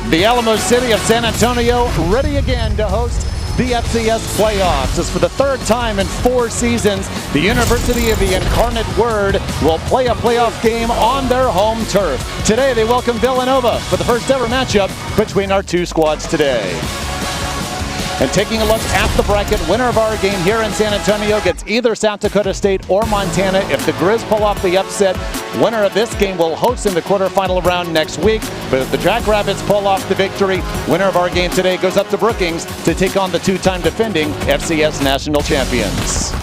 The Alamo City of San Antonio ready again to host the FCS playoffs. As for the third time in 4 seasons, the University of the Incarnate Word will play a playoff game on their home turf. Today they welcome Villanova for the first ever matchup between our 2 squads today. And taking a look at the bracket, winner of our game here in San Antonio gets either South Dakota State or Montana. If the Grizz pull off the upset, winner of this game will host in the quarterfinal round next week. But if the Jackrabbits pull off the victory, winner of our game today goes up to Brookings to take on the 2-time defending FCS national champions.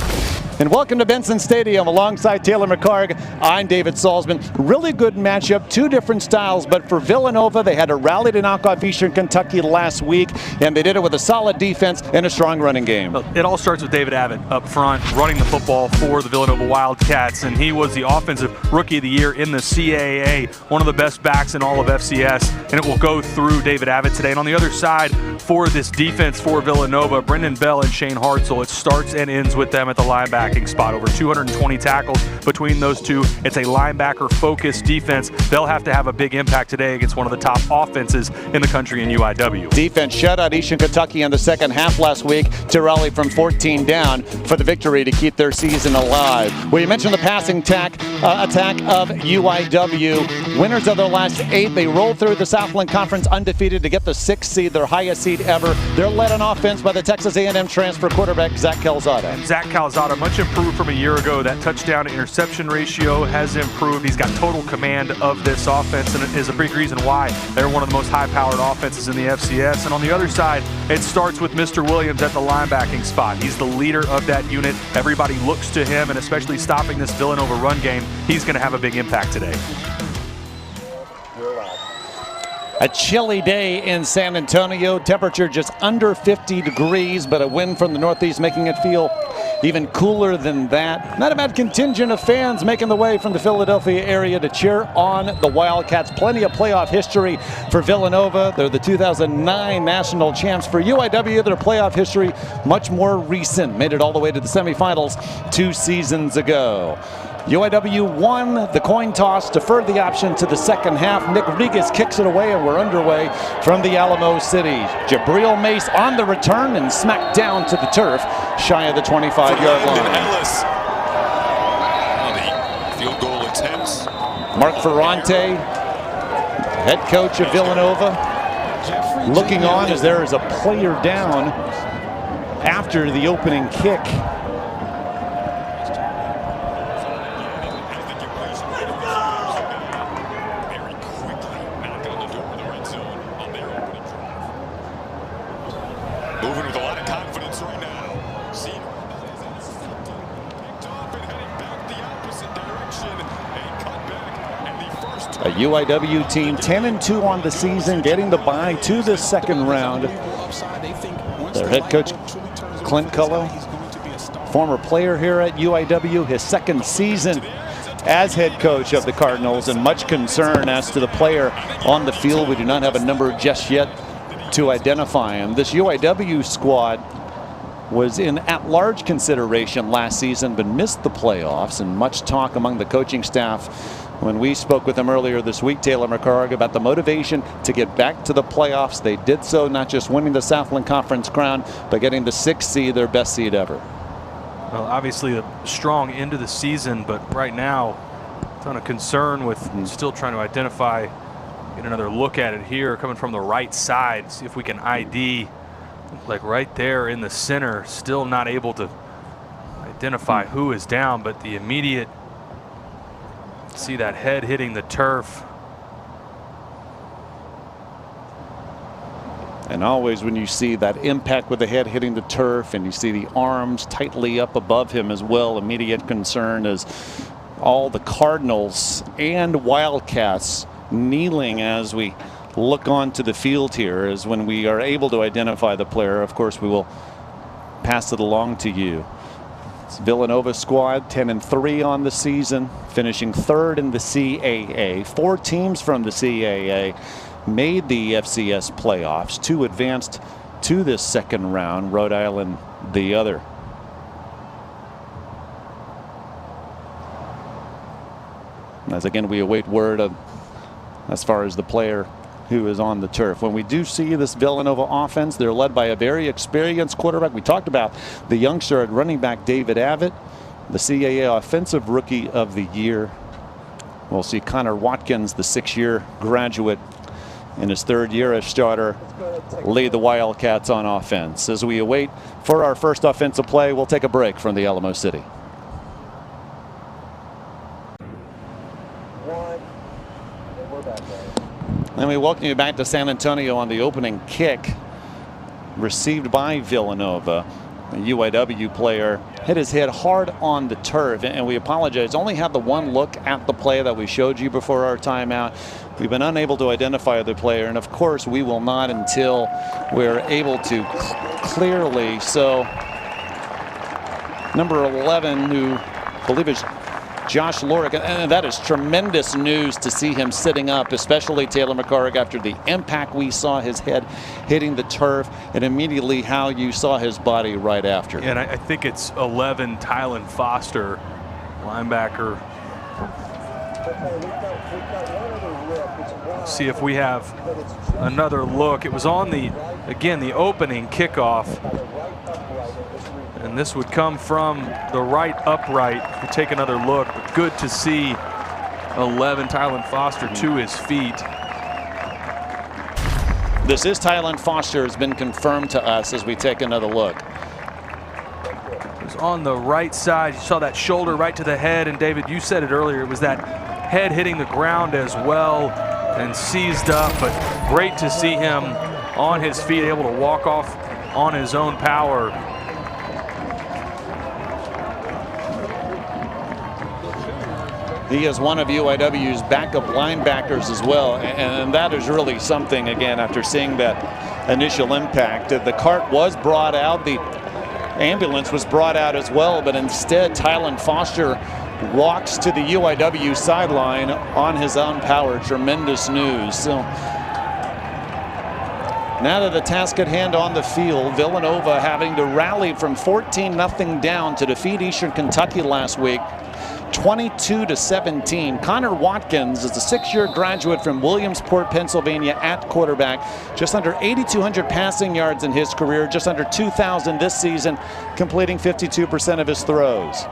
And welcome to Benson Stadium alongside Taylor McCarg. I'm David Salzman. Really good matchup, 2 different styles, but for Villanova, they had to rally to knock off Eastern Kentucky last week, and they did it with a solid defense and a strong running game. It all starts with David Abbott up front, running the football for the Villanova Wildcats, and he was the offensive rookie of the year in the CAA, one of the best backs in all of FCS, and it will go through David Abbott today. And on the other side, for this defense for Villanova, Brendan Bell and Shane Hartzell, it starts and ends with them at the linebacker spot. Over 220 tackles between those two. It's a linebacker-focused defense. They'll have to have a big impact today against one of the top offenses in the country in UIW. Defense shut out Eastern Kentucky in the second half last week to rally from 14 down for the victory to keep their season alive. Well, you mentioned the passing attack of UIW. Winners of their last 8. They rolled through the Southland Conference undefeated to get the 6th seed, their highest seed ever. They're led on offense by the Texas A&M transfer quarterback Zach Calzada. Zach Calzada, much improved from a year ago. That touchdown to interception ratio has improved. He's got total command of this offense, and it is a big reason why they're one of the most high-powered offenses in the FCS. And on the other side, it starts with Mr. Williams at the linebacking spot. He's the leader of that unit. Everybody looks to him, and especially stopping this Villanova run game, he's going to have a big impact today. A chilly day in San Antonio. Temperature just under 50 degrees, but a wind from the northeast making it feel even cooler than that. Not a bad contingent of fans making the way from the Philadelphia area to cheer on the Wildcats. Plenty of playoff history for Villanova. They're the 2009 national champs. For UIW, their playoff history much more recent. Made it all the way to the semifinals 2 seasons ago. UIW won the coin toss, deferred the option to the second half. Nick Rodriguez kicks it away, and we're underway from the Alamo City. Jabril Mace on the return and smacked down to the turf, shy of the 25-yard line. Ellis on the field goal attempts. Mark Ferrante, head coach of Villanova, looking on as there is a player down after the opening kick. Moving with a lot of confidence right now. A UIW team 10-2 on the season, getting the bye to the second round. Their head coach, Clint Cullo, former player here at UIW, his 2nd season as head coach of the Cardinals, and much concern as to the player on the field. We do not have a number just yet to identify him. This UIW squad was in at-large consideration last season, but missed the playoffs, and much talk among the coaching staff when we spoke with them earlier this week, Taylor McCarg, about the motivation to get back to the playoffs. They did so, not just winning the Southland Conference crown, but getting the 6th seed, their best seed ever. Well, obviously a strong end of the season, but right now, a ton of concern with still trying to identify. Get another look at it here, coming from the right side. See if we can ID. Like right there in the center, still not able to identify who is down, but the immediate, see that head hitting the turf. And always when you see that impact with the head hitting the turf and you see the arms tightly up above him as well, immediate concern is all the Cardinals and Wildcats kneeling as we look onto the field here. Is when we are able to identify the player, of course, we will pass it along to you. It's Villanova squad, 10-3 on the season, finishing 3rd in the CAA. 4 teams from the CAA made the FCS playoffs. 2 advanced to this second round, Rhode Island the other. As again we await word of as far as the player who is on the turf. When we do see this Villanova offense, they're led by a very experienced quarterback. We talked about the youngster at running back, David Abbott, the CAA Offensive Rookie of the Year. We'll see Connor Watkins, the 6-year graduate, in his 3rd year as starter, lead the Wildcats on offense. As we await for our first offensive play, we'll take a break from the Alamo City. And we welcome you back to San Antonio on the opening kick received by Villanova. A UAW player hit his head hard on the turf, and we apologize. Only had the one look at the play that we showed you before our timeout. We've been unable to identify the player, and of course we will not until we're able to clearly. So number 11, who I believe is Josh Lorick, and that is tremendous news to see him sitting up, especially Taylor McCarrick, after the impact we saw his head hitting the turf, and immediately how you saw his body right after. And I think it's 11, Tylen Foster, linebacker. See if we have another look. It was on the, again, the opening kickoff. And this would come from the right upright. If we take another look, but good to see 11, Tylen Foster, to his feet. This is Tylen Foster, has been confirmed to us as we take another look. It was on the right side. You saw that shoulder right to the head. And David, you said it earlier, it was that head hitting the ground as well and seized up. But great to see him on his feet, able to walk off on his own power. He is one of UIW's backup linebackers as well, and that is really something, again, after seeing that initial impact. The cart was brought out, the ambulance was brought out as well, but instead Tylen Foster walks to the UIW sideline on his own power. Tremendous news. So now that the task at hand on the field, Villanova having to rally from 14-0 down to defeat Eastern Kentucky last week, 22-17. Connor Watkins is a 6-year graduate from Williamsport, Pennsylvania, at quarterback. Just under 8,200 passing yards in his career, just under 2,000 this season, completing 52% of his throws.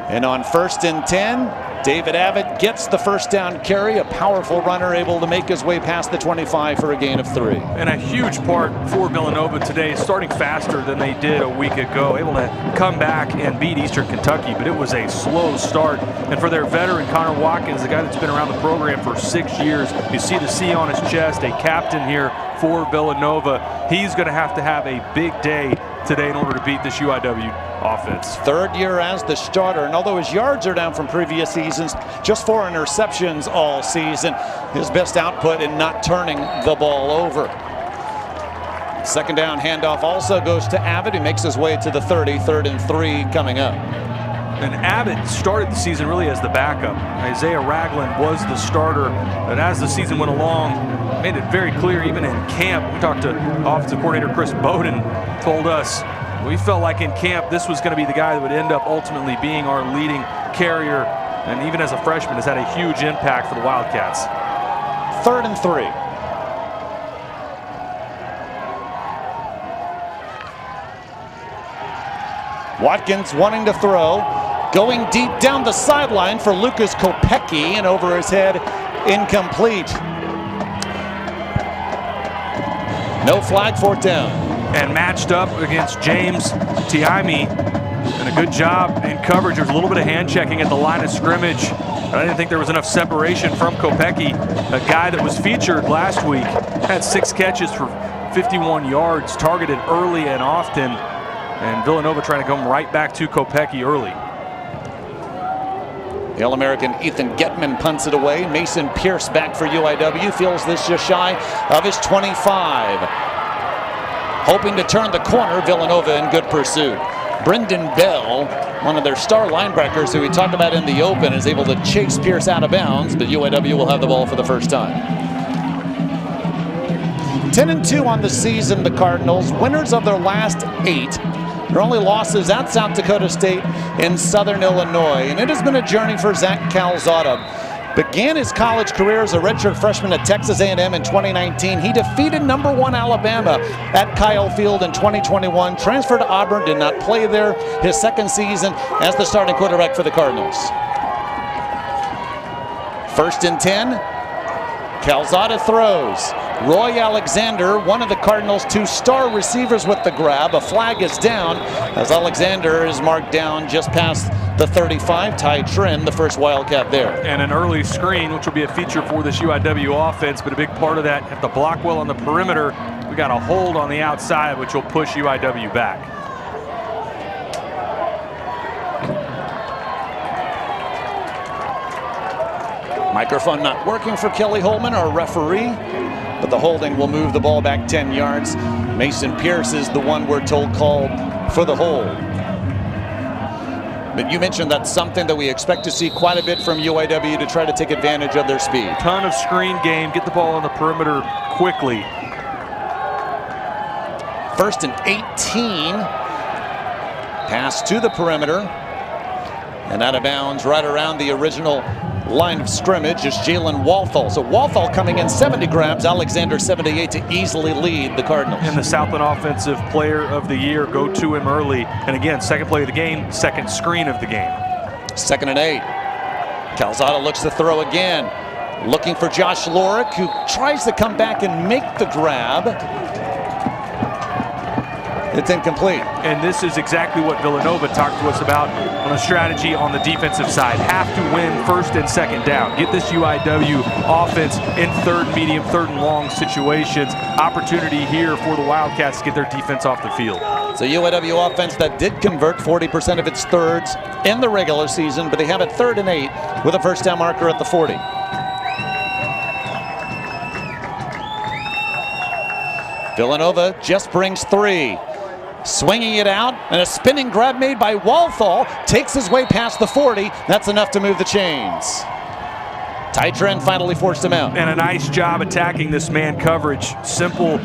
And on 1st and 10, David Abbott gets the first down carry, a powerful runner able to make his way past the 25 for a gain of 3. And a huge part for Villanova today, starting faster than they did a week ago, able to come back and beat Eastern Kentucky, but it was a slow start. And for their veteran, Connor Watkins, the guy that's been around the program for 6 years, you see the C on his chest, a captain here for Villanova. He's going to have a big day today in order to beat this UIW offense. 3rd year as the starter, and although his yards are down from previous seasons, just 4 interceptions all season, his best output in not turning the ball over. 2nd down handoff also goes to Abbott, who makes his way to the 30, 3rd and 3 coming up. And Abbott started the season really as the backup. Isaiah Ragland was the starter, but as the season went along, made it very clear even in camp. We talked to offensive coordinator Chris Bowden, told us we felt like in camp this was going to be the guy that would end up ultimately being our leading carrier, and even as a freshman has had a huge impact for the Wildcats. 3rd and 3. Watkins wanting to throw, going deep down the sideline for Lucas Kopecky, and over his head, incomplete. No flag, 4th down. And matched up against James Tiami, and a good job in coverage. There was a little bit of hand checking at the line of scrimmage, but I didn't think there was enough separation from Kopecky, a guy that was featured last week, had 6 catches for 51 yards, targeted early and often, and Villanova trying to come right back to Kopecky early. The All-American Ethan Getman punts it away. Mason Pierce back for UIW, feels this just shy of his 25. Hoping to turn the corner, Villanova in good pursuit. Brendan Bell, one of their star linebackers who we talked about in the open, is able to chase Pierce out of bounds, but UIW will have the ball for the first time. 10-2 on the season, the Cardinals, winners of their last 8. Their only losses at South Dakota State and Southern Illinois. And it has been a journey for Zach Calzada. Began his college career as a redshirt freshman at Texas A&M in 2019. He defeated #1 Alabama at Kyle Field in 2021. Transferred to Auburn, did not play there his second season as the starting quarterback for the Cardinals. 1st and 10. Calzada throws. Roy Alexander, one of the Cardinals' 2 star receivers with the grab. A flag is down as Alexander is marked down just past the 35. Ty Trin, the first Wildcat there. And an early screen, which will be a feature for this UIW offense, but a big part of that, have to block well on the perimeter. We got a hold on the outside, which will push UIW back. Microphone not working for Kelly Holman, our referee, but the holding will move the ball back 10 yards. Mason Pierce is the one we're told called for the hold. But you mentioned that's something that we expect to see quite a bit from UIW to try to take advantage of their speed. Ton of screen game, get the ball on the perimeter quickly. 1st and 18. Pass to the perimeter. And out of bounds right around the original line of scrimmage is Jalen Walthall. So Walthall coming in 70 grabs, Alexander 78 to easily lead the Cardinals. And the Southland Offensive Player of the Year, go to him early. And again, second play of the game, second screen of the game. 2nd and 8. Calzada looks to throw again. Looking for Josh Lorick, who tries to come back and make the grab. It's incomplete. And this is exactly what Villanova talked to us about on a strategy on the defensive side. Have to win 1st and 2nd down. Get this UIW offense in 3rd, medium, 3rd and long situations. Opportunity here for the Wildcats to get their defense off the field. It's a UIW offense that did convert 40% of its thirds in the regular season, but they have it 3rd and 8 with a first down marker at the 40. Villanova just brings 3. Swinging it out, and a spinning grab made by Walthall takes his way past the 40. That's enough to move the chains. Ty Trin finally forced him out. And a nice job attacking this man coverage. Simple,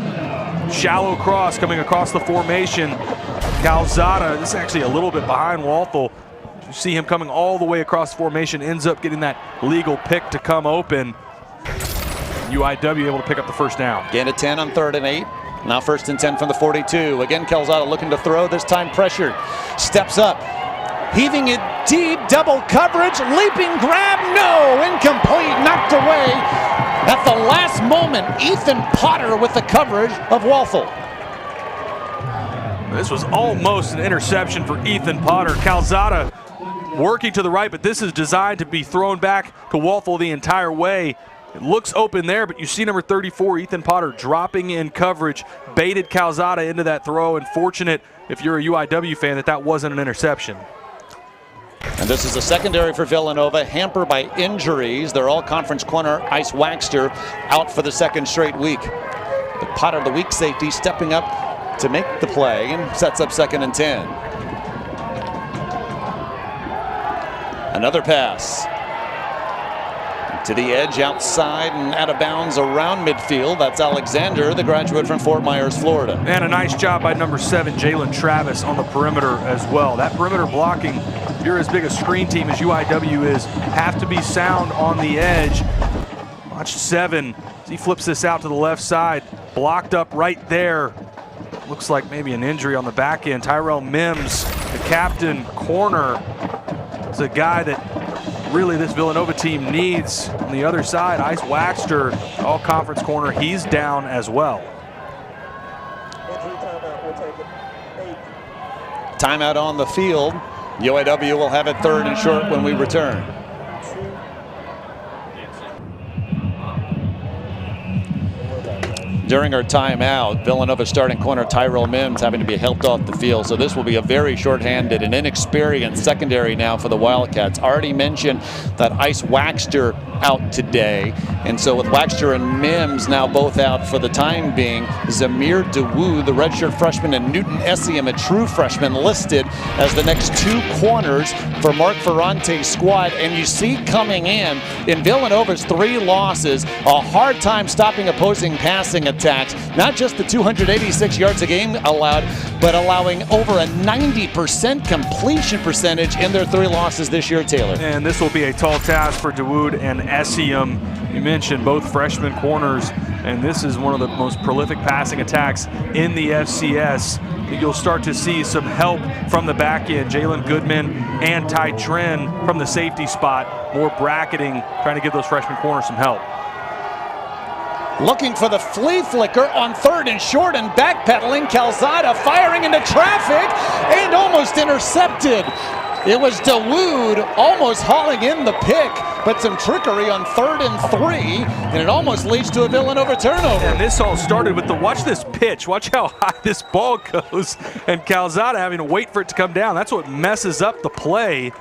shallow cross coming across the formation. Calzada, this is actually a little bit behind Walthall. You see him coming all the way across the formation, ends up getting that legal pick to come open. UIW able to pick up the first down. Gain of 10 on 3rd and 8. Now 1st and 10 from the 42. Again, Calzada looking to throw, this time pressured. Steps up, heaving it deep, double coverage, leaping grab, no, incomplete, knocked away at the last moment. Ethan Potter with the coverage of Walthall. This was almost an interception for Ethan Potter. Calzada working to the right, but this is designed to be thrown back to Walthall the entire way. It looks open there, but you see number 34, Ethan Potter, dropping in coverage, baited Calzada into that throw, and fortunate, if you're a UIW fan, that wasn't an interception. And this is a secondary for Villanova, hampered by injuries. Their all-conference corner, Ice Waxter, out for the 2nd straight week. But Potter, the weak safety, stepping up to make the play and sets up 2nd and 10. Another pass. To the edge, outside, and out of bounds around midfield. That's Alexander, the graduate from Fort Myers, Florida. And a nice job by number 7, Jalen Travis, on the perimeter as well. That perimeter blocking, if you're as big a screen team as UIW is, have to be sound on the edge. Watch 7, as he flips this out to the left side. Blocked up right there. Looks like maybe an injury on the back end. Tyrell Mims, the captain, corner, is a guy that really this Villanova team needs. On the other side, Ice Waxter, all conference corner, he's down as well. Timeout on the field. UIW will have it 3rd and short when we return. During our timeout, Villanova starting corner Tyrell Mims having to be helped off the field. So this will be a very short-handed and inexperienced secondary now for the Wildcats. Already mentioned that Ice Waxter out today. And so with Waxter and Mims now both out for the time being, Zamir Dawu, the redshirt freshman, and Newton Essiem, a true freshman, listed as the next 2 corners for Mark Ferrante's squad. And you see coming in Villanova's 3 losses, a hard time stopping opposing passing at attacks. Not just the 286 yards a game allowed, but allowing over a 90% completion percentage in their 3 losses this year, Taylor. And this will be a tall task for Dawood and Essiem. You mentioned both freshman corners, and this is one of the most prolific passing attacks in the FCS. You'll start to see some help from the back end. Jalen Goodman and Ty Tren from the safety spot. More bracketing, trying to give those freshman corners some help. Looking for the flea flicker on 3rd and short and backpedaling. Calzada firing into traffic and almost intercepted. It was Dawood almost hauling in the pick, but some trickery on 3rd and 3, and it almost leads to a Villanova turnover. And this all started with watch this pitch. Watch how high this ball goes, and Calzada having to wait for it to come down. That's what messes up the play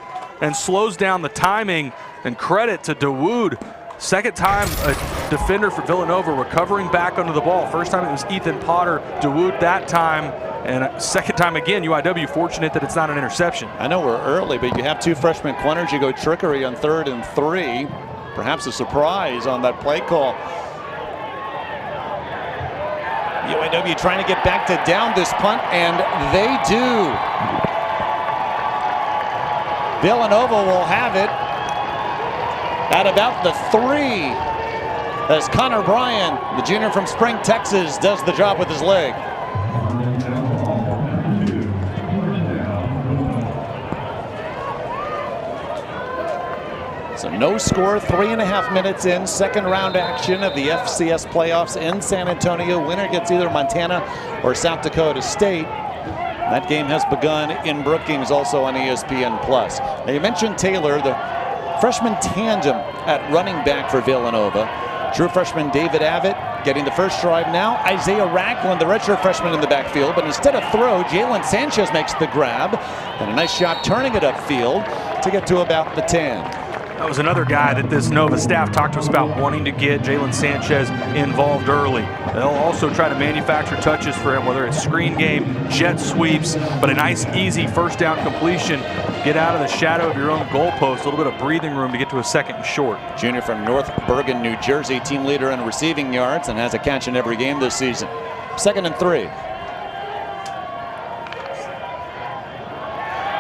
and slows down the timing, and credit to Dawood. Second time a defender for Villanova recovering back under the ball. First time it was Ethan Potter. Dawood that time. And second time again, UIW fortunate that it's not an interception. I know we're early, but you have 2 freshman corners. You go trickery on 3rd and 3. Perhaps a surprise on that play call. UIW trying to get back to down this punt, and they do. Villanova will have it at about the 3 as Connor Bryan, the junior from Spring, Texas, does the job with his leg. So no score, 3.5 minutes in, second round action of the FCS playoffs in San Antonio. Winner gets either Montana or South Dakota State. That game has begun in Brookings, also on ESPN+. Now you mentioned Taylor, the freshman tandem at running back for Villanova. True freshman David Abbott getting the first drive now. Isaiah Ragland, the redshirt freshman, in the backfield. But instead of throw, Jalen Sanchez makes the grab. And a nice shot turning it upfield to get to about the 10. That was another guy that this Nova staff talked to us about wanting to get Jalen Sanchez involved early. They'll also try to manufacture touches for him, whether it's screen game, jet sweeps, but a nice, easy first down completion. Get out of the shadow of your own goalpost, a little bit of breathing room to get to a 2nd and short. Junior from North Bergen, New Jersey, team leader in receiving yards and has a catch in every game this season. 2nd and 3.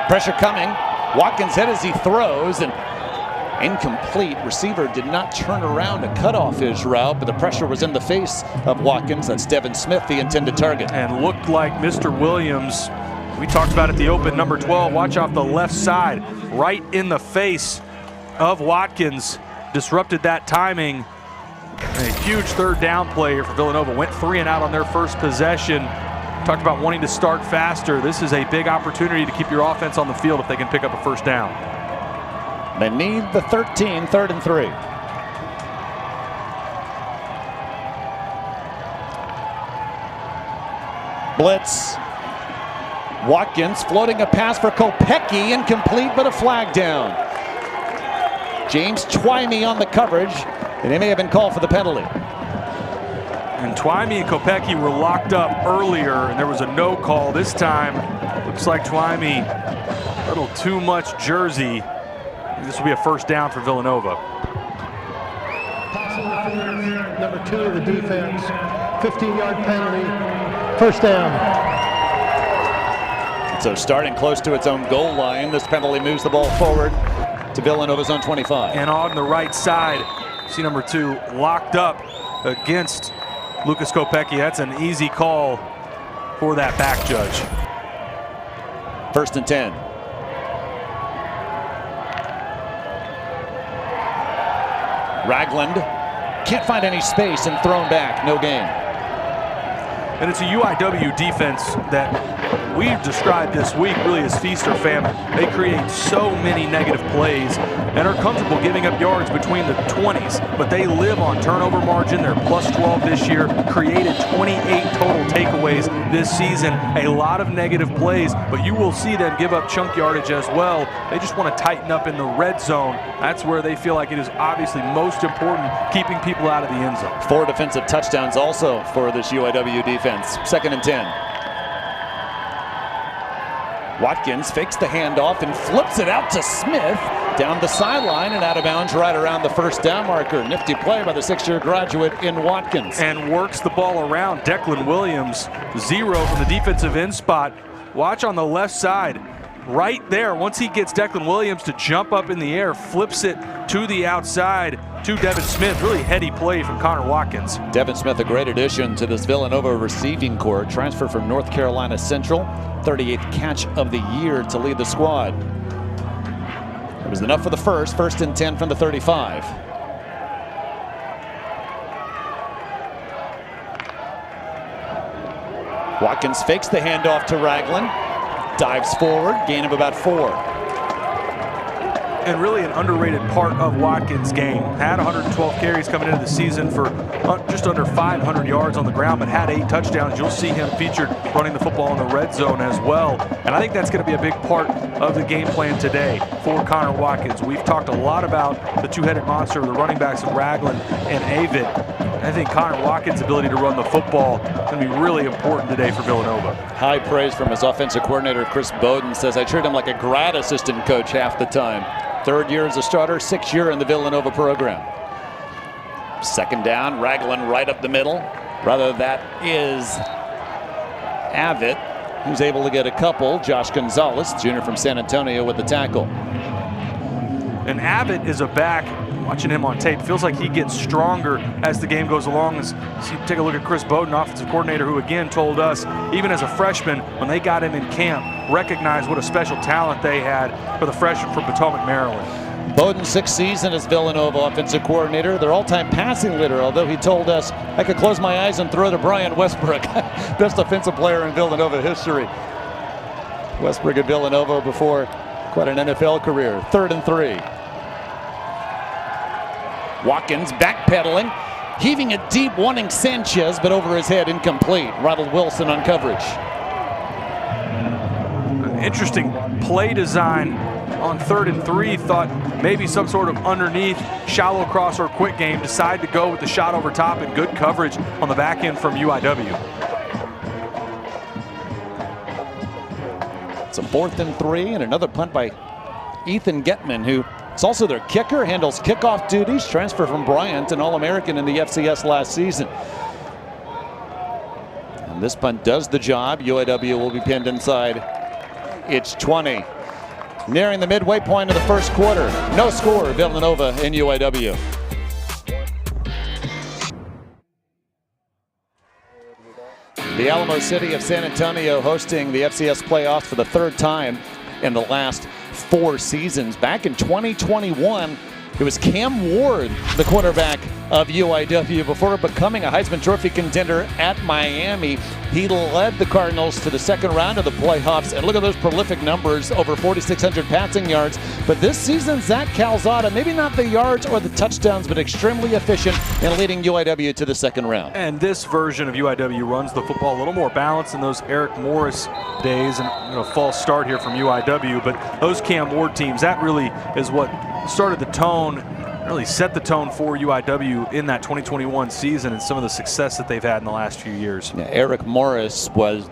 Pressure coming. Watkins hit as he throws, and incomplete. Receiver did not turn around to cut off his route, but the pressure was in the face of Watkins. That's Devin Smith, the intended target. And looked like Mr. Williams. We talked about it, the open number 12. Watch off the left side, right in the face of Watkins. Disrupted that timing. A huge 3rd down play here for Villanova. Went 3 and out on their first possession. Talked about wanting to start faster. This is a big opportunity to keep your offense on the field if they can pick up a first down. They need the 13, 3rd and 3. Blitz. Watkins floating a pass for Kopecky, incomplete, but a flag down. James Twymie on the coverage, and he may have been called for the penalty. And Twymie and Kopecky were locked up earlier, and there was a no call. This time, looks like Twymie, a little too much jersey. This will be a first down for Villanova. Number 2 of the defense, 15-yard penalty, first down. So starting close to its own goal line, this penalty moves the ball forward to Villanova's own 25. And on the right side, see number 2 locked up against Lucas Kopecky. That's an easy call for that back judge. 1st and 10. Ragland can't find any space and thrown back, no gain. And it's a UIW defense that we've described this week really as feast or famine. They create so many negative plays and are comfortable giving up yards between the 20s, but they live on turnover margin. They're plus 12 this year, created 28 total takeaways this season. A lot of negative plays, but you will see them give up chunk yardage as well. They just want to tighten up in the red zone. That's where they feel like it is obviously most important, keeping people out of the end zone. 4 defensive touchdowns also for this UIW defense. 2nd and 10. Watkins fakes the handoff and flips it out to Smith, Down the sideline and out of bounds right around the first down marker. Nifty play by the 6-year graduate in Watkins. And works the ball around. Declan Williams, 0 from the defensive end spot. Watch on the left side. Right there, once he gets Declan Williams to jump up in the air, flips it to the outside to Devin Smith. Really heady play from Connor Watkins. Devin Smith, a great addition to this Villanova receiving corps. Transfer from North Carolina Central. 38th catch of the year to lead the squad. It was enough for the first and 10 from the 35. Watkins fakes the handoff to Ragland. Dives forward, gain of about 4. And really an underrated part of Watkins' game. Had 112 carries coming into the season for just under 500 yards on the ground, but had 8 touchdowns. You'll see him featured running the football in the red zone as well. And I think that's going to be a big part of the game plan today for Connor Watkins. We've talked a lot about the two-headed monster of the running backs of Ragland and Avid. I think Connor Watkins' ability to run the football is going to be really important today for Villanova. High praise from his offensive coordinator, Chris Bowden. Says, I treat him like a grad assistant coach half the time. 3rd year as a starter, 6th year in the Villanova program. 2nd down, Ragland right up the middle. Rather, that is Avid, who's able to get a couple. Josh Gonzalez, junior from San Antonio, with the tackle. And Abbott is a back, watching him on tape, feels like he gets stronger as the game goes along. As you take a look at Chris Bowden, offensive coordinator, who again told us, even as a freshman, when they got him in camp, recognized what a special talent they had for the freshman from Potomac, Maryland. Bowden's 6th season as Villanova offensive coordinator. Their all-time passing leader, although he told us, I could close my eyes and throw to Brian Westbrook. Best offensive player in Villanova history. Westbrook at Villanova before quite an NFL career. 3rd and 3. Watkins backpedaling, heaving it deep, wanting Sanchez, but over his head, incomplete. Ronald Wilson on coverage. Interesting play design on 3rd and 3. Thought maybe some sort of underneath shallow cross or quick game. Decided to go with the shot over top and good coverage on the back end from UIW. It's a 4th and 3 and another punt by Ethan Getman, who is also their kicker, handles kickoff duties, transfer from Bryant, an All-American in the FCS last season. And this punt does the job. UIW will be pinned inside its 20. Nearing the midway point of the first quarter. No score, Villanova and UIW. The Alamo City of San Antonio hosting the FCS playoffs for the 3rd time in the last 4 seasons. Back in 2021, it was Cam Ward, the quarterback of UIW, before becoming a Heisman Trophy contender at Miami. He led the Cardinals to the 2nd round of the playoffs, and look at those prolific numbers, over 4,600 passing yards. But this season, Zach Calzada, maybe not the yards or the touchdowns, but extremely efficient in leading UIW to the 2nd round. And this version of UIW runs the football a little more balanced than those Eric Morris days, and a false start here from UIW. But those Cam Ward teams, that really is what started the tone, really set the tone for UIW in that 2021 season and some of the success that they've had in the last few years. Yeah, Eric Morris was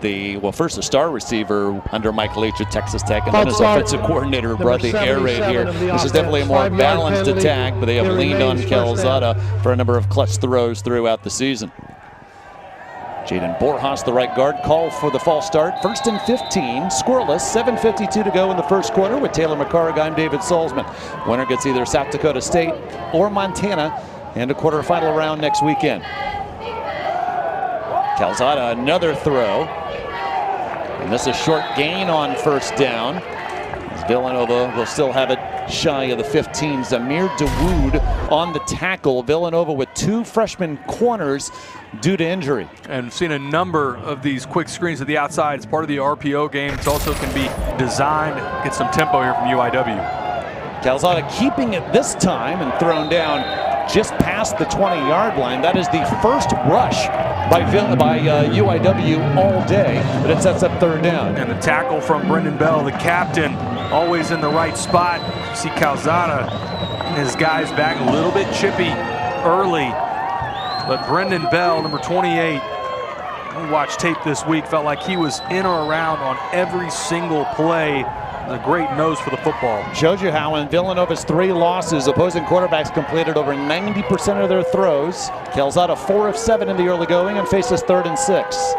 first a star receiver under Mike Leach at Texas Tech, and then as offensive coordinator who brought the air raid here. This is definitely a more balanced attack, but they have leaned on Calzada for a number of clutch throws throughout the season. Jaden Borjas, the right guard, called for the false start. 1st and 15, scoreless, 7:52 to go in the first quarter. With Taylor McCarrick, I'm David Salzman. Winner gets either South Dakota State or Montana in a quarterfinal round next weekend. Calzada, another throw. And this is short gain on 1st down. As Villanova will still have it shy of the 15. Zamir Dawood on the tackle. Villanova with 2 freshman corners due to injury. And we've seen a number of these quick screens to the outside. It's part of the RPO game. It also can be designed to get some tempo here from UIW. Calzada keeping it this time and thrown down just past the 20-yard line. That is the first rush by UIW all day, but it sets up 3rd down. And the tackle from Brendan Bell, the captain, always in the right spot. You see Calzada and his guys back a little bit chippy early. But Brendan Bell, number 28, we watched tape this week, felt like he was in or around on every single play a great nose for the football. Shows you how in Villanova's 3 losses, opposing quarterbacks completed over 90% of their throws. Calzada 4 of 7 in the early going and faces 3rd and 6.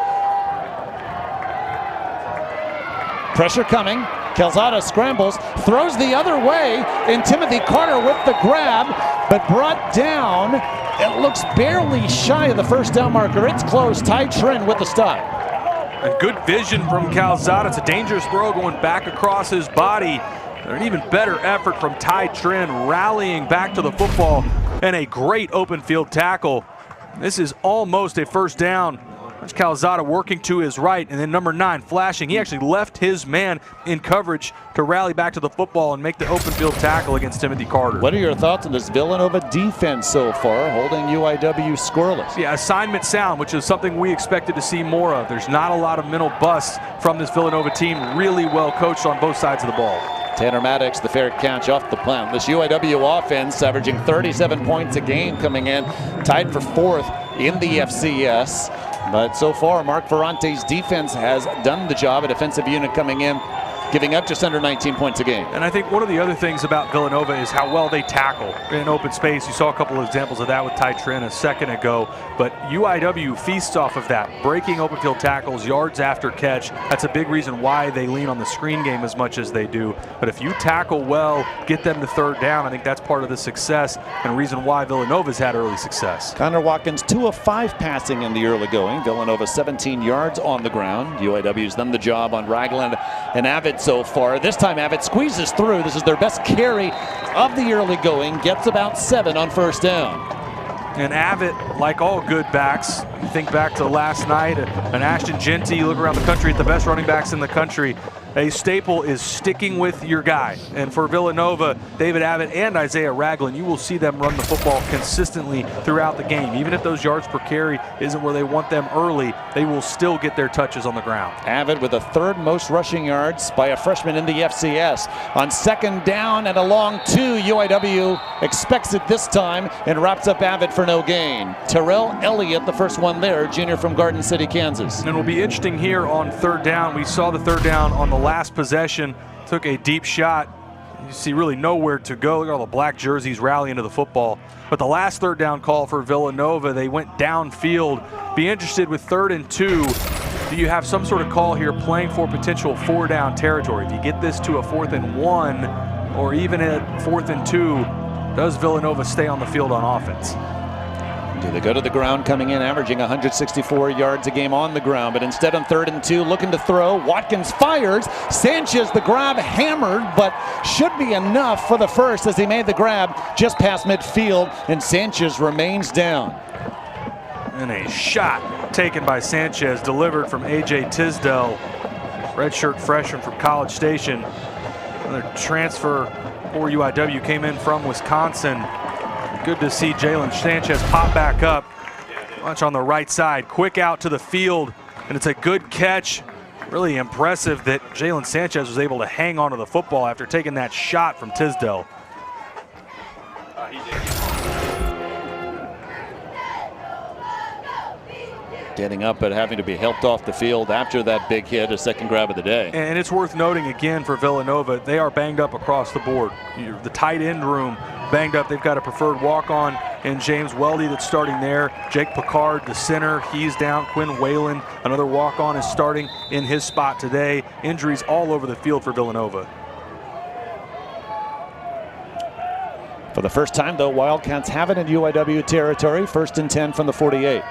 Pressure coming. Calzada scrambles, throws the other way, and Timothy Carter with the grab, but brought down. It looks barely shy of the first down marker. It's close. Ty Trin with the stop. And good vision from Calzada. It's a dangerous throw going back across his body. An even better effort from Ty Trin rallying back to the football, and a great open field tackle. This is almost a first down. There's Calzada working to his right, and then number 9 flashing. He actually left his man in coverage to rally back to the football and make the open field tackle against Timothy Carter. What are your thoughts on this Villanova defense so far, holding UIW scoreless? Yeah, assignment sound, which is something we expected to see more of. There's not a lot of mental busts from this Villanova team. Really well coached on both sides of the ball. Tanner Maddox, the fair catch off the punt. This UIW offense averaging 37 points a game coming in, tied for 4th in the FCS. But so far, Mark Ferrante's defense has done the job. A defensive unit coming in, giving up just under 19 points a game. And I think one of the other things about Villanova is how well they tackle in open space. You saw a couple of examples of that with Ty Trin a second ago. But UIW feasts off of that, breaking open field tackles, yards after catch. That's a big reason why they lean on the screen game as much as they do. But if you tackle well, get them to 3rd down, I think that's part of the success and a reason why Villanova's had early success. Connor Watkins 2 of 5 passing in the early going. Villanova 17 yards on the ground. UIW's done the job on Ragland and Abbott so far. This time Abbott squeezes through. This is their best carry of the early going. Gets about 7 on first down. And Abbott, like all good backs, you think back to last night, an Ashton Genty, you look around the country at the best running backs in the country. A staple is sticking with your guy. And for Villanova, David Abbott and Isaiah Ragland, you will see them run the football consistently throughout the game. Even if those yards per carry isn't where they want them early, they will still get their touches on the ground. Abbott with the 3rd most rushing yards by a freshman in the FCS. On 2nd down and a long 2, UIW expects it this time and wraps up Abbott for no gain. Terrell Elliott, the first one there, junior from Garden City, Kansas. And it will be interesting here on 3rd down. We saw the 3rd down on the last possession, took a deep shot. You see really nowhere to go. Look at all the black jerseys rallying to the football. But the last 3rd down call for Villanova, they went downfield. Be interested with 3rd and 2. Do you have some sort of call here playing for potential 4-down territory? If you get this to a 4th and 1, or even at 4th and 2, does Villanova stay on the field on offense? They go to the ground, coming in averaging 164 yards a game on the ground, but instead on 3rd and 2, looking to throw. Watkins fires. Sanchez, the grab hammered, but should be enough for the first as he made the grab just past midfield, and Sanchez remains down. And a shot taken by Sanchez, delivered from A.J. Tisdale, redshirt freshman from College Station. Another transfer for UIW, came in from Wisconsin. Good to see Jalen Sanchez pop back up. Watch on the right side, quick out to the field, and it's a good catch. Really impressive that Jalen Sanchez was able to hang onto the football after taking that shot from Tisdale. Getting up but having to be helped off the field after that big hit, a 2nd grab of the day. And it's worth noting again for Villanova, they are banged up across the board. The tight end room banged up. They've got a preferred walk-on in James Weldy that's starting there. Jake Picard, the center, he's down. Quinn Whalen, another walk-on, is starting in his spot today. Injuries all over the field for Villanova. For the first time, though, Wildcats have it in UIW territory. 1st and 10 from the 48.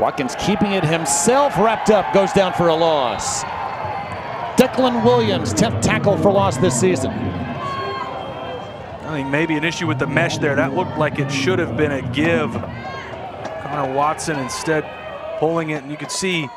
Watkins keeping it himself, wrapped up, goes down for a loss. Declan Williams, 10th tackle for loss this season. I think maybe an issue with the mesh there. That looked like it should have been a give. Connor Watson instead pulling it, and you could see,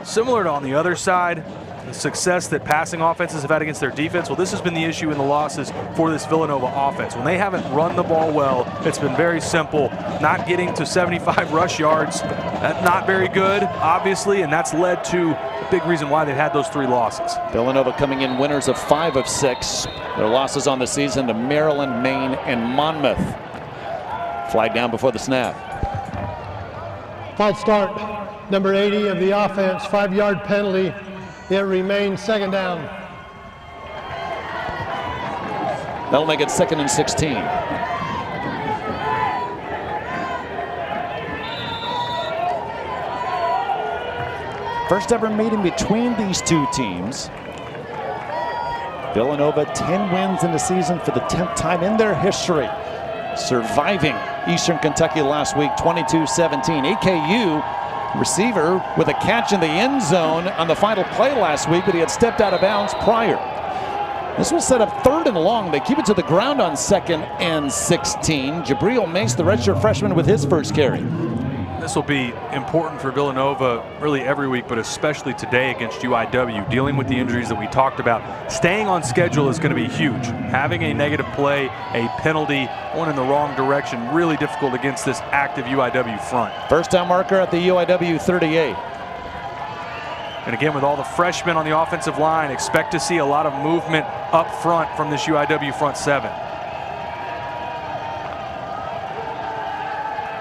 similar to on the other side, the success that passing offenses have had against their defense. Well, this has been the issue in the losses for this Villanova offense. When they haven't run the ball well, it's been very simple. Not getting to 75 rush yards, that's not very good, obviously, and that's led to a big reason why they've had those 3 losses. Villanova coming in winners of 5 of 6. Their losses on the season to Maryland, Maine, and Monmouth. Flag down before the snap. Flight start. number 80 of the offense, 5-yard penalty. It remains second down. That'll make it 2nd and 16. First ever meeting between these two teams. Villanova 10 wins in the season for the 10th time in their history, surviving Eastern Kentucky last week 22-17. EKU receiver with a catch in the end zone on the final play last week, but he had stepped out of bounds prior. This will set up 3rd and long. They keep it to the ground on 2nd and 16. Jabril Mace, the redshirt freshman, with his first carry. This will be important for Villanova really every week, but especially today against UIW, dealing with the injuries that we talked about. Staying on schedule is going to be huge. Having a negative play, a penalty, going in the wrong direction, really difficult against this active UIW front. First down marker at the UIW 38. And again, with all the freshmen on the offensive line, expect to see a lot of movement up front from this UIW front 7.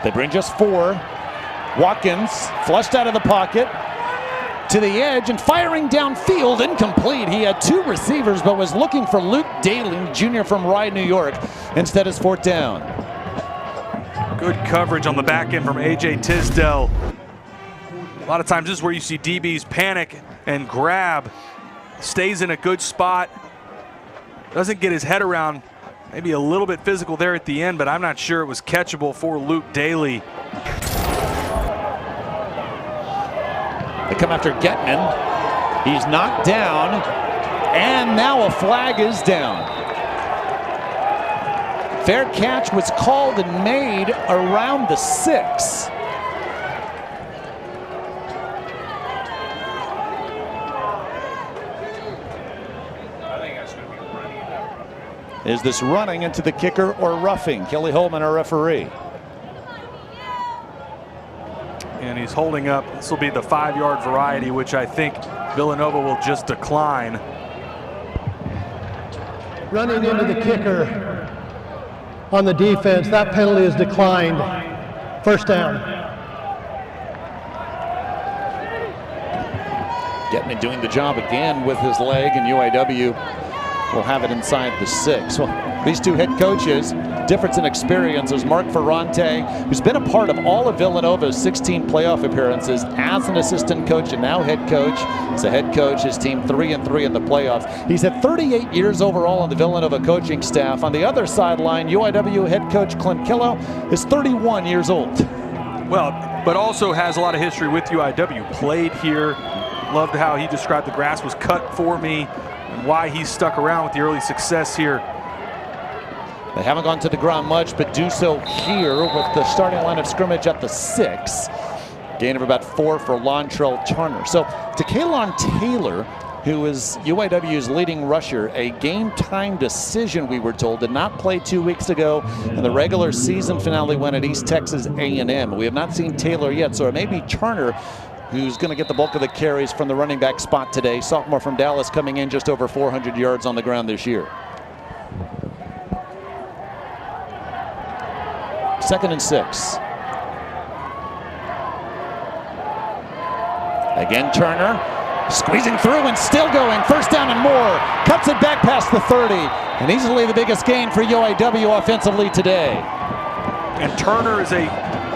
They bring just 4. Watkins flushed out of the pocket to the edge and firing downfield, incomplete. He had 2 receivers but was looking for Luke Daly, junior from Rye, New York. Instead, it's 4th down. Good coverage on the back end from A.J. Tisdale. A lot of times this is where you see DBs panic and grab. Stays in a good spot. Doesn't get his head around. Maybe a little bit physical there at the end, but I'm not sure it was catchable for Luke Daly. They come after Getman. He's knocked down, and now a flag is down. Fair catch was called and made around the 6. Is this running into the kicker or roughing? Kelly Holman, our referee. And he's holding up. This will be the 5-yard variety, which I think Villanova will just decline. Running into the kicker on the defense, that penalty is declined. First down. Getman doing the job again with his leg, and UIW will have it inside the 6. Well, these two head coaches, difference in experience is Mark Ferrante, who's been a part of all of Villanova's 16 playoff appearances as an assistant coach and now head coach. As a head coach, his team 3-3 in the playoffs. He's had 38 years overall on the Villanova coaching staff. On the other sideline, UIW head coach Clint Killow is 31 years old. Well, but also has a lot of history with UIW. Played here. Loved how he described the grass was cut for me and why he stuck around with the early success here. They haven't gone to the ground much, but do so here with the starting line of scrimmage at the 6. Gain of about 4 for Lontrell Turner. So to Kaylon Taylor, who is UIW's leading rusher, a game-time decision, we were told, did not play 2 weeks ago in the regular season finale win at East Texas A&M. We have not seen Taylor yet, so it may be Turner who's going to get the bulk of the carries from the running back spot today. Sophomore from Dallas coming in just over 400 yards on the ground this year. 2nd and 6. Again, Turner squeezing through and still going. First down and more. Cuts it back past the 30. And easily the biggest gain for UIW offensively today. And Turner is a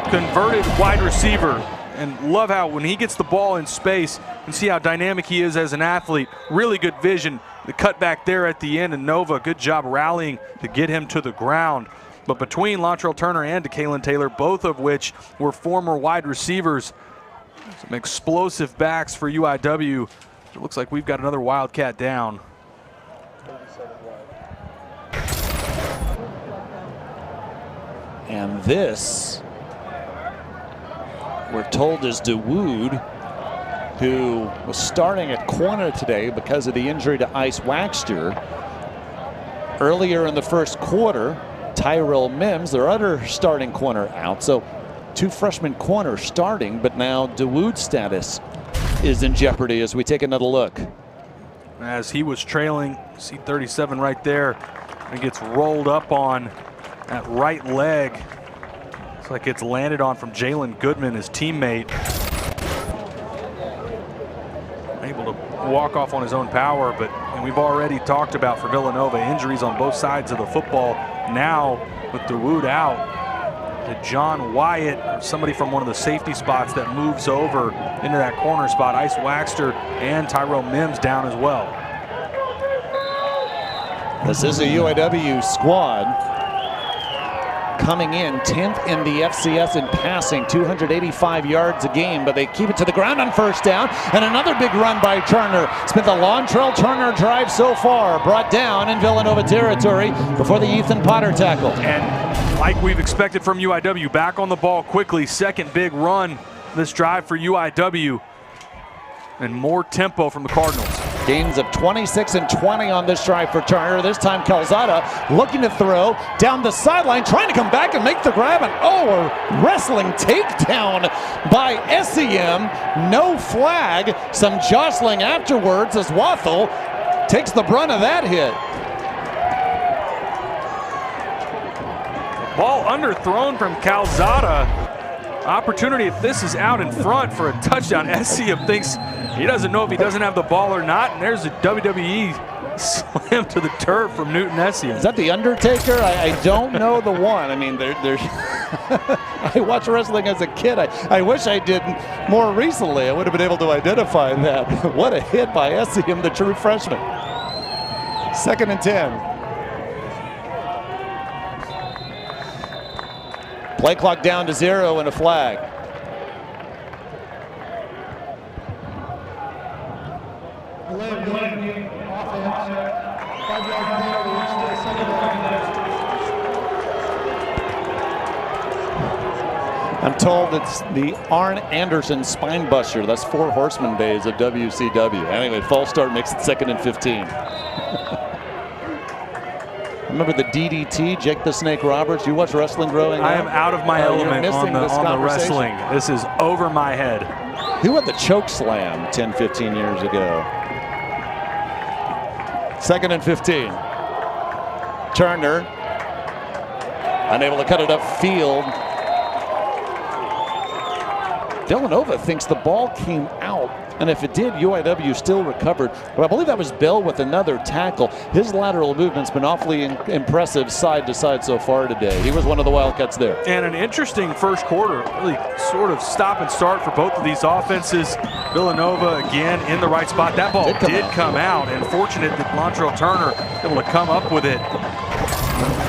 converted wide receiver. And love how when he gets the ball in space, and see how dynamic he is as an athlete. Really good vision. The cut back there at the end, and Nova, good job rallying to get him to the ground. But between Lontrell Turner and Kaylon Taylor, both of which were former wide receivers, some explosive backs for UIW. It looks like we've got another Wildcat down. And this, we're told, is DeWood, who was starting at corner today because of the injury to Ice Waxter. Earlier in the first quarter, Tyrell Mims, their other starting corner, out. So 2 freshman corners starting, but now DeWood's status is in jeopardy as we take another look. As he was trailing, see 37 right there, and gets rolled up on that right leg. Looks like it's landed on from Jalen Goodman, his teammate. walk-off on his own power, but and we've already talked about for Villanova injuries on both sides of the football. Now with DeWood out, to John Wyatt, or somebody from one of the safety spots that moves over into that corner spot. Ice Waxter and Tyrell Mims down as well. This is a UAW squad coming in 10th in the FCS in passing, 285 yards a game, but they keep it to the ground on first down, and another big run by Turner. It's been the Lontrell Turner drive so far, brought down in Villanova territory before the Ethan Potter tackle. And like we've expected from UIW, back on the ball quickly, second big run this drive for UIW, and more tempo from the Cardinals. Gains of 26 and 20 on this drive for Turner. This time Calzada looking to throw down the sideline, trying to come back and make the grab, and a wrestling takedown by SEM. No flag. Some jostling afterwards as Wathel takes the brunt of that hit. Ball underthrown from Calzada. Opportunity if this is out in front for a touchdown. SEM thinks he doesn't know if he doesn't have the ball or not, and there's a WWE slam to the turf from Newton SEM. Is that the Undertaker? I don't know the one. I mean, there's I watched wrestling as a kid. I wish I did more recently. I would have been able to identify that. What a hit by SEM, the true freshman. 2nd and 10. Play clock down to 0 and a flag. I'm told it's the Arn Anderson spine buster. That's 4 horseman days of WCW. Anyway, false start makes it 2nd and 15. Remember the DDT, Jake the Snake Roberts? You watch wrestling growing up? I am out of my element on the wrestling. This is over my head. Who had the choke slam 10, 15 years ago? 2nd and 15. Turner, unable to cut it upfield. Villanova thinks the ball came out, and if it did, UIW still recovered. But I believe that was Bell with another tackle. His lateral movement's been awfully impressive side to side so far today. He was one of the Wildcats there. And an interesting first quarter, really sort of stop and start for both of these offenses. Villanova again in the right spot. That ball did come out, and fortunate that Lontrell Turner able to come up with it.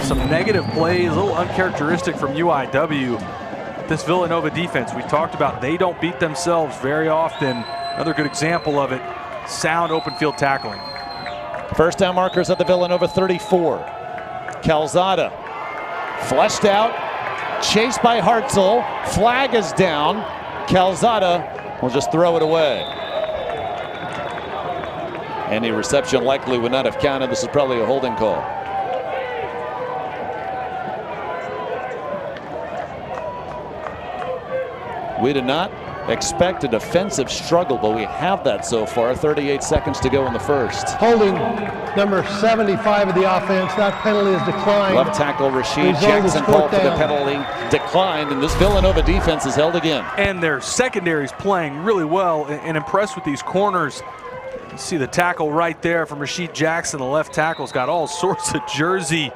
Some negative plays, a little uncharacteristic from UIW. This Villanova defense, we talked about, they don't beat themselves very often. Another good example of it, sound open field tackling. First down markers at the Villanova 34. Calzada fleshed out, chased by Hartzell. Flag is down. Calzada will just throw it away. Any reception likely would not have counted. This is probably a holding call. We did not expect a defensive struggle, but we have that so far. 38 seconds to go in the first. Holding number 75 of the offense. That penalty is declined. Left tackle Rashid Jackson called for the penalty. Declined, and this Villanova defense is held again. And their secondary's playing really well, and impressed with these corners. You see the tackle right there from Rashid Jackson. The left tackle's got all sorts of jersey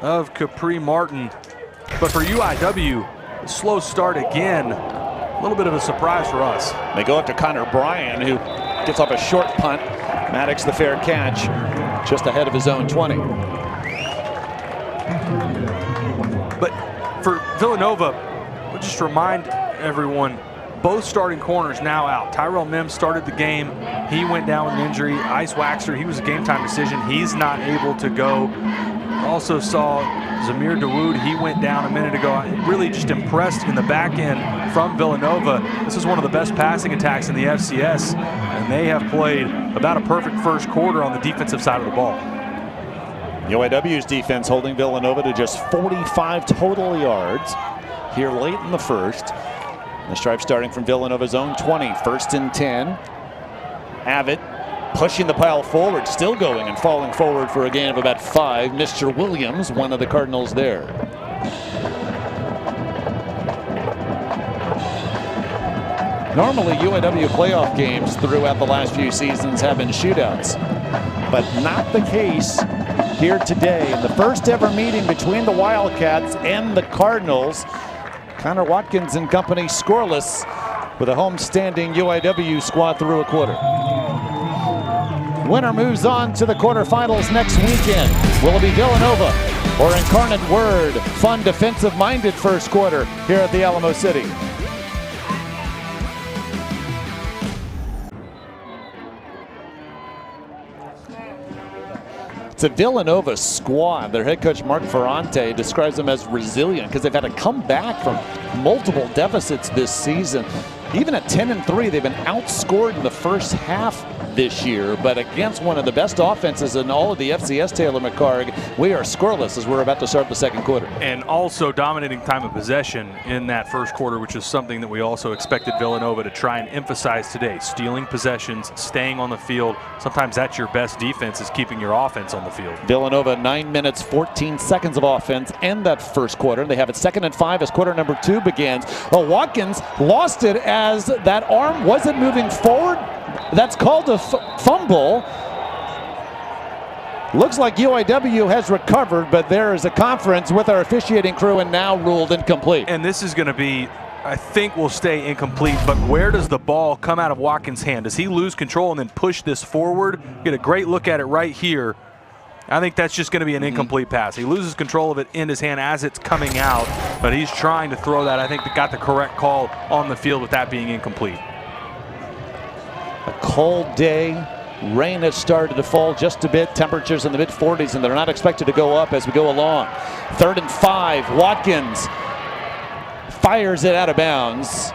of Capri Martin. But for UIW, slow start again. A little bit of a surprise for us. They go up to Connor Bryan, who gets off a short punt. Maddox the fair catch, just ahead of his own 20. But for Villanova, we'll just remind everyone, both starting corners now out. Tyrell Mims started the game. He went down with an injury. Ice Waxter, he was a game time decision. He's not able to go. Also saw Zamir Dawood, he went down a minute ago. Really just impressed in the back end from Villanova. This is one of the best passing attacks in the FCS, and they have played about a perfect first quarter on the defensive side of the ball. UIW's defense holding Villanova to just 45 total yards here late in the first. The stripe starting from Villanova's own 20, 1st and 10. Abbott pushing the pile forward, still going and falling forward for a gain of about 5. Mr. Williams, one of the Cardinals there. Normally, UAW playoff games throughout the last few seasons have been shootouts, but not the case here today. In the first ever meeting between the Wildcats and the Cardinals, Connor Watkins and company scoreless with a home-standing UAW squad through a quarter. Winner moves on to the quarterfinals next weekend. Will it be Villanova or Incarnate Word? Fun defensive-minded first quarter here at the Alamo City. It's a Villanova squad. Their head coach, Mark Ferrante, describes them as resilient because they've had to come back from multiple deficits this season. Even at 10-3, they've been outscored in the first half this year, but against one of the best offenses in all of the FCS, Taylor McCarg, we are scoreless as we're about to start the second quarter. And also dominating time of possession in that first quarter, which is something that we also expected Villanova to try and emphasize today. Stealing possessions, staying on the field. Sometimes that's your best defense, is keeping your offense on the field. Villanova, 9 minutes, 14 seconds of offense in that first quarter. They have it 2nd and 5 as quarter number 2 begins. Well, Watkins lost it as that arm wasn't moving forward. That's called a fumble. Looks like UAW has recovered, but there is a conference with our officiating crew and now ruled incomplete. And this is going to be, I think, will stay incomplete, but where does the ball come out of Watkins' hand? Does he lose control and then push this forward? Get a great look at it right here. I think that's just going to be an incomplete pass. He loses control of it in his hand as it's coming out, but he's trying to throw that. I think they got the correct call on the field with that being incomplete. A cold day. Rain has started to fall just a bit. Temperatures in the mid-40s, and they're not expected to go up as we go along. 3rd and 5. Watkins fires it out of bounds.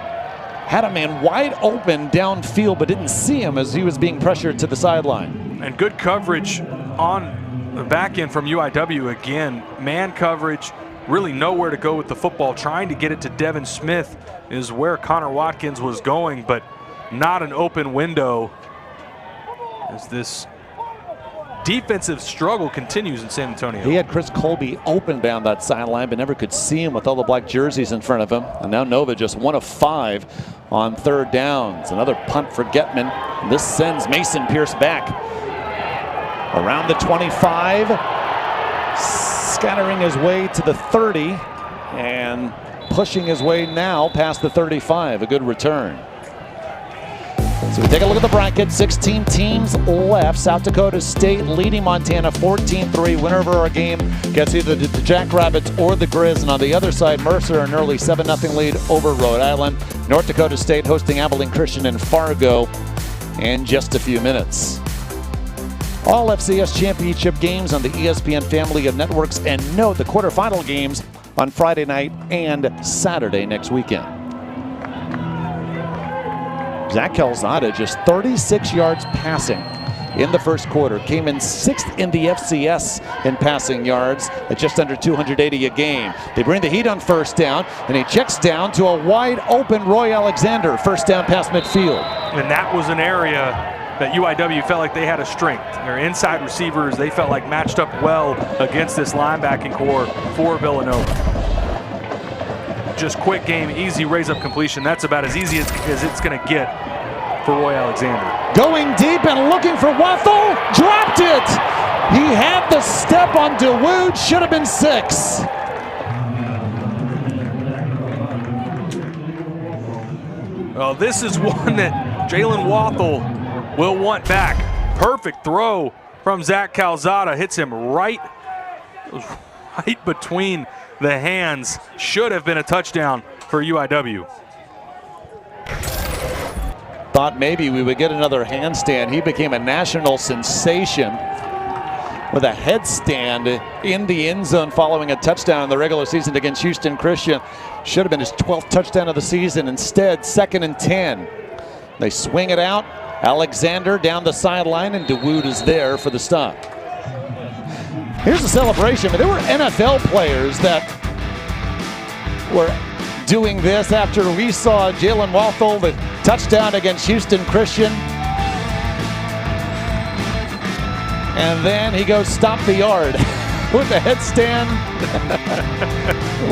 Had a man wide open downfield, but didn't see him as he was being pressured to the sideline. And good coverage on the back end from UIW again. Man coverage, really nowhere to go with the football. Trying to get it to Devin Smith is where Connor Watkins was going, but not an open window as this defensive struggle continues in San Antonio. He had Chris Colby open down that sideline, but never could see him with all the black jerseys in front of him. And now Nova just 1 of 5 on 3rd downs. Another punt for Getman. This sends Mason Pierce back around the 25, scattering his way to the 30 and pushing his way now past the 35. A good return. So we take a look at the bracket. 16 teams left. South Dakota State leading Montana 14-3. Winner of our game gets either the Jackrabbits or the Grizz. And on the other side, Mercer an early 7-0 lead over Rhode Island. North Dakota State hosting Abilene Christian in Fargo in just a few minutes. All FCS championship games on the ESPN family of networks. And note the quarterfinal games on Friday night and Saturday next weekend. Zach Calzada just 36 yards passing in the first quarter. Came in 6th in the FCS in passing yards at just under 280 a game. They bring the heat on 1st down, and he checks down to a wide open Roy Alexander. 1st down past midfield. And that was an area that UIW felt like they had a strength. Their inside receivers, they felt like matched up well against this linebacking core for Villanova. Just quick game, easy raise-up completion. That's about as easy as it's going to get for Roy Alexander. Going deep and looking for Wathel. Dropped it. He had the step on DeWood. Should have been 6. Well, this is one that Jalen Wathel will want back. Perfect throw from Zach Calzada. Hits him right between the hands. Should have been a touchdown for UIW. Thought maybe we would get another handstand. He became a national sensation with a headstand in the end zone following a touchdown in the regular season against Houston Christian. Should have been his 12th touchdown of the season. Instead, 2nd and 10. They swing it out. Alexander down the sideline, and DeWood is there for the stop. Here's a celebration, but there were NFL players that were doing this after we saw Jalen Wathel, the touchdown against Houston Christian. And then he goes stomp the yard with a headstand.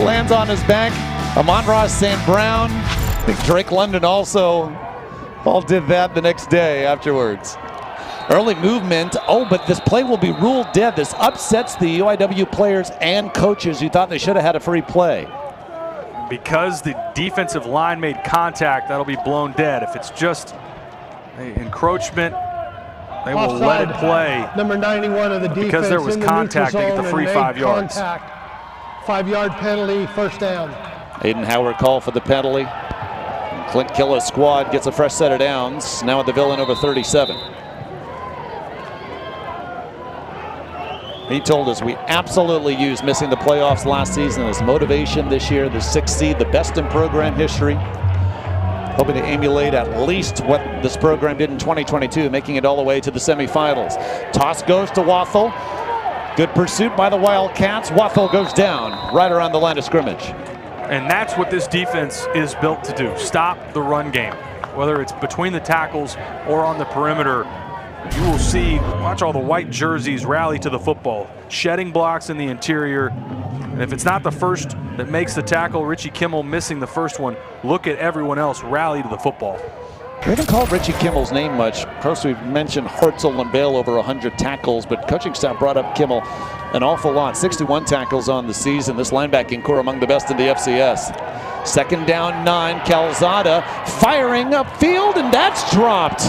Lands on his back. Amon-Ra St. Brown I think Drake London also all did that the next day afterwards. Early movement. Oh, but this play will be ruled dead. This upsets the UIW players and coaches who thought they should have had a free play. Because the defensive line made contact, that'll be blown dead. If it's just encroachment, they will let it play. Number 91 of the defense. Because there was contact, they get the free 5 yards. 5-yard penalty, first down. Aiden Howard called for the penalty. Clint Killa's squad gets a fresh set of downs. Now at the Villanova 37. He told us we absolutely used missing the playoffs last season as motivation this year. The 6th seed, the best in program history. Hoping to emulate at least what this program did in 2022, making it all the way to the semifinals. Toss goes to Wathel. Good pursuit by the Wildcats. Wathel goes down right around the line of scrimmage. And that's what this defense is built to do. Stop the run game. Whether it's between the tackles or on the perimeter, you will see, watch all the white jerseys rally to the football. Shedding blocks in the interior. And if it's not the first that makes the tackle, Richie Kimmel missing the first one, look at everyone else rally to the football. We haven't called Richie Kimmel's name much. Of course, we've mentioned Hartzell and Bale over 100 tackles, but coaching staff brought up Kimmel an awful lot. 61 tackles on the season. This linebacking core among the best in the FCS. Second down 9, Calzada firing upfield, and that's dropped.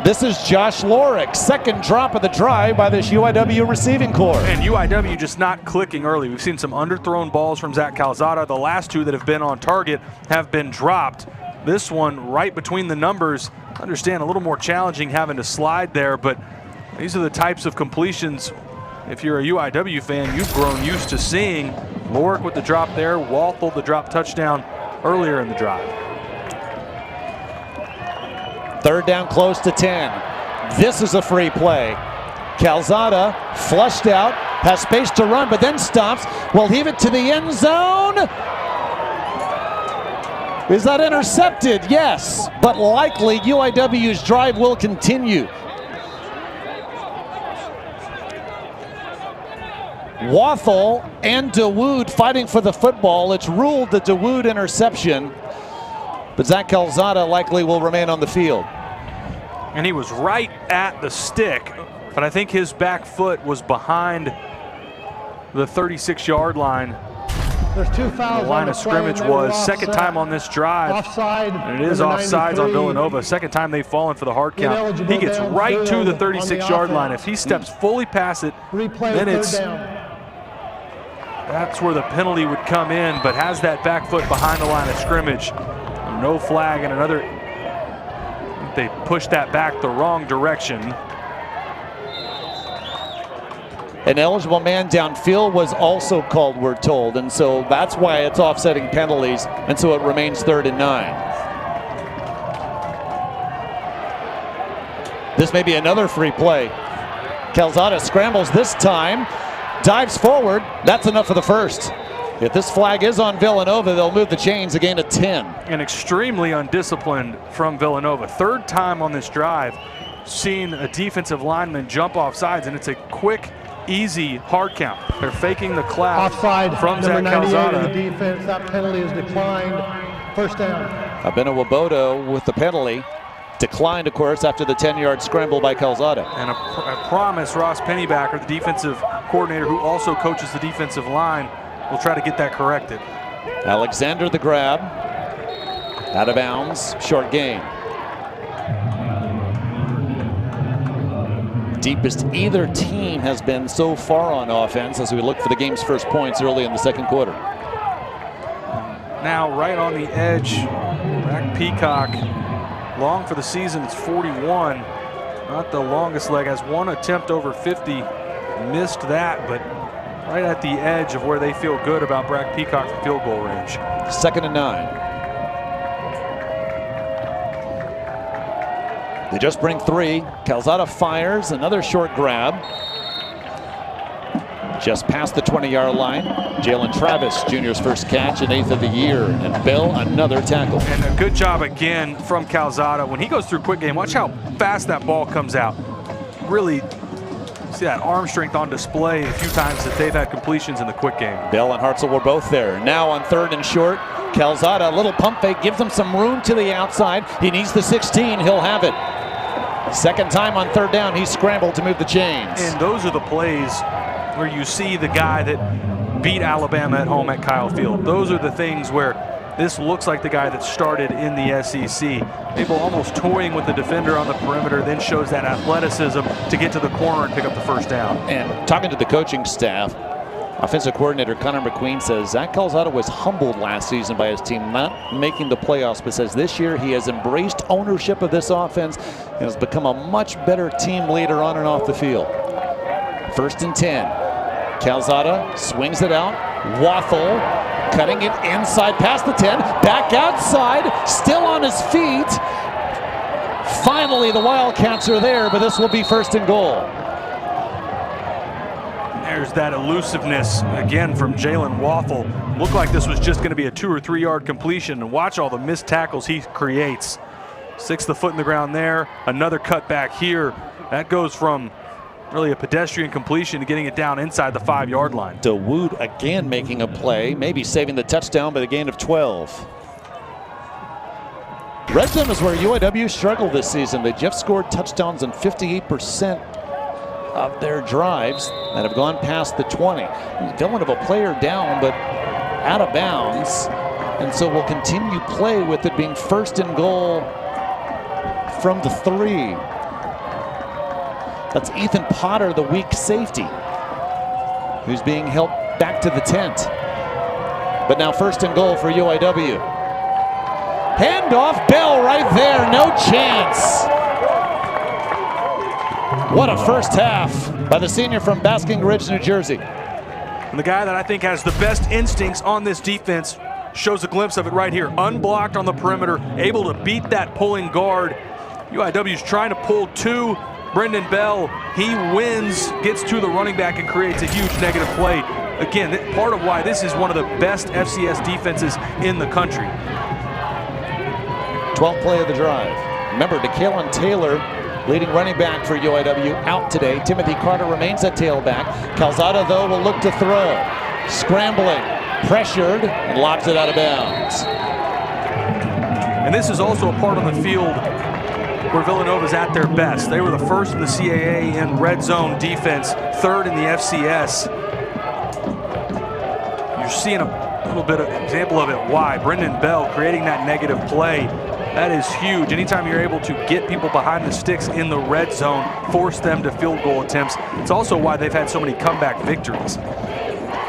This is Josh Lorick, second drop of the drive by this UIW receiving core. And UIW just not clicking early. We've seen some underthrown balls from Zach Calzada. The last 2 that have been on target have been dropped. This one right between the numbers. Understand a little more challenging having to slide there, but these are the types of completions, if you're a UIW fan, you've grown used to seeing. Lorick with the drop there, Walthall the drop touchdown earlier in the drive. Third down close to 10. This is a free play. Calzada flushed out, has space to run, but then stops. Will heave it to the end zone. Is that intercepted? Yes, but likely UIW's drive will continue. Wathel and DeWood fighting for the football. It's ruled the DeWood interception, but Zach Calzada likely will remain on the field. And he was right at the stick, but I think his back foot was behind the 36-yard line. There's 2 fouls. The line of scrimmage was second time on this drive. Offside. And it is offsides on Villanova. Second time they've fallen for the hard count. He gets right to the 36-yard line. If he steps fully past it, then it's that's where the penalty would come in, but has that back foot behind the line of scrimmage. No flag and another. They pushed that back the wrong direction. An eligible man downfield was also called, we're told, and so that's why it's offsetting penalties, and so it remains 3rd and 9. This may be another free play. Calzada scrambles this time, dives forward. That's enough for the first. If this flag is on Villanova, they'll move the chains again to 10. And extremely undisciplined from Villanova. Third time on this drive, seeing a defensive lineman jump off sides, and it's a quick, easy hard count. They're faking the clap offside from Zach Calzada. The Calzada. defense, that penalty is declined. First down. Abena-Wabodo with the penalty. Declined, of course, after the 10-yard scramble by Calzada. And I promise Ross Pennybacker, the defensive coordinator who also coaches the defensive line, will try to get that corrected. Alexander the grab. Out of bounds, short gain. Deepest either team has been so far on offense as we look for the game's first points early in the second quarter. Now right on the edge, Brack Peacock, long for the season, it's 41. Not the longest leg, has one attempt over 50, missed that, but right at the edge of where they feel good about Brack Peacock from field goal range. 2nd and 9. They just bring 3. Calzada fires, another short grab. Just past the 20-yard line. Jalen Travis, junior's first catch and 8th of the year. And Bell, another tackle. And a good job again from Calzada. When he goes through quick game, watch how fast that ball comes out. Really See that arm strength on display a few times that they've had completions in the quick game. Bell and Hartzell were both there. Now on 3rd and short, Calzada, a little pump fake, gives him some room to the outside. He needs the 16, he'll have it. Second time on 3rd down, he scrambled to move the chains. And those are the plays where you see the guy that beat Alabama at home at Kyle Field. Those are the things where this looks like the guy that started in the SEC. Able almost toying with the defender on the perimeter, then shows that athleticism to get to the corner and pick up the first down. And talking to the coaching staff, offensive coordinator Connor McQueen says Zach Calzada was humbled last season by his team not making the playoffs, but says this year he has embraced ownership of this offense and has become a much better team leader on and off the field. 1st and 10. Calzada swings it out. Wathel cutting it inside past the 10. Back outside, still on his feet. Finally, the Wildcats are there, but this will be 1st and goal. There's that elusiveness again from Jalen Wathel. Looked like this was just going to be a 2 or 3 yard completion, and watch all the missed tackles he creates. 6th the foot in the ground there. Another cut back here. That goes from really a pedestrian completion to getting it down inside the 5 yard line. DeWood again making a play, maybe saving the touchdown by the gain of 12. Red zone is where UIW struggled this season. They just scored touchdowns on 58% of their drives that have gone past the 20. Villanova player down, but out of bounds. And so we'll continue play with it being 1st and goal from the 3. That's Ethan Potter, the weak safety, who's being helped back to the tent. But now 1st and goal for UIW. Handoff, Bell right there, no chance. What a first half by the senior from Basking Ridge, New Jersey. And the guy that I think has the best instincts on this defense shows a glimpse of it right here. Unblocked on the perimeter, able to beat that pulling guard. UIW's trying to pull 2. Brendan Bell, he wins, gets to the running back and creates a huge negative play. Again, part of why this is one of the best FCS defenses in the country. 12th play of the drive. Remember, DeKalen Taylor, leading running back for UIW, out today. Timothy Carter remains at tailback. Calzada, though, will look to throw. Scrambling, pressured, and lobs it out of bounds. And this is also a part on the field where Villanova's at their best. They were the 1st in the CAA in red zone defense, 3rd in the FCS. You're seeing a little bit of example of it. Why? Brendan Bell creating that negative play. That is huge. Anytime you're able to get people behind the sticks in the red zone, force them to field goal attempts. It's also why they've had so many comeback victories.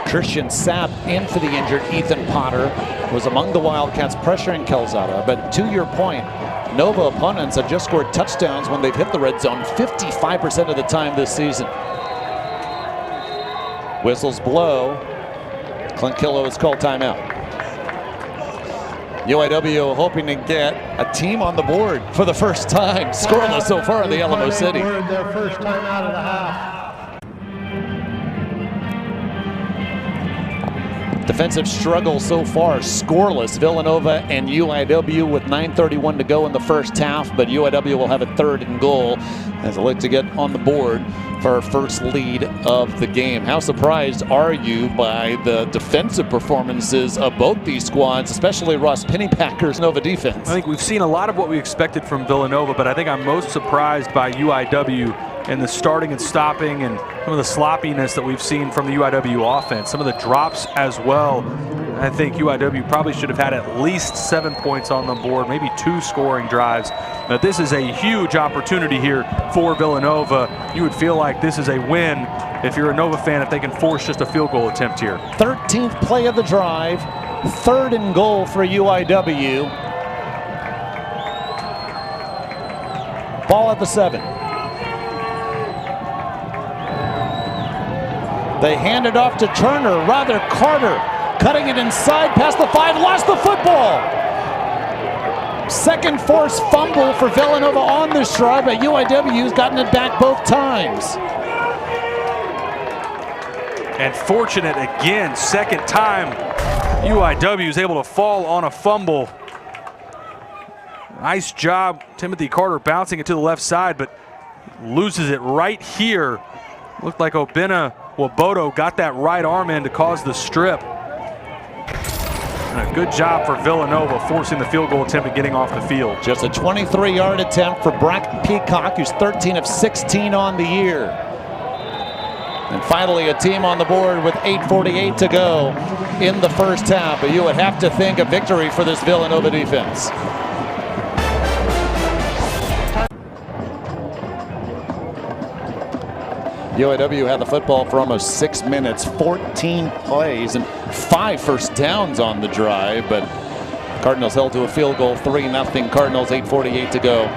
Christian Sapp in for the injured Ethan Potter was among the Wildcats pressuring Calzada. But to your point, Nova opponents have just scored touchdowns when they've hit the red zone 55% of the time this season. Whistles blow. Clint Killow has called timeout. UIW hoping to get a team on the board for the first time. Scoreless so far in the Alamo City. Their first time out of the half. Defensive struggle so far, scoreless. Villanova and UIW with 9:31 to go in the first half, but UIW will have a 3rd and goal as they look to get on the board for our first lead of the game. How surprised are you by the defensive performances of both these squads, especially Ross Pennypacker's Nova defense? I think we've seen a lot of what we expected from Villanova, but I think I'm most surprised by UIW and the starting and stopping and some of the sloppiness that we've seen from the UIW offense. Some of the drops as well. I think UIW probably should have had at least 7 points on the board, maybe 2 scoring drives. Now, this is a huge opportunity here for Villanova. You would feel like this is a win if you're a Nova fan, if they can force just a field goal attempt here. 13th play of the drive, 3rd and goal for UIW. Ball at the 7. They hand it off to Turner, rather Carter, cutting it inside past the 5, lost the football. Second forced fumble for Villanova on this drive, but UIW's gotten it back both times. And fortunate again, second time, UIW is able to fall on a fumble. Nice job, Timothy Carter bouncing it to the left side, but loses it right here Looked like Obina Wabodo got that right arm in to cause the strip. And a good job for Villanova forcing the field goal attempt and getting off the field. Just a 23-yard attempt for Brack Peacock, who's 13 of 16 on the year. And finally, a team on the board with 8:48 to go in the first half. But you would have to think a victory for this Villanova defense. UAW had the football for almost 6 minutes, 14 plays, and 5 first downs on the drive. But Cardinals held to a field goal, 3-0 Cardinals, 8:48 to go.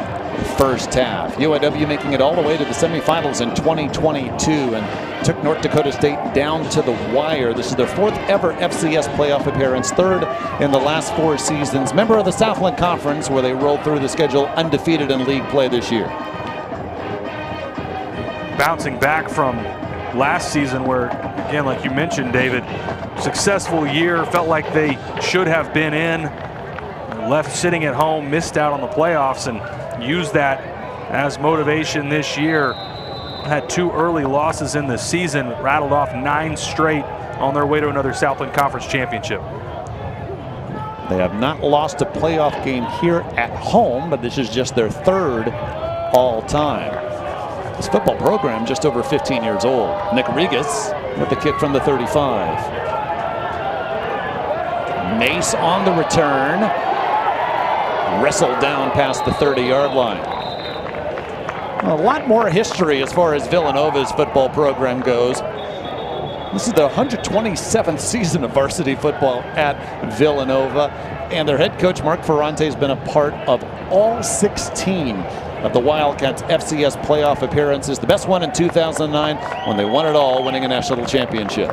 First half. UAW making it all the way to the semifinals in 2022 and took North Dakota State down to the wire. This is their 4th ever FCS playoff appearance, 3rd in the last 4 seasons. Member of the Southland Conference, where they rolled through the schedule undefeated in league play this year. Bouncing back from last season where, again, like you mentioned, David, successful year, felt like they should have been in, left sitting at home, missed out on the playoffs, and used that as motivation this year. Had 2 early losses in the season, rattled off 9 straight on their way to another Southland Conference championship. They have not lost a playoff game here at home, but this is just their 3rd all time. This football program just over 15 years old. Nick Regas with the kick from the 35. Mace on the return. Wrestled down past the 30-yard line. A lot more history as far as Villanova's football program goes. This is the 127th season of varsity football at Villanova, and their head coach Mark Ferrante has been a part of all 16 of the Wildcats FCS playoff appearances. The best one in 2009 when they won it all, winning a national championship.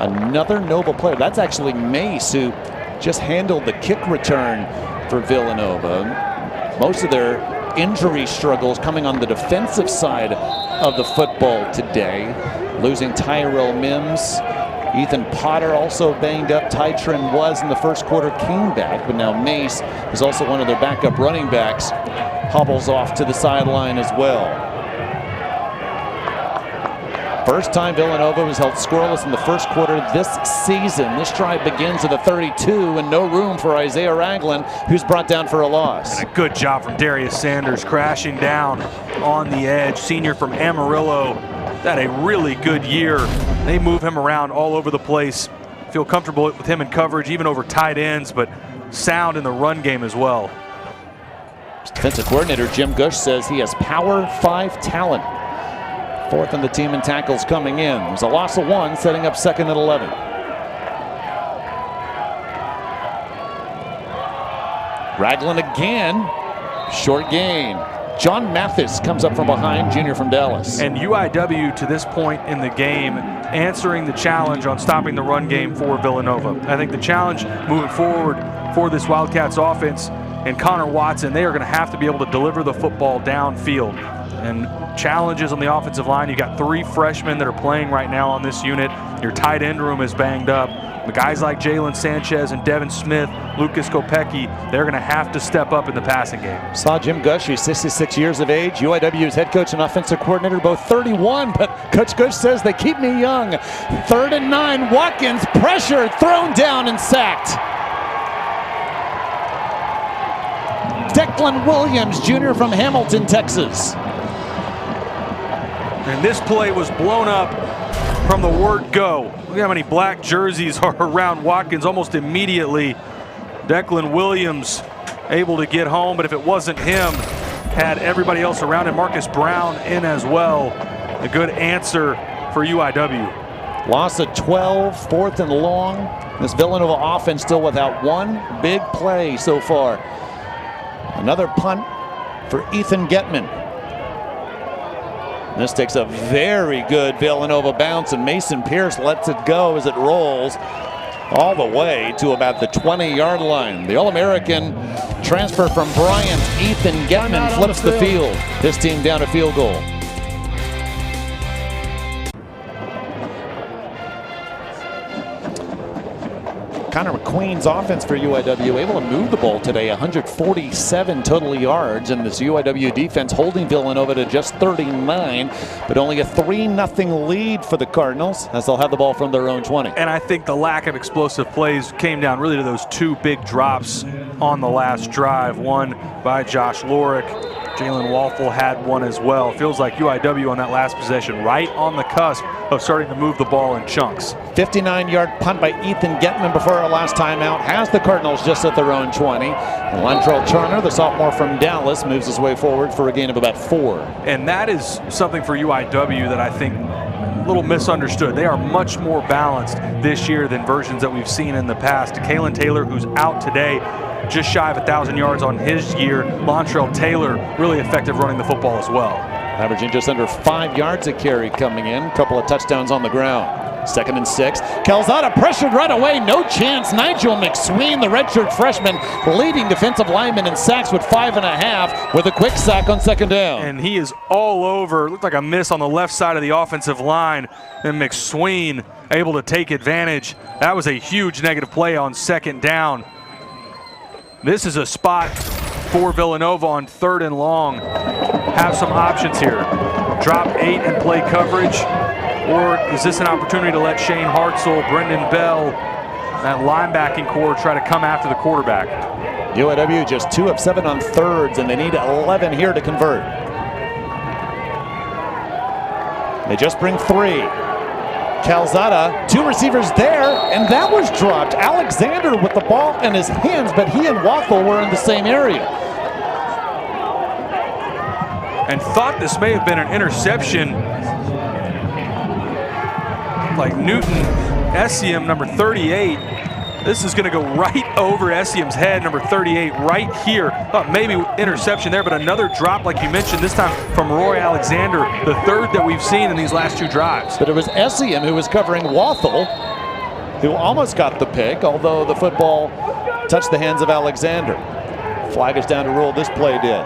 Another Nova player. That's actually Mace, who just handled the kick return for Villanova. Most of their injury struggles coming on the defensive side of the football today. Losing Tyrell Mims. Ethan Potter also banged up. Tytron was in the first quarter, came back, but now Mace is also one of their backup running backs. Hobbles off to the sideline as well. First time Villanova was held scoreless in the first quarter this season. This drive begins at the 32 and no room for Isaiah Ragland, who's brought down for a loss. And a good job from Darius Sanders crashing down on the edge. Senior from Amarillo, had a really good year. They move him around all over the place. Feel comfortable with him in coverage, even over tight ends, but sound in the run game as well. Defensive coordinator Jim Gush says he has Power 5 talent. 4th in the team in tackles coming in. There's a loss of 1, setting up 2nd and 11. Ragland again. Short gain. John Mathis comes up from behind, junior from Dallas. And UIW to this point in the game answering the challenge on stopping the run game for Villanova. I think the challenge moving forward for this Wildcats offense and Connor Watson, they are going to have to be able to deliver the football downfield. And challenges on the offensive line. You got 3 freshmen that are playing right now on this unit. Your tight end room is banged up. The guys like Jalen Sanchez and Devin Smith, Lucas Kopecki, they're going to have to step up in the passing game. Saw Jim Gush, who's 66 years of age, UIW's head coach and offensive coordinator, both 31, but Coach Gush says they keep me young. 3rd and 9, Watkins pressured, thrown down and sacked. Declan Williams, junior from Hamilton, Texas. And this play was blown up from the word go. Look how many black jerseys are around Watkins almost immediately. Declan Williams able to get home, but if it wasn't him, had everybody else around him. Marcus Brown in as well. A good answer for UIW. Loss of 12, 4th and long. This Villanova offense still without 1 big play so far. Another punt for Ethan Getman. This takes a very good Villanova bounce, and Mason Pierce lets it go as it rolls all the way to about the 20-yard line. The All-American transfer from Bryant, Ethan Getman, flips the field. His team down a field goal. Connor McQueen's offense for UIW able to move the ball today, 147 total yards, and this UIW defense holding Villanova to just 39, but only a 3-0 lead for the Cardinals as they'll have the ball from their own 20. And I think the lack of explosive plays came down really to those two big drops on the last drive, one by Josh Lorick. Jalen Walthall had one as well. Feels like UIW on that last possession, right on the cusp of starting to move the ball in chunks. 59-yard punt by Ethan Getman before our last timeout has the Cardinals just at their own 20. And Lantrell Turner, the sophomore from Dallas, moves his way forward for a gain of about 4. And that is something for UIW that I think a little misunderstood. They are much more balanced this year than versions that we've seen in the past. Kalen Taylor, who's out today, just shy of 1,000 yards on his year. Lantrell Taylor, really effective running the football as well. Averaging just under 5 yards a carry coming in. A couple of touchdowns on the ground. 2nd and 6. Calzada pressured right away. No chance. Nigel McSween, the redshirt freshman, leading defensive lineman in sacks with 5.5 with a quick sack on 2nd down. And he is all over. Looked like a miss on the left side of the offensive line. And McSween able to take advantage. That was a huge negative play on 2nd down. This is a spot for Villanova on 3rd and long. Have some options here. Drop 8 and play coverage. Or is this an opportunity to let Shane Hartzell, Brendan Bell, that linebacking core try to come after the quarterback? UIW just 2 of 7 on thirds, and they need 11 here to convert. They just bring 3. Calzada, 2 receivers there, and that was dropped. Alexander with the ball in his hands, but he and Waffle were in the same area. And thought this may have been an interception. Like Newton, Essiem, number 38. This is going to go right over Essiem's head, number 38, right here. Thought maybe interception there, but another drop, like you mentioned, this time from Roy Alexander, the 3rd that we've seen in these last 2 drives. But it was Essiem who was covering Wathel, who almost got the pick, although the football touched the hands of Alexander. Flag is down to rule. This play did.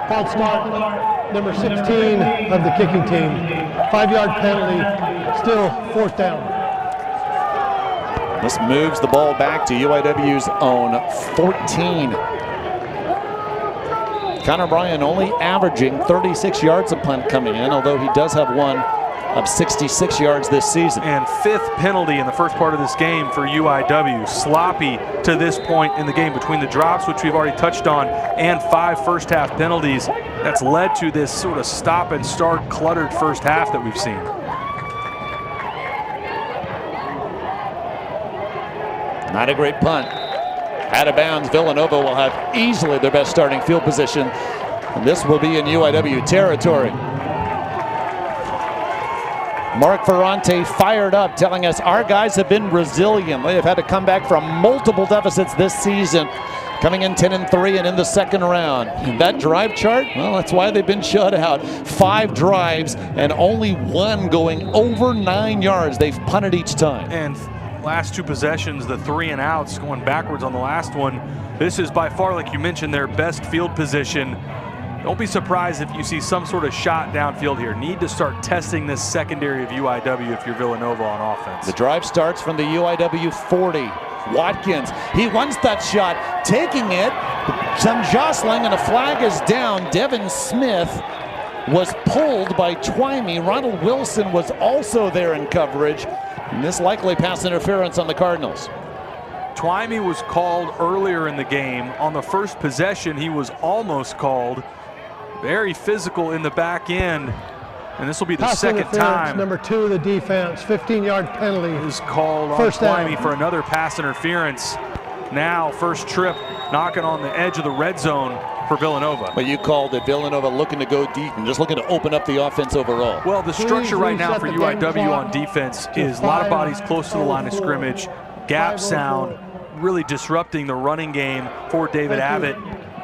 False start, number 16 of the kicking team. 5-yard penalty, still 4th down. This moves the ball back to UIW's own 14. Connor Bryan only averaging 36 yards a punt coming in, although he does have one of 66 yards this season. And 5th penalty in the first part of this game for UIW. Sloppy to this point in the game between the drops, which we've already touched on, and 5 first-half penalties. That's led to this sort of stop-and-start cluttered first half that we've seen. Not a great punt. Out of bounds, Villanova will have easily their best starting field position, and this will be in UIW territory. Mark Ferrante fired up, telling us our guys have been resilient. They have had to come back from multiple deficits this season, coming in 10-3 and in the 2nd round. And that drive chart, well, that's why they've been shut out. 5 drives and only 1 going over 9 yards. They've punted each time. And last 2 possessions, the 3 and outs, going backwards on the last one. This is by far, like you mentioned, their best field position. Don't be surprised if you see some sort of shot downfield here. Need to start testing this secondary of UIW if you're Villanova on offense. The drive starts from the UIW 40. Watkins, he wants that shot, taking it. Some jostling and a flag is down. Devin Smith was pulled by Twymie. Ronald Wilson was also there in coverage. And this likely pass interference on the Cardinals. Twymie was called earlier in the game. On the first possession, he was almost called. Very physical in the back end. And this will be the Pass 2nd time. Number 2 of the defense, 15-yard penalty. Is called on Twymie for another pass interference. Now, first trip, knocking on the edge of the red zone for Villanova. But you called it Villanova looking to go deep and just looking to open up the offense overall. Well, the structure right now for UIW on defense is a lot of bodies close to the line of scrimmage, gap sound, really disrupting the running game for David Abbott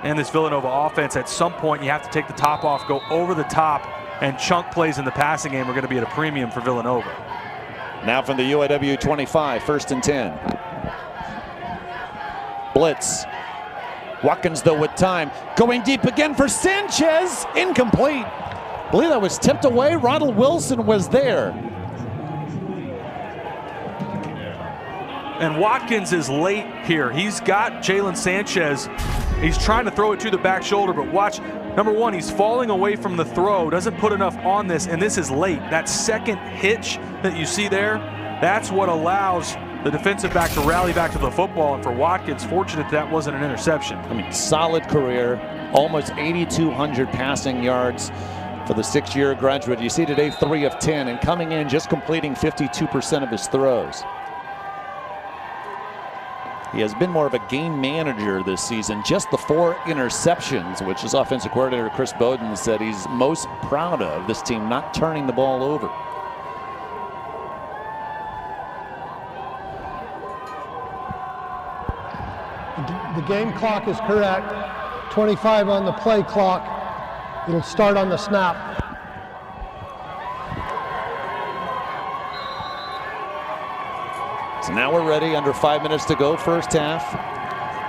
and this Villanova offense. At some point, you have to take the top off, go over the top, and chunk plays in the passing game are going to be at a premium for Villanova. Now from the UIW 25, 1st and 10. Blitz. Watkins, though, with time. Going deep again for Sanchez. Incomplete. I believe that was tipped away. Ronald Wilson was there. And Watkins is late here. He's got Jalen Sanchez. He's trying to throw it to the back shoulder, but watch, number one, he's falling away from the throw, doesn't put enough on this, and this is late. That second hitch that you see there, that's what allows the defensive back to rally back to the football. And for Watkins, fortunate that wasn't an interception. I mean, solid career, almost 8,200 passing yards for the 6-year graduate. You see today 3 of 10, and coming in just completing 52% of his throws. He has been more of a game manager this season. Just the 4 interceptions, which his offensive coordinator Chris Bowden said he's most proud of, this team not turning the ball over. The game clock is correct. 25 on the play clock. It'll start on the snap. So now we're ready, under 5 minutes to go, first half.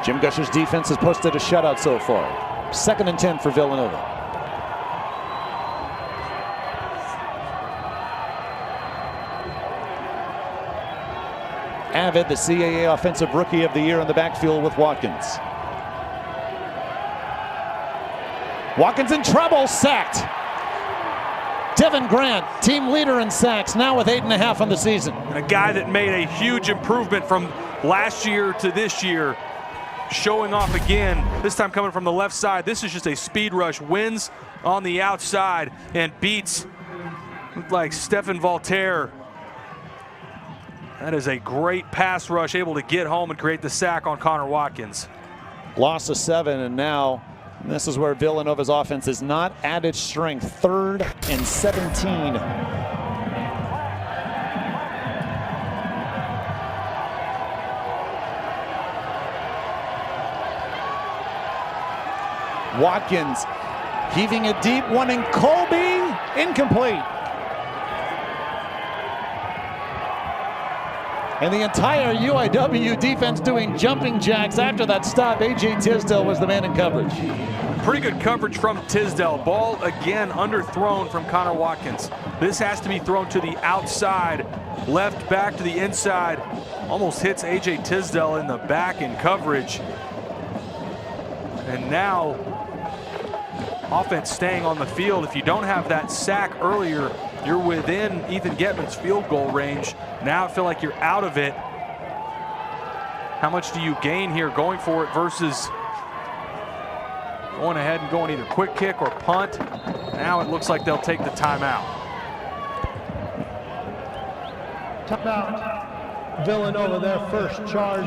Jim Gusher's defense has posted a shutout so far. 2nd and 10 for Villanova. Avid, the CAA Offensive Rookie of the Year in the backfield with Watkins. Watkins in trouble, sacked. Devin Grant, team leader in sacks, now with 8.5 on the season. A guy that made a huge improvement from last year to this year, showing off again, this time coming from the left side. This is just a speed rush, wins on the outside and beats like Stephen Voltaire. That is a great pass rush, able to get home and create the sack on Connor Watkins. Loss of 7, and now this is where Villanova's offense is not at its strength. 3rd and 17. Watkins heaving a deep one, and Colby incomplete. And the entire UIW defense doing jumping jacks after that stop. A.J. Tisdale was the man in coverage. Pretty good coverage from Tisdale. Ball again underthrown from Connor Watkins. This has to be thrown to the outside, left back to the inside. Almost hits A.J. Tisdale in the back in coverage. And now offense staying on the field. If you don't have that sack earlier, you're within Ethan Getman's field goal range. Now I feel like you're out of it. How much do you gain here going for it versus going ahead and going either quick kick or punt? Now it looks like they'll take the timeout. Timeout. Villanova, their first charge.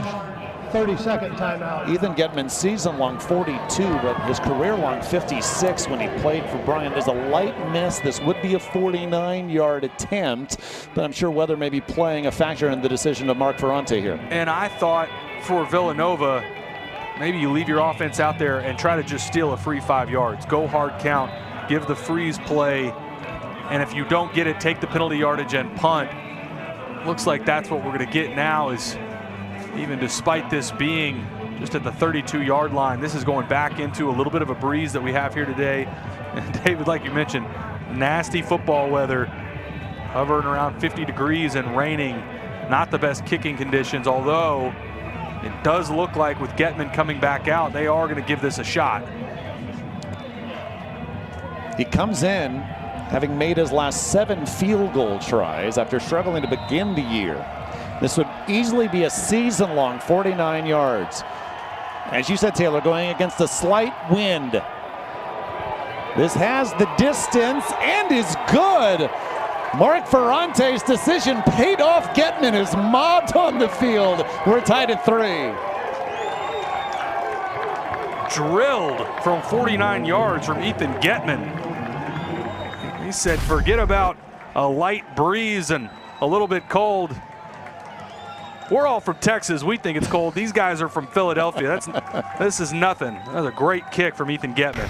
30-second timeout. Ethan Getman, season-long 42, but his career-long 56 when he played for Bryant. There's a light miss. This would be a 49-yard attempt, but I'm sure weather may be playing a factor in the decision of Mark Ferrante here. And I thought for Villanova, maybe you leave your offense out there and try to just steal a free 5 yards. Go hard count, give the freeze play, and if you don't get it, take the penalty yardage and punt. Looks like that's what we're going to get now, is even despite this being just at the 32-yard line, this is going back into a little bit of a breeze that we have here today. And David, like you mentioned, nasty football weather, hovering around 50 degrees and raining. Not the best kicking conditions, although it does look like with Getman coming back out, they are going to give this a shot. He comes in having made his last 7 field goal tries after struggling to begin the year. This would easily be a season-long 49 yards. As you said, Taylor, going against a slight wind. This has the distance and is good. Mark Ferrante's decision paid off. Getman is mobbed on the field. We're tied at 3. Drilled from 49 yards from Ethan Getman. He said, forget about a light breeze and a little bit cold. We're all from Texas. We think it's cold. These guys are from Philadelphia. This is nothing. That's a great kick from Ethan Getman.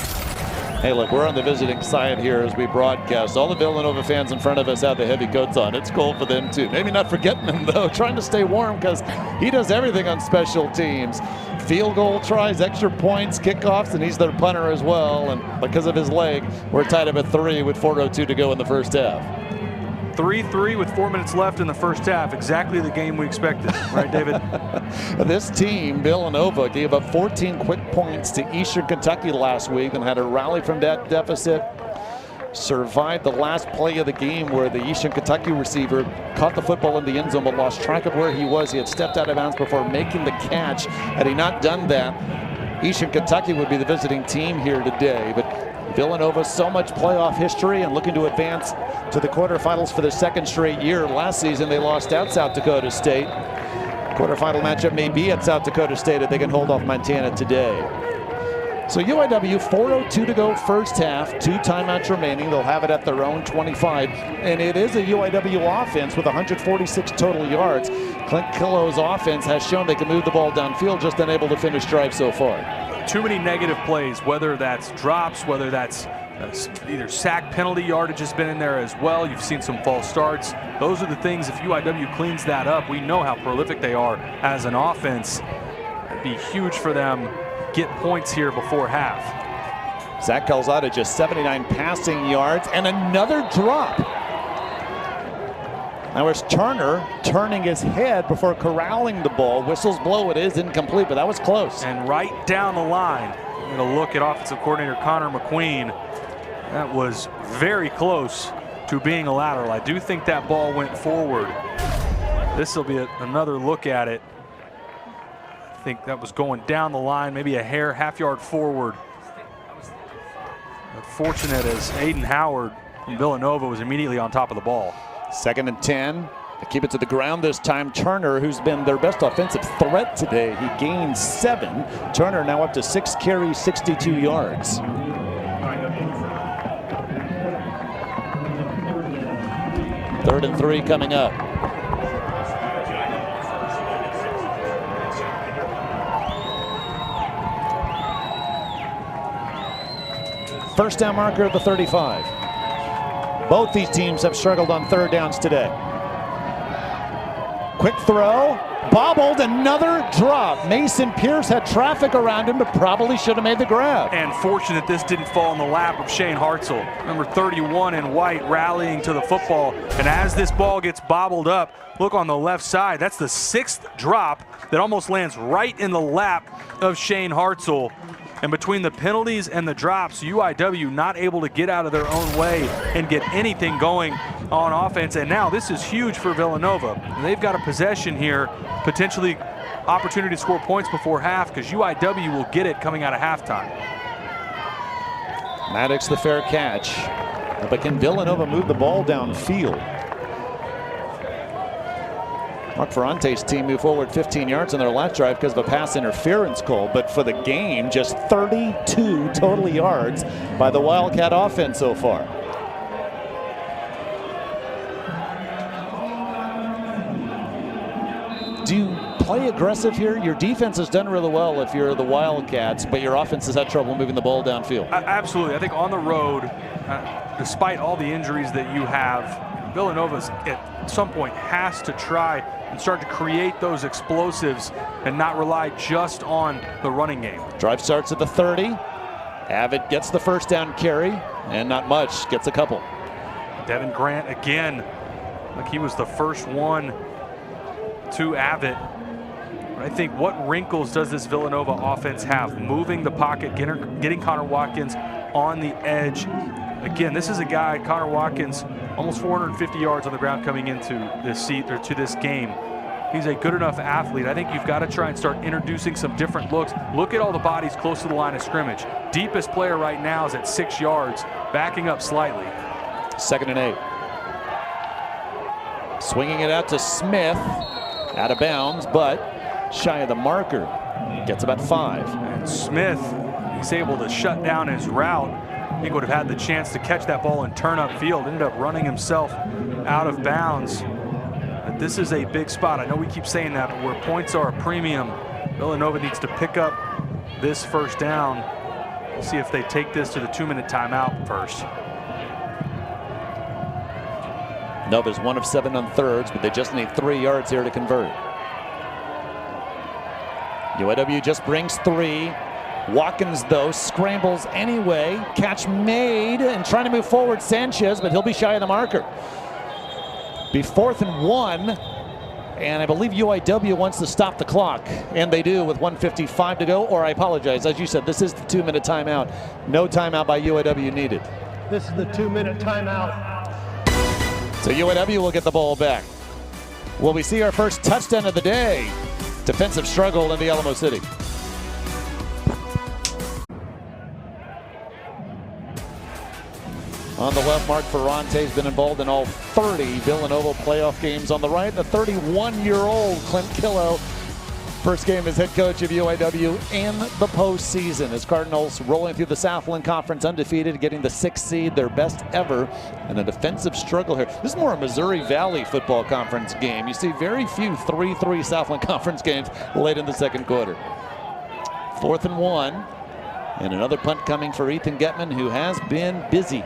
Hey, look, we're on the visiting side here as we broadcast. All the Villanova fans in front of us have the heavy coats on. It's cold for them, too. Maybe not for Getman, though, trying to stay warm because he does everything on special teams. Field goal tries, extra points, kickoffs, and he's their punter as well. And because of his leg, we're tied up at 3 with 4:02 to go in the first half. 3-3 with 4 minutes left in the first half. Exactly the game we expected. Right, David? This team, Villanova, gave up 14 quick points to Eastern Kentucky last week and had to rally from that deficit. Survived the last play of the game where the Eastern Kentucky receiver caught the football in the end zone but lost track of where he was. He had stepped out of bounds before making the catch. Had he not done that, Eastern Kentucky would be the visiting team here today. But Villanova, so much playoff history and looking to advance to the quarterfinals for the second straight year. Last season they lost out South Dakota State. Quarterfinal matchup may be at South Dakota State if they can hold off Montana today. So UIW, 4:02 to go first half, 2 timeouts remaining. They'll have it at their own 25. And it is a UIW offense with 146 total yards. Clint Killo's offense has shown they can move the ball downfield, just unable to finish drive so far. Too many negative plays, whether that's drops, whether that's either sack, penalty yardage has been in there as well. You've seen some false starts. Those are the things, if UIW cleans that up, we know how prolific they are as an offense. It'd be huge for them. Get points here before half. Zach Calzada just 79 passing yards and another drop. Now it's Turner turning his head before corralling the ball. Whistles blow, it is incomplete, but that was close. And right down the line, I'm going to look at offensive coordinator Connor McQueen. That was very close to being a lateral. I do think that ball went forward. This will be another look at it. I think that was going down the line, maybe a hair, half-yard forward. Unfortunate as Aiden Howard from Villanova was immediately on top of the ball. 2nd and 10. They keep it to the ground this time. Turner, who's been their best offensive threat today, he gained 7. Turner now up to 6 carries, 62 yards. Third and 3 coming up. First down marker at the 35. Both these teams have struggled on third downs today. Quick throw, bobbled, another drop. Mason Pierce had traffic around him, but probably should have made the grab. And fortunate this didn't fall in the lap of Shane Hartzell. Number 31 in white rallying to the football. And as this ball gets bobbled up, look on the left side, that's the 6th drop that almost lands right in the lap of Shane Hartzell. And between the penalties and the drops, UIW not able to get out of their own way and get anything going on offense. And now this is huge for Villanova. They've got a possession here, potentially opportunity to score points before half, because UIW will get it coming out of halftime. Maddox the fair catch. But can Villanova move the ball downfield? Mark Ferrante's team moved forward 15 yards on their last drive because of a pass interference call, but for the game, just 32 total yards by the Wildcat offense so far. Do you play aggressive here? Your defense has done really well if you're the Wildcats, but your offense has had trouble moving the ball downfield. Absolutely. I think on the road, despite all the injuries that you have, Villanova's at some point has to try and start to create those explosives and not rely just on the running game. Drive starts at the 30. Abbott gets the first down carry, and not much, gets a couple. Devin Grant again, like he was the first one to Abbott. I think what wrinkles does this Villanova offense have? Moving the pocket, getting Connor Watkins on the edge. Again, this is a guy, Connor Watkins, almost 450 yards on the ground coming into this to this game. He's a good enough athlete. I think you've got to try and start introducing some different looks. Look at all the bodies close to the line of scrimmage. Deepest player right now is at 6 yards, backing up slightly. 2nd and 8. Swinging it out to Smith, out of bounds, but shy of the marker. Gets about 5. And Smith, he's able to shut down his route. I think would have had the chance to catch that ball and turn upfield. Ended up running himself out of bounds. But this is a big spot. I know we keep saying that, but where points are a premium, Villanova needs to pick up this first down. We'll see if they take this to the 2-minute timeout first. Nova's 1 of 7 on thirds, but they just need 3 yards here to convert. UIW just brings 3. Watkins, though, scrambles anyway. Catch made and trying to move forward Sanchez, but he'll be shy of the marker. Be 4th and 1. And I believe UIW wants to stop the clock. And they do with 1:55 to go. Or I apologize. As you said, this is the 2-minute timeout. No timeout by UIW needed. This is the 2-minute timeout. So UIW will get the ball back. Will we see our first touchdown of the day? Defensive struggle in the Alamo City. On the left, Mark Ferrante's been involved in all 30 Villanova playoff games. On the right, the 31-year-old Clint Killow. First game as head coach of UIW in the postseason. As Cardinals rolling through the Southland Conference undefeated, getting the 6th seed, their best ever, and a defensive struggle here. This is more a Missouri Valley Football Conference game. You see very few 3-3 Southland Conference games late in the second quarter. 4th and 1, and another punt coming for Ethan Getman, who has been busy.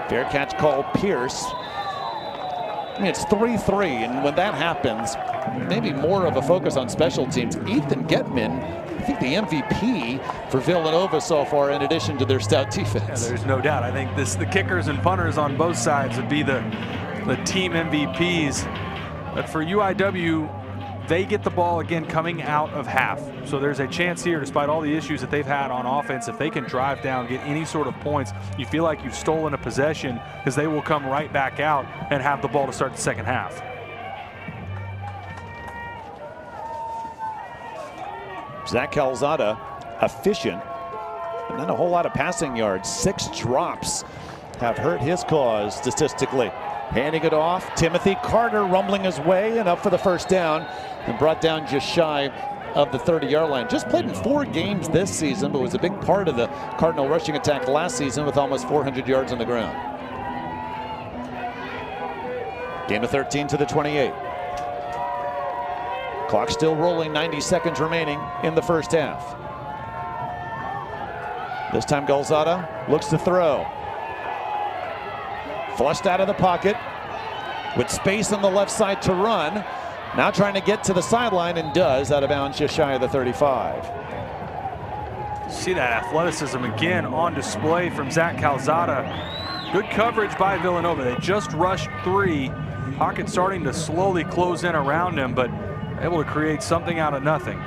Fair catch called Pierce. I mean, it's 3-3, and when that happens, maybe more of a focus on special teams. Ethan Getman, I think the MVP for Villanova so far, in addition to their stout defense. Yeah, there's no doubt. I think the kickers and punters on both sides would be the team MVPs. But for UIW, they get the ball again coming out of half. So there's a chance here, despite all the issues that they've had on offense, if they can drive down, get any sort of points, you feel like you've stolen a possession, because they will come right back out and have the ball to start the second half. Zach Calzada, efficient, but not a whole lot of passing yards. 6 drops have hurt his cause statistically. Handing it off, Timothy Carter rumbling his way and up for the first down, and brought down just shy of the 30-yard line. Just played in 4 games this season, but was a big part of the Cardinal rushing attack last season with almost 400 yards on the ground. Gain of 13 to the 28. Clock still rolling, 90 seconds remaining in the first half. This time Calzada looks to throw. Flushed out of the pocket with space on the left side to run. Now trying to get to the sideline, and does, out of bounds just shy of the 35. See that athleticism again on display from Zach Calzada. Good coverage by Villanova. They just rushed 3. Pocket starting to slowly close in around him, but able to create something out of nothing.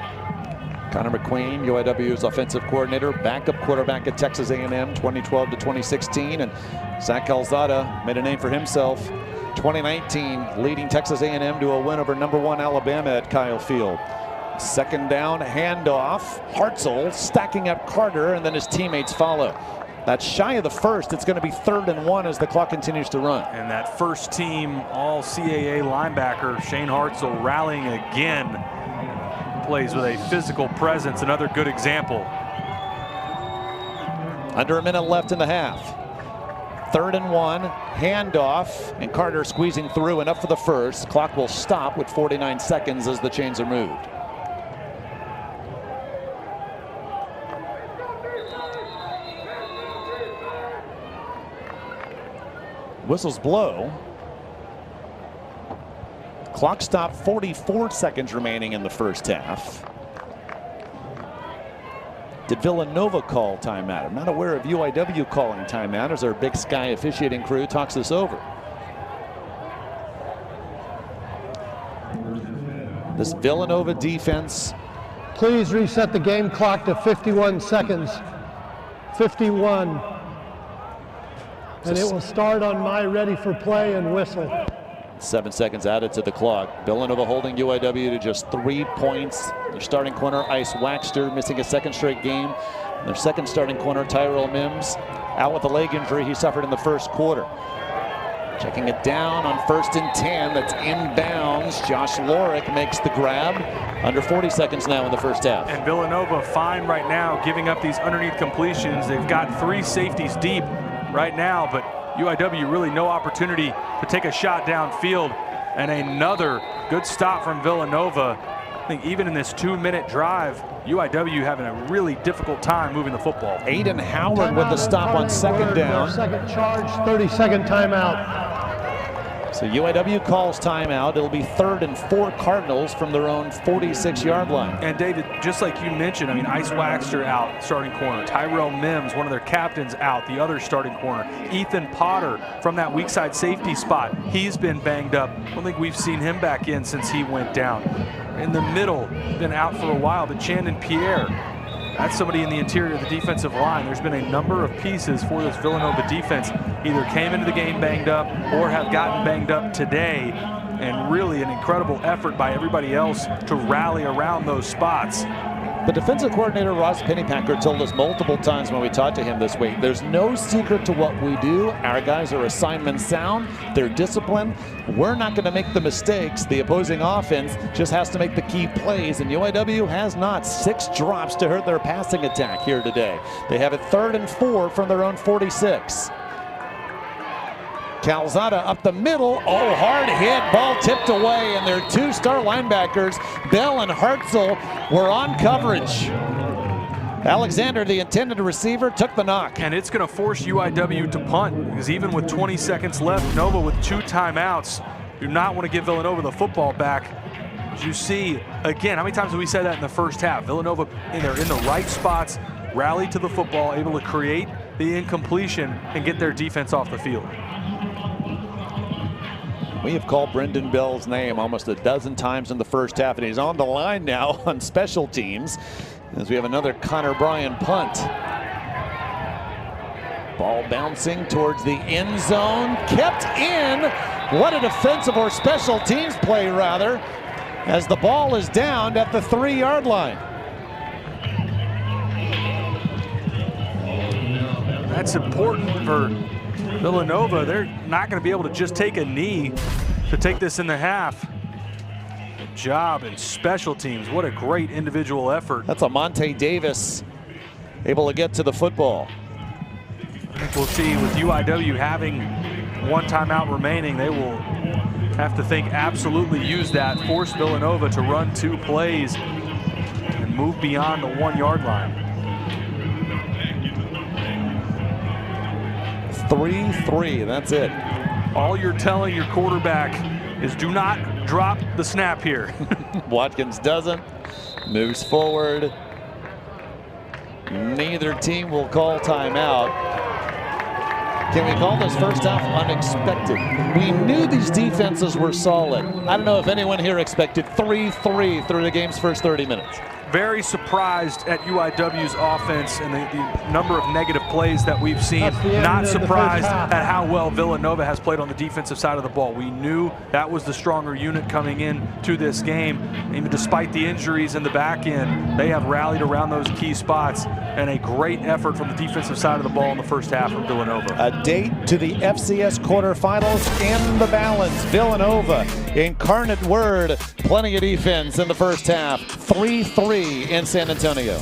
Connor McQueen, UIW's offensive coordinator, backup quarterback at Texas A&M 2012 to 2016, and Zach Calzada made a name for himself 2019, leading Texas A&M to a win over #1 Alabama at Kyle Field. Second down, handoff, Hartzell stacking up Carter, and then his teammates follow. That's shy of the first. It's going to be 3rd and 1 as the clock continues to run. And that first team all CAA linebacker Shane Hartzell rallying again. Plays with a physical presence, another good example. Under a minute left in the half. 3rd and 1, handoff, and Carter squeezing through and up for the first. Clock will stop with 49 seconds as the chains are moved. Whistles blow. Clock stop, 44 seconds remaining in the first half. Did Villanova call timeout? I'm not aware of UIW calling timeout as our Big Sky officiating crew talks this over. This Villanova defense. Please reset the game clock to 51 seconds. 51. And it will start on my ready for play and whistle. 7 seconds added to the clock. Villanova holding UIW to just 3 points. Their starting corner, Ice Waxter, missing a 2nd straight game. Their second starting corner, Tyrell Mims, out with a leg injury he suffered in the first quarter. Checking it down on 1st and 10. That's inbounds. Josh Lorick makes the grab. Under 40 seconds now in the first half. And Villanova fine right now, giving up these underneath completions. They've got 3 safeties deep right now, but UIW really no opportunity to take a shot downfield. And another good stop from Villanova. I think even in this 2-minute drive, UIW having a really difficult time moving the football. Aiden Howard with the stop on 2nd down. Second charge, 30-second timeout. So UIW calls timeout. It'll be 3rd and 4 Cardinals from their own 46-yard line. And David, just like you mentioned, I mean, Ice Waxter out, starting corner. Tyrell Mims, one of their captains, out, the other starting corner. Ethan Potter from that weak side safety spot. He's been banged up. I don't think we've seen him back in since he went down. In the middle, been out for a while, but Chandon Pierre, that's somebody in the interior of the defensive line. There's been a number of pieces for this Villanova defense. Either came into the game banged up or have gotten banged up today. And really an incredible effort by everybody else to rally around those spots. The defensive coordinator, Ross Pennypacker, told us multiple times when we talked to him this week, there's no secret to what we do. Our guys are assignment sound. They're disciplined. We're not going to make the mistakes. The opposing offense just has to make the key plays, and UIW has not. 6 drops to hurt their passing attack here today. They have it 3rd and 4 from their own 46. Calzada up the middle. Oh, hard hit. Ball tipped away, and their 2 star linebackers, Bell and Hartzell, were on coverage. Alexander, the intended receiver, took the knock. And it's going to force UIW to punt, because even with 20 seconds left, Nova with 2 timeouts, do not want to give Villanova the football back. As you see, again, how many times have we said that in the first half? Villanova, they're in the right spots, rally to the football, able to create the incompletion and get their defense off the field. We have called Brendan Bell's name almost a dozen times in the first half, and he's on the line now on special teams as we have another Connor Bryan punt. Ball bouncing towards the end zone, kept in. What a defensive or special teams play, rather, as the ball is downed at the 3-yard line. That's important for Villanova. They're not going to be able to just take a knee to take this in the half. Good job in special teams. What a great individual effort. That's a Monte Davis able to get to the football. I think we'll see with UIW having 1 timeout remaining, they will have to think absolutely use that, force Villanova to run 2 plays and move beyond the 1-yard line. 3-3, that's it. All you're telling your quarterback is do not drop the snap here. Watkins doesn't, moves forward. Neither team will call timeout. Can we call this first half unexpected? We knew these defenses were solid. I don't know if anyone here expected 3-3 through the game's first 30 minutes. Very surprised at UIW's offense and the number of negative plays that we've seen. Not surprised at how well Villanova has played on the defensive side of the ball. We knew that was the stronger unit coming in to this game. Even despite the injuries in the back end, they have rallied around those key spots, and a great effort from the defensive side of the ball in the first half of Villanova. A date to the FCS quarterfinals in the balance. Villanova, Incarnate Word, plenty of defense in the first half. 3-3 in San Antonio.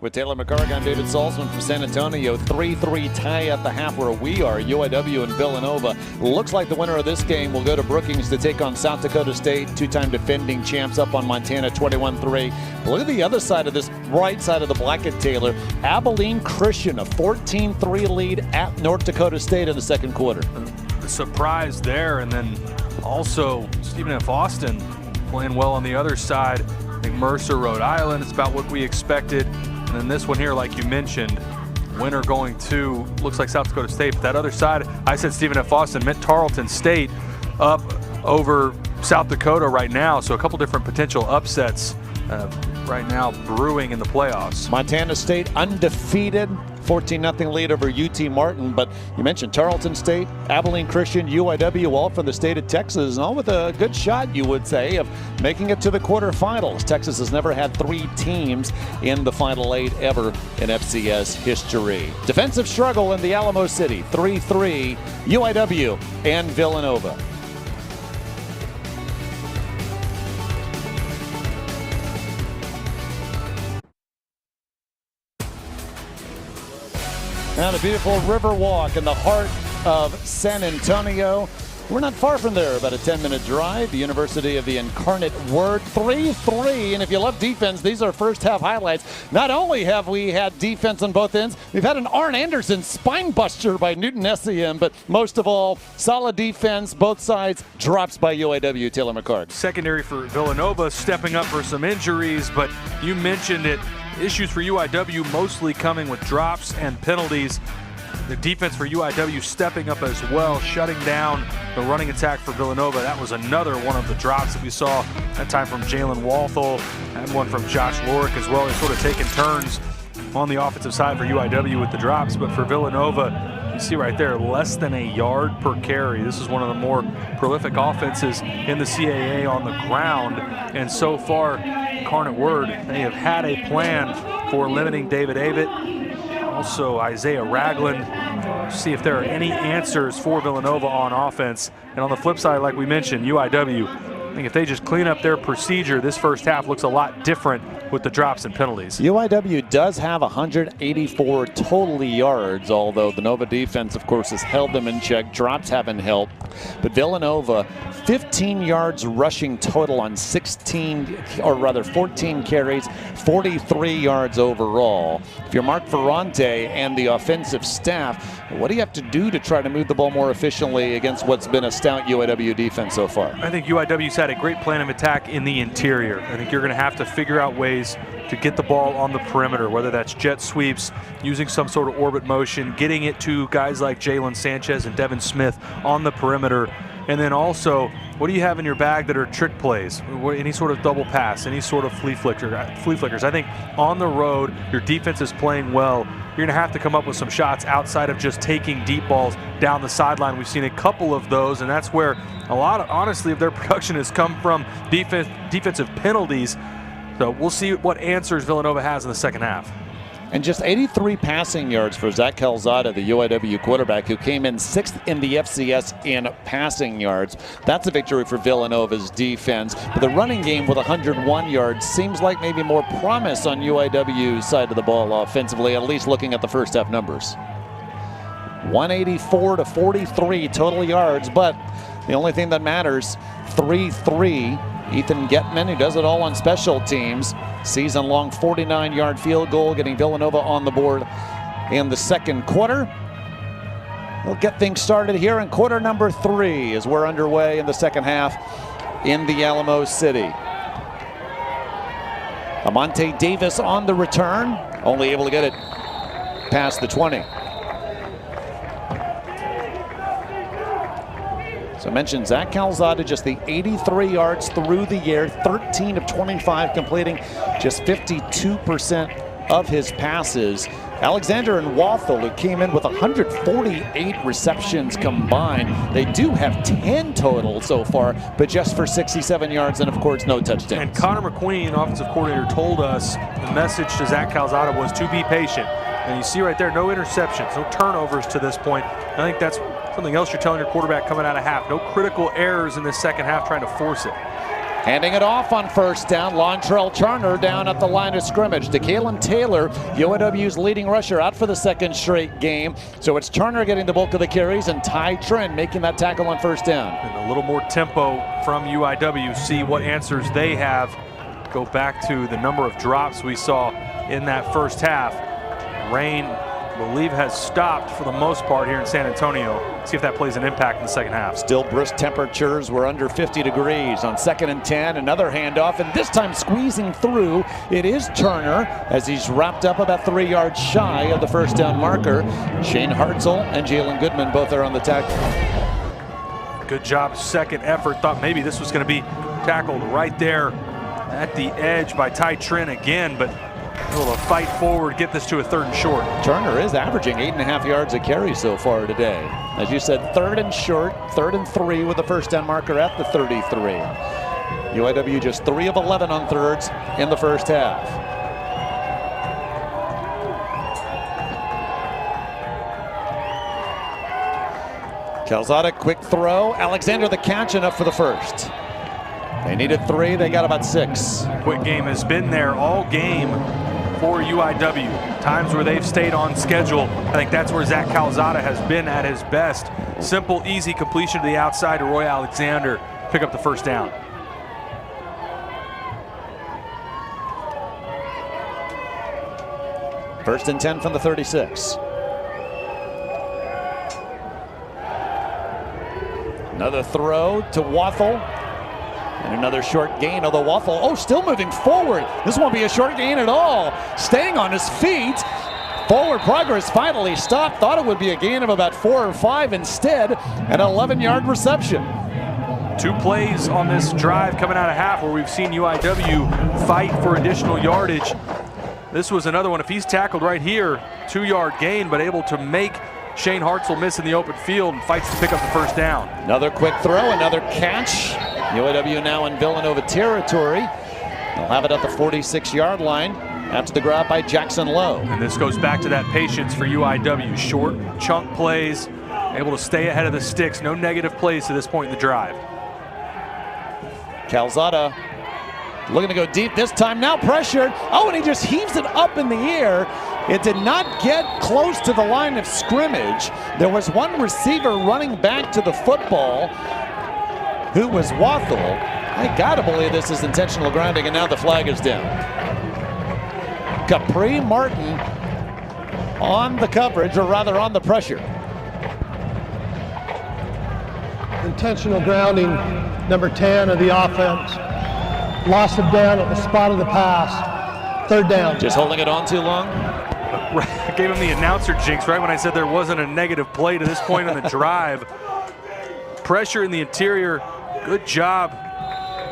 With Taylor McCarrick, I'm David Salzman from San Antonio. 3-3 tie at the half where we are, UIW and Villanova. Looks like the winner of this game will go to Brookings to take on South Dakota State, 2-time defending champs up on Montana, 21-3. Look at the other side of this, right side of the bracket, Taylor. Abilene Christian, a 14-3 lead at North Dakota State in the second quarter. The surprise there, and then also Stephen F. Austin playing well on the other side. I think Mercer, Rhode Island, it's about what we expected. And then this one here, like you mentioned, winner going to, looks like South Dakota State. But that other side, I said Stephen F. Austin, meant Tarleton State up over South Dakota right now. So a couple different potential upsets right now brewing in the playoffs. Montana State undefeated, 14-0 lead over UT Martin. But you mentioned Tarleton State, Abilene Christian, UIW, all from the state of Texas, and all with a good shot, you would say, of making it to the quarterfinals. Texas has never had 3 teams in the Final 8 ever in FCS history. Defensive struggle in the Alamo City, 3-3, UIW and Villanova. Now the beautiful river walk in the heart of San Antonio. We're not far from there, about a 10-minute drive. The University of the Incarnate Word, 3-3. And if you love defense, these are first half highlights. Not only have we had defense on both ends, we've had an Arn Anderson spine buster by Newton SEM, but most of all, solid defense, both sides, drops by UIW. Taylor McCart. Secondary for Villanova stepping up for some injuries, but you mentioned it. Issues for UIW mostly coming with drops and penalties. The defense for UIW stepping up as well, shutting down the running attack for Villanova. That was another one of the drops that we saw, that time from Jalen Walthall, and one from Josh Lorick as well. They're sort of taking turns on the offensive side for UIW with the drops, but for Villanova, you see right there, less than a yard per carry. This is one of the more prolific offenses in the CAA on the ground, and so far, Incarnate Word, they have had a plan for limiting David Avett, also Isaiah Ragland. See if there are any answers for Villanova on offense. And on the flip side, like we mentioned, UIW, I think if they just clean up their procedure, this first half looks a lot different with the drops and penalties. UIW does have 184 total yards, although the Nova defense, of course, has held them in check. Drops haven't helped. But Villanova, 15 yards rushing total on 14 carries, 43 yards overall. If you're Mark Ferrante and the offensive staff, what do you have to do to try to move the ball more efficiently against what's been a stout UIW defense so far? I think UIW's had a great plan of attack in the interior. I think you're going to have to figure out ways to get the ball on the perimeter, whether that's jet sweeps, using some sort of orbit motion, getting it to guys like Jalen Sanchez and Devin Smith on the perimeter. And then also, what do you have in your bag that are trick plays? Any sort of double pass, any sort of flea flickers. I think on the road, your defense is playing well. You're going to have to come up with some shots outside of just taking deep balls down the sideline. We've seen a couple of those, and that's where a lot, honestly, of their production has come from defensive penalties. So we'll see what answers Villanova has in the second half. And just 83 passing yards for Zach Calzada, the UIW quarterback, who came in 6th in the FCS in passing yards. That's a victory for Villanova's defense. But the running game with 101 yards seems like maybe more promise on UIW's side of the ball offensively, at least looking at the first half numbers. 184 to 43 total yards, but the only thing that matters, 3-3. Ethan Getman, who does it all on special teams. Season-long 49-yard field goal, getting Villanova on the board in the second quarter. We'll get things started here in quarter number 3 as we're underway in the second half in the Alamo City. Amonte Davis on the return, only able to get it past the 20. So I mentioned Zach Calzada, just the 83 yards through the air, 13 of 25 completing, just 52% of his passes. Alexander and Walthall, who came in with 148 receptions combined. They do have 10 total so far, but just for 67 yards and, of course, no touchdowns. And Connor McQueen, offensive coordinator, told us the message to Zach Calzada was to be patient. And you see right there, no interceptions, no turnovers to this point. I think that's something else you're telling your quarterback coming out of half. No critical errors in this second half trying to force it. Handing it off on first down, Lontrell Turner down at the line of scrimmage. To Kalen Taylor, UIW's leading rusher, out for the second straight game. So it's Turner getting the bulk of the carries and Ty Trent making that tackle on first down. And a little more tempo from UIW. See what answers they have. Go back to the number of drops we saw in that first half. Rain, I believe, has stopped for the most part here in San Antonio. See if that plays an impact in the second half. Still brisk temperatures. We're under 50 degrees on 2nd and 10. Another handoff, and this time squeezing through. It is Turner as he's wrapped up about 3 yards shy of the first down marker. Shane Hartzell and Jalen Goodman both are on the tackle. Good job, second effort. Thought maybe this was going to be tackled right there at the edge by Ty Trent again, but able to fight forward, get this to a 3rd and short. Turner is averaging 8.5 yards a carry so far today. As you said, 3rd and short, 3rd and 3 with the first down marker at the 33. UIW just 3 of 11 on thirds in the first half. Calzada, quick throw. Alexander the catch, enough for the first. They needed 3, they got about 6. Quick game has been there all game for UIW. Times where they've stayed on schedule. I think that's where Zach Calzada has been at his best. Simple, easy completion to the outside to Roy Alexander. Pick up the first down. First and 10 from the 36. Another throw to Wathel. And another short gain, although Wathel, still moving forward. This won't be a short gain at all. Staying on his feet. Forward progress finally stopped. Thought it would be a gain of about 4 or 5. Instead, an 11-yard reception. 2 plays on this drive coming out of half where we've seen UIW fight for additional yardage. This was another one. If he's tackled right here, 2-yard gain, but able to make Shane Hartzell miss in the open field and fights to pick up the first down. Another quick throw, another catch. UIW now in Villanova territory. They'll have it at the 46-yard line after the grab by Jackson Lowe. And this goes back to that patience for UIW. Short chunk plays, able to stay ahead of the sticks. No negative plays to this point in the drive. Calzada looking to go deep this time, now pressured. And he just heaves it up in the air. It did not get close to the line of scrimmage. There was one receiver running back to the football who was Wathel. I gotta believe this is intentional grounding, and now the flag is down. Capri Martin on the coverage, or rather on the pressure. Intentional grounding, number 10 of the offense. Lost him down at the spot of the pass. Third down. Just holding it on too long? I gave him the announcer jinx right when I said there wasn't a negative play to this point in the drive. Pressure in the interior. Good job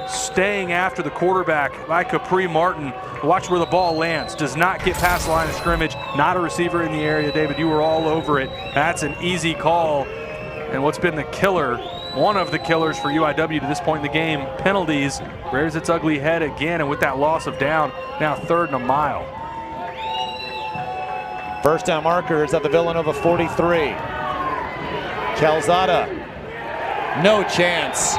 staying after the quarterback by Capri Martin. Watch where the ball lands. Does not get past the line of scrimmage. Not a receiver in the area. David, you were all over it. That's an easy call. And what's been the killer, one of the killers for UIW to this point in the game, penalties, rears its ugly head again. And with that loss of down, now 3rd and a mile. First down markers at the Villanova 43. Calzada, no chance.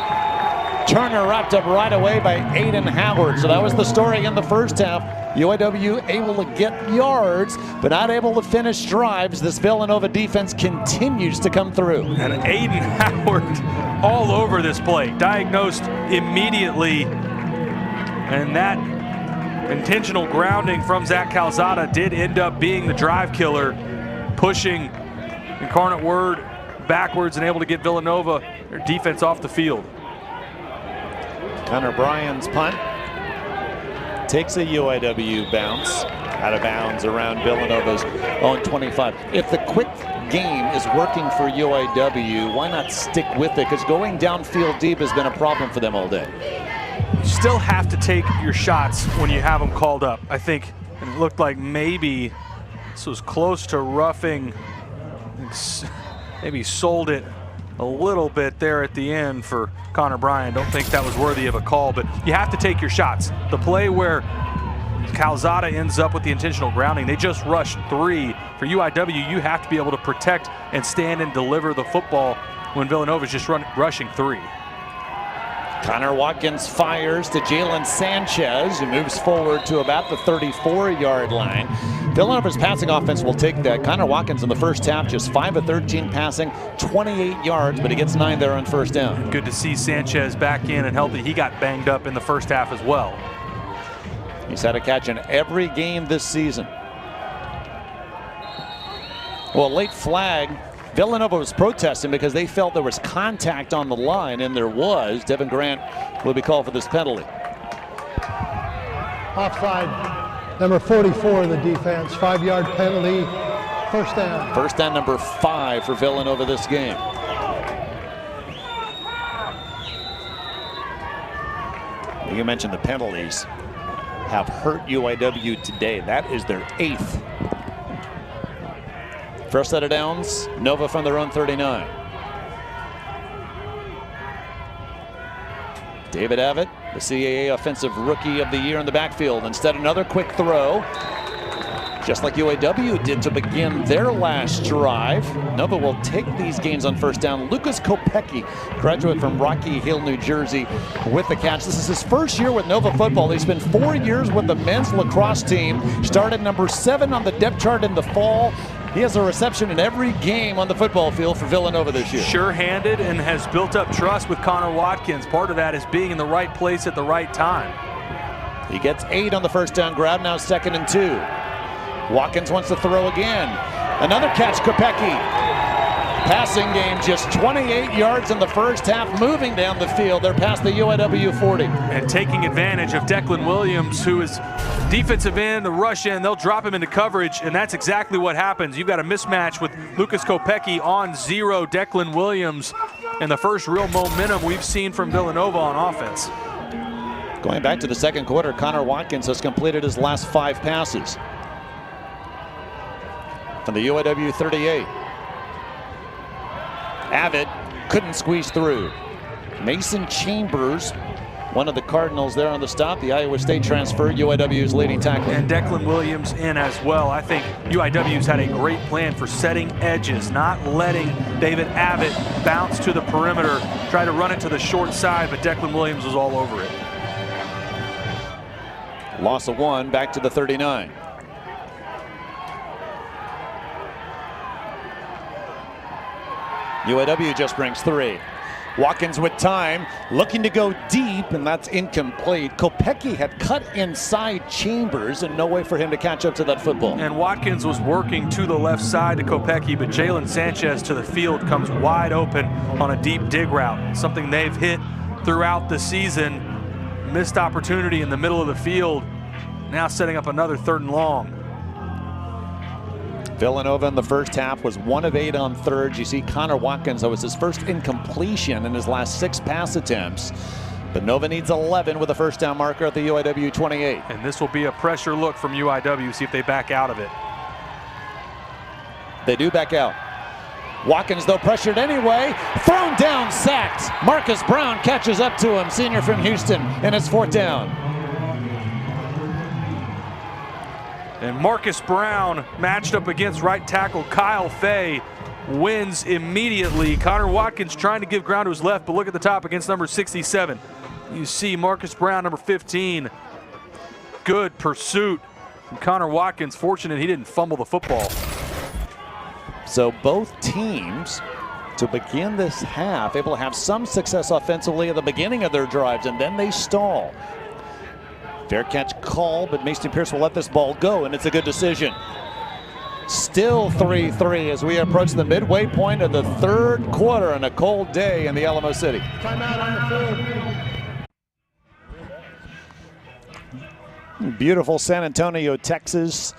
Turner wrapped up right away by Aiden Howard. So that was the story in the first half. UIW able to get yards, but not able to finish drives. This Villanova defense continues to come through. And Aiden Howard all over this play. Diagnosed immediately. And that intentional grounding from Zach Calzada did end up being the drive killer, pushing Incarnate Word backwards and able to get Villanova, their defense, off the field. Connor Bryan's punt takes a UIW bounce out of bounds around Villanova's own 25. If the quick game is working for UIW, why not stick with it? Because going downfield deep has been a problem for them all day. You still have to take your shots when you have them called up. I think it looked like maybe this was close to roughing, maybe sold it a little bit there at the end for Connor Bryan. Don't think that was worthy of a call, but you have to take your shots. The play where Calzada ends up with the intentional grounding, they just rushed 3. For UIW, you have to be able to protect and stand and deliver the football when Villanova's just rushing 3. Connor Watkins fires to Jalen Sanchez, who moves forward to about the 34-yard line. Villanova's passing offense will take that. Connor Watkins in the first half, just 5 of 13 passing, 28 yards, but he gets 9 there on first down. Good to see Sanchez back in and healthy. He got banged up in the first half as well. He's had a catch in every game this season. Well, late flag. Villanova was protesting because they felt there was contact on the line, and there was. Devin Grant will be called for this penalty. Offside, number 44 of the defense, 5-yard penalty, first down. First down number 5 for Villanova this game. You mentioned the penalties have hurt UIW today. That is their 8th. First set of downs, Nova from their own 39. David Abbott, the CAA Offensive Rookie of the Year in the backfield. Instead, another quick throw, just like UAW did to begin their last drive. Nova will take these gains on first down. Lucas Kopecki, graduate from Rocky Hill, New Jersey, with the catch. This is his first year with Nova football. He spent 4 years with the men's lacrosse team. Started number 7 on the depth chart in the fall. He has a reception in every game on the football field for Villanova this year. Sure-handed and has built up trust with Connor Watkins. Part of that is being in the right place at the right time. He gets 8 on the first down grab, now 2nd and 2. Watkins wants to throw again. Another catch, Kopecky. Passing game just 28 yards in the first half, moving down the field. They're past the UIW 40. And taking advantage of Declan Williams, who is defensive end, the rush end. They'll drop him into coverage, and that's exactly what happens. You've got a mismatch with Lucas Kopecky on 0, Declan Williams, and the first real momentum we've seen from Villanova on offense. Going back to the second quarter, Connor Watkins has completed his last 5 passes. From the UIW 38. Abbott couldn't squeeze through. Mason Chambers, one of the Cardinals there on the stop, the Iowa State transfer, UIW's leading tackler. And Declan Williams in as well. I think UIW's had a great plan for setting edges, not letting David Abbott bounce to the perimeter, try to run it to the short side, but Declan Williams was all over it. Loss of 1, back to the 39. UIW just brings 3. Watkins with time, looking to go deep, and that's incomplete. Kopecky had cut inside Chambers, and no way for him to catch up to that football. And Watkins was working to the left side to Kopecky, but Jalen Sanchez to the field comes wide open on a deep dig route, something they've hit throughout the season. Missed opportunity in the middle of the field, now setting up another 3rd and long. Villanova in the first half was 1 of 8 on thirds. You see Connor Watkins, that was his first incompletion in his last 6 pass attempts. But Nova needs 11 with a first down marker at the UIW 28. And this will be a pressure look from UIW, see if they back out of it. They do back out. Watkins, though, pressured anyway. Thrown down, sacked. Marcus Brown catches up to him, senior from Houston, and it's 4th down. And Marcus Brown, matched up against right tackle Kyle Fay, wins immediately. Connor Watkins trying to give ground to his left, but look at the top against number 67. You see Marcus Brown, number 15. Good pursuit from Connor Watkins. Fortunate he didn't fumble the football. So both teams, to begin this half, able to have some success offensively at the beginning of their drives, and then they stall. Fair catch call, but Mason Pierce will let this ball go, and it's a good decision. Still 3-3 as we approach the midway point of the 3rd quarter on a cold day in the Alamo City. Timeout on the field. Beautiful San Antonio, Texas.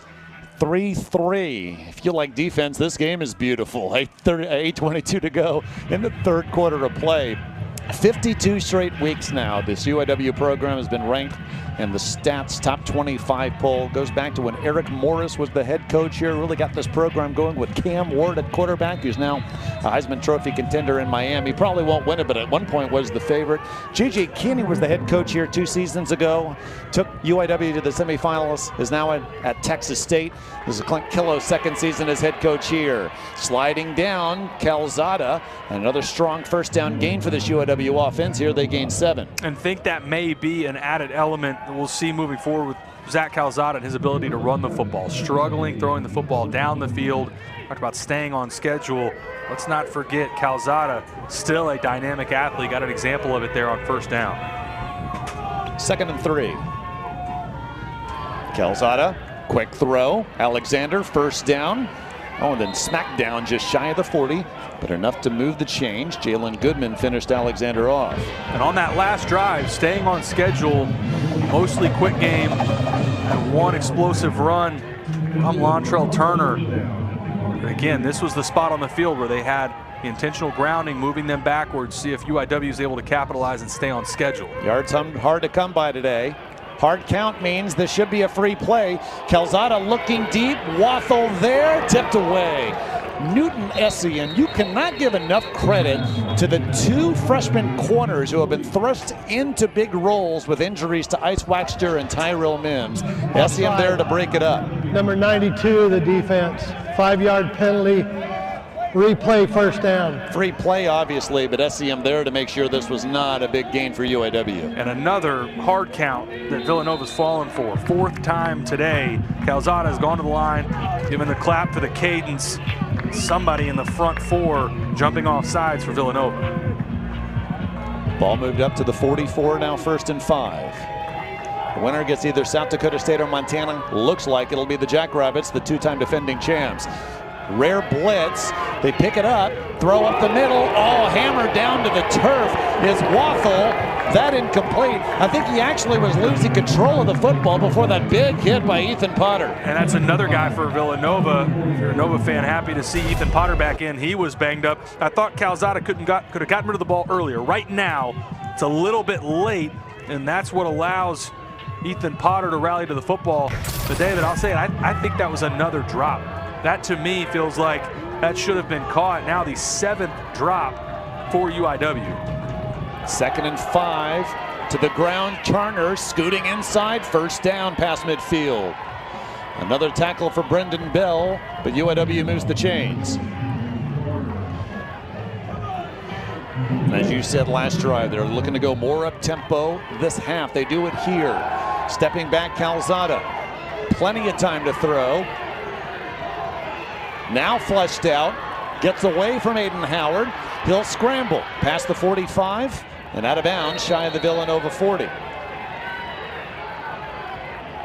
3-3. If you like defense, this game is beautiful. 8:22 to go in the 3rd quarter of play. 52 straight weeks now, this UIW program has been ranked in the stats top 25 poll. Goes back to when Eric Morris was the head coach here. Really got this program going with Cam Ward at quarterback, who's now a Heisman Trophy contender in Miami. Probably won't win it, but at one point was the favorite. J.J. Kinney was the head coach here 2 seasons ago. Took UIW to the semifinals, is now at Texas State. This is Clint Killo's 2nd season as head coach here. Sliding down, Calzada. Another strong first down gain for this UIW offense. Here they gain 7. And think that may be an added element that we'll see moving forward with Zach Calzada and his ability to run the football. Struggling throwing the football down the field. Talked about staying on schedule. Let's not forget Calzada, still a dynamic athlete. Got an example of it there on 1st down. 2nd and 3. Calzada, quick throw. Alexander, 1st down. Oh, and then smack down just shy of the 40, but enough to move the change. Jalen Goodman finished Alexander off. And on that last drive, staying on schedule, mostly quick game, and 1 explosive run from Lontrell Turner. Again, this was the spot on the field where they had the intentional grounding, moving them backwards, see if UIW is able to capitalize and stay on schedule. Yards hard to come by today. Hard count means this should be a free play. Calzada looking deep, Wathel there, tipped away. Newton Essien, you cannot give enough credit to the 2 freshman corners who have been thrust into big roles with injuries to Ice Waxter and Tyrell Mims. Essien there to break it up. Number 92, the defense. 5-yard penalty. Replay first down. Free play, obviously, but SEM there to make sure this was not a big gain for UAW. And another hard count that Villanova's fallen for. 4th time today. Calzada has gone to the line, giving the clap for the cadence. Somebody in the front 4 jumping off sides for Villanova. Ball moved up to the 44, now 1st and 5. The winner gets either South Dakota State or Montana. Looks like it'll be the Jackrabbits, the 2-time defending champs. Rare blitz. They pick it up, throw up the middle. Oh, hammered down to the turf is Waffle. That incomplete. I think he actually was losing control of the football before that big hit by Ethan Potter. And that's another guy for Villanova. If you're a Nova fan, happy to see Ethan Potter back in. He was banged up. I thought Calzada could have gotten rid of the ball earlier. Right now, it's a little bit late, and that's what allows Ethan Potter to rally to the football. But David, I'll say it, I think that was another drop. That to me feels like that should have been caught. Now the 7th drop for UIW. 2nd and 5 to the ground. Turner scooting inside, 1st down past midfield. Another tackle for Brendan Bell, but UIW moves the chains. As you said last drive, they're looking to go more up tempo this half. They do it here. Stepping back, Calzada. Plenty of time to throw. Now fleshed out, gets away from Aiden Howard. He'll scramble past the 45 and out of bounds shy of the Villanova 40.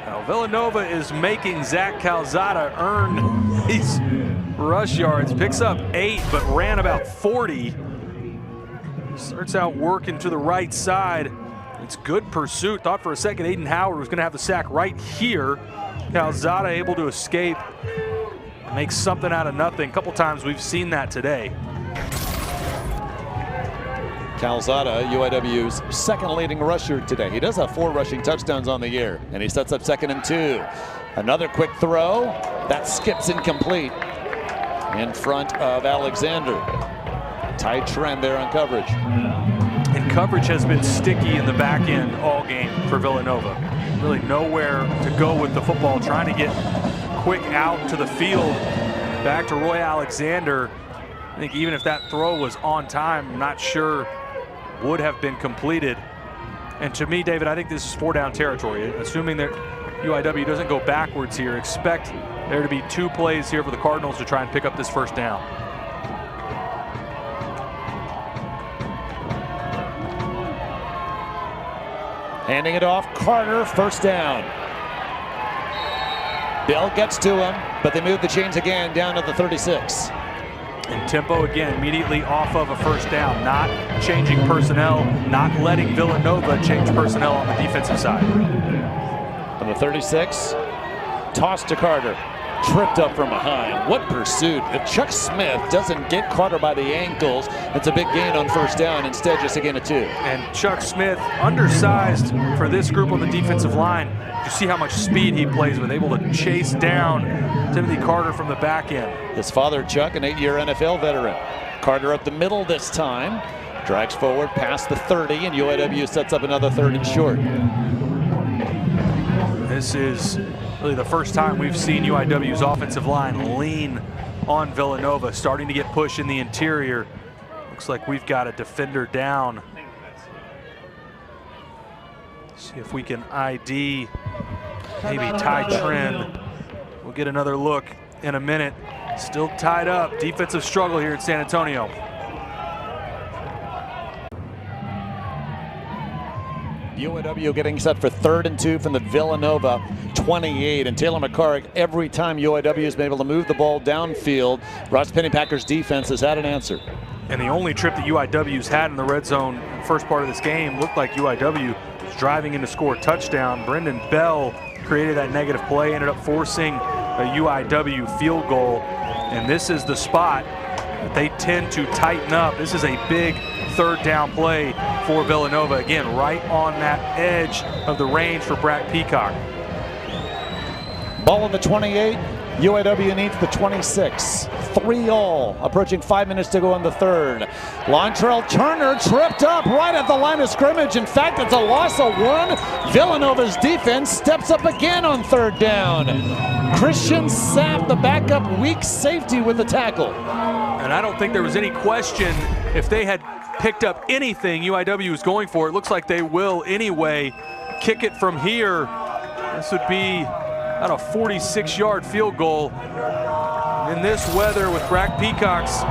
Now Villanova is making Zach Calzada earn these rush yards. Picks up 8, but ran about 40. Starts out working to the right side. It's good pursuit. Thought for a second Aiden Howard was going to have the sack right here. Calzada able to escape. Makes something out of nothing. A couple times we've seen that today. Calzada, UIW's 2nd leading rusher today. He does have 4 rushing touchdowns on the year, and he sets up 2nd and 2. Another quick throw. That skips incomplete in front of Alexander. Tight trend there on coverage. And coverage has been sticky in the back end all game for Villanova. Really nowhere to go with the football, trying to get quick out to the field. Back to Roy Alexander. I think even if that throw was on time, I'm not sure would have been completed. And to me, David, I think this is 4-down territory. Assuming that UIW doesn't go backwards here, expect there to be 2 plays here for the Cardinals to try and pick up this 1st down. Handing it off, Carter, 1st down. Bell gets to him, but they move the chains again down to the 36. And tempo again immediately off of a 1st down, not changing personnel, not letting Villanova change personnel on the defensive side. On the 36, toss to Carter, tripped up from behind. What pursuit. If Chuck Smith doesn't get Carter by the ankles, it's a big gain on 1st down. Instead, just a gain of 2. And Chuck Smith, undersized for this group on the defensive line. You see how much speed he plays with, able to chase down Timothy Carter from the back end. His father, Chuck, an 8-year NFL veteran. Carter up the middle this time. Drags forward past the 30, and UIW sets up another 3rd and short. This is really the first time we've seen UIW's offensive line lean on Villanova, starting to get push in the interior. Looks like we've got a defender down. See if we can ID maybe Ty Trend. We'll get another look in a minute. Still tied up. Defensive struggle here in San Antonio. UAW getting set for 3rd and 2 from the Villanova 28. And Taylor McCarrick, every time UAW has been able to move the ball downfield, Ross Pennypacker's defense has had an answer. And the only trip that UIW's had in the red zone first part of this game looked like UIW was driving in to score a touchdown. Brendan Bell created that negative play, ended up forcing a UIW field goal. And this is the spot that they tend to tighten up. This is a big 3rd down play for Villanova. Again, right on that edge of the range for Brad Peacock. Ball on the 28. UAW needs the 26. 3-all. Approaching 5 minutes to go in the 3rd. Lontrell Turner tripped up right at the line of scrimmage. In fact, it's a loss of 1. Villanova's defense steps up again on 3rd down. Christian Sapp, the backup weak safety, with the tackle. And I don't think there was any question if they had picked up anything UIW was going for. It looks like they will anyway. Kick it from here. This would be about a 46-yard field goal. In this weather with cracked peacocks,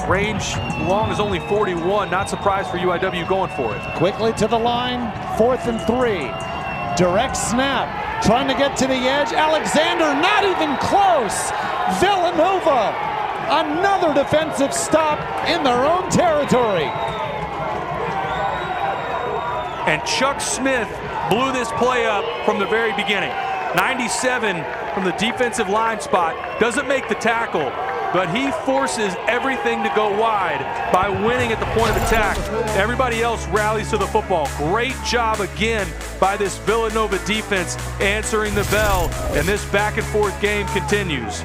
range long is only 41. Not surprised for UIW going for it. Quickly to the line, 4th and 3. Direct snap, trying to get to the edge. Alexander not even close. Villanova, another defensive stop in their own territory. And Chuck Smith blew this play up from the very beginning. 97 from the defensive line spot. Doesn't make the tackle, but he forces everything to go wide by winning at the point of attack. Everybody else rallies to the football. Great job again by this Villanova defense answering the bell, and this back and forth game continues.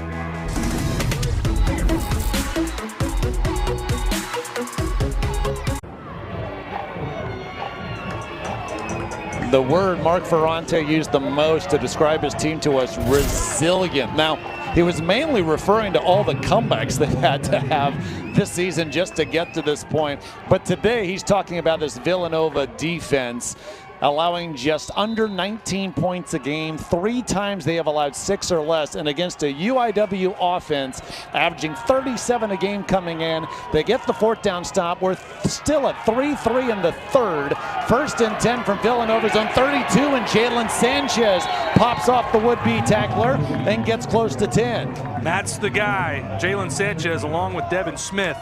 The word Mark Ferrante used the most to describe his team to us, resilient. Now, he was mainly referring to all the comebacks they had to have this season just to get to this point. But today he's talking about this Villanova defense allowing just under 19 points a game. 3 times they have allowed 6 or less, and against a UIW offense averaging 37 a game coming in. They get the 4th down stop. We're still at 3-3 in the 3rd. 1st and 10 from Villanova's own 32, and Jalen Sanchez pops off the would-be tackler and gets close to 10. That's the guy, Jalen Sanchez, along with Devin Smith,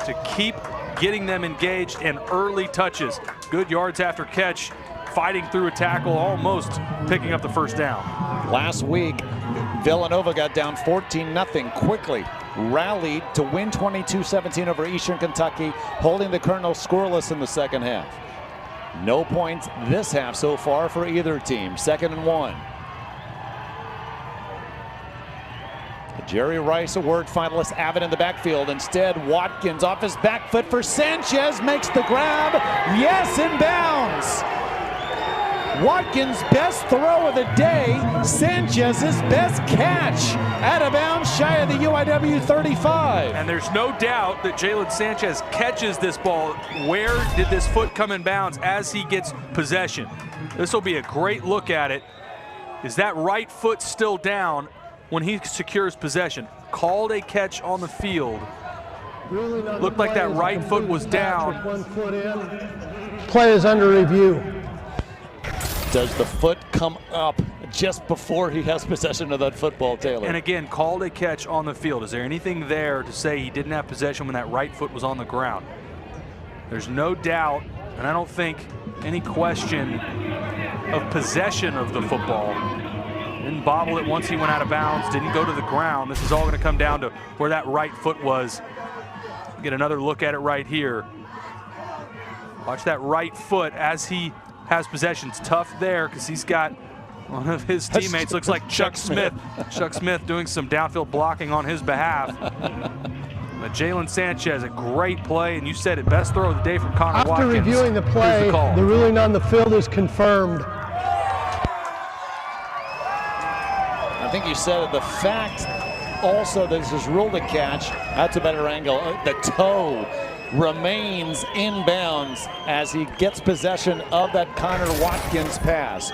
to keep getting them engaged in early touches. Good yards after catch, fighting through a tackle, almost picking up the 1st down. Last week, Villanova got down 14-0 quickly, rallied to win 22-17 over Eastern Kentucky, holding the Colonels scoreless in the 2nd half. No points this half so far for either team. 2nd and 1. The Jerry Rice Award finalist Abbott in the backfield. Instead, Watkins off his back foot for Sanchez, makes the grab. Yes, inbounds. Watkins' best throw of the day, Sanchez's best catch. Out of bounds, shy of the UIW 35. And there's no doubt that Jalen Sanchez catches this ball. Where did this foot come in bounds as he gets possession? This will be a great look at it. Is that right foot still down when he secures possession? Called a catch on the field. Looked like that right foot was down. Play is under review. Does the foot come up just before he has possession of that football, Taylor? And again, called a catch on the field. Is there anything there to say he didn't have possession when that right foot was on the ground? There's no doubt, and I don't think any question of possession of the football. Didn't bobble it once he went out of bounds, didn't go to the ground. This is all going to come down to where that right foot was. Get another look at it right here. Watch that right foot as he has possession. It's tough there because he's got one of his teammates, looks like Chuck Smith. Chuck Smith doing some downfield blocking on his behalf. But Jalen Sanchez, a great play, and you said it, best throw of the day from Connor Watkins. After reviewing the play, the ruling on the field is confirmed. I think you said it. The fact also that this is ruled a catch, that's a better angle. The toe remains inbounds as he gets possession of that Connor Watkins pass.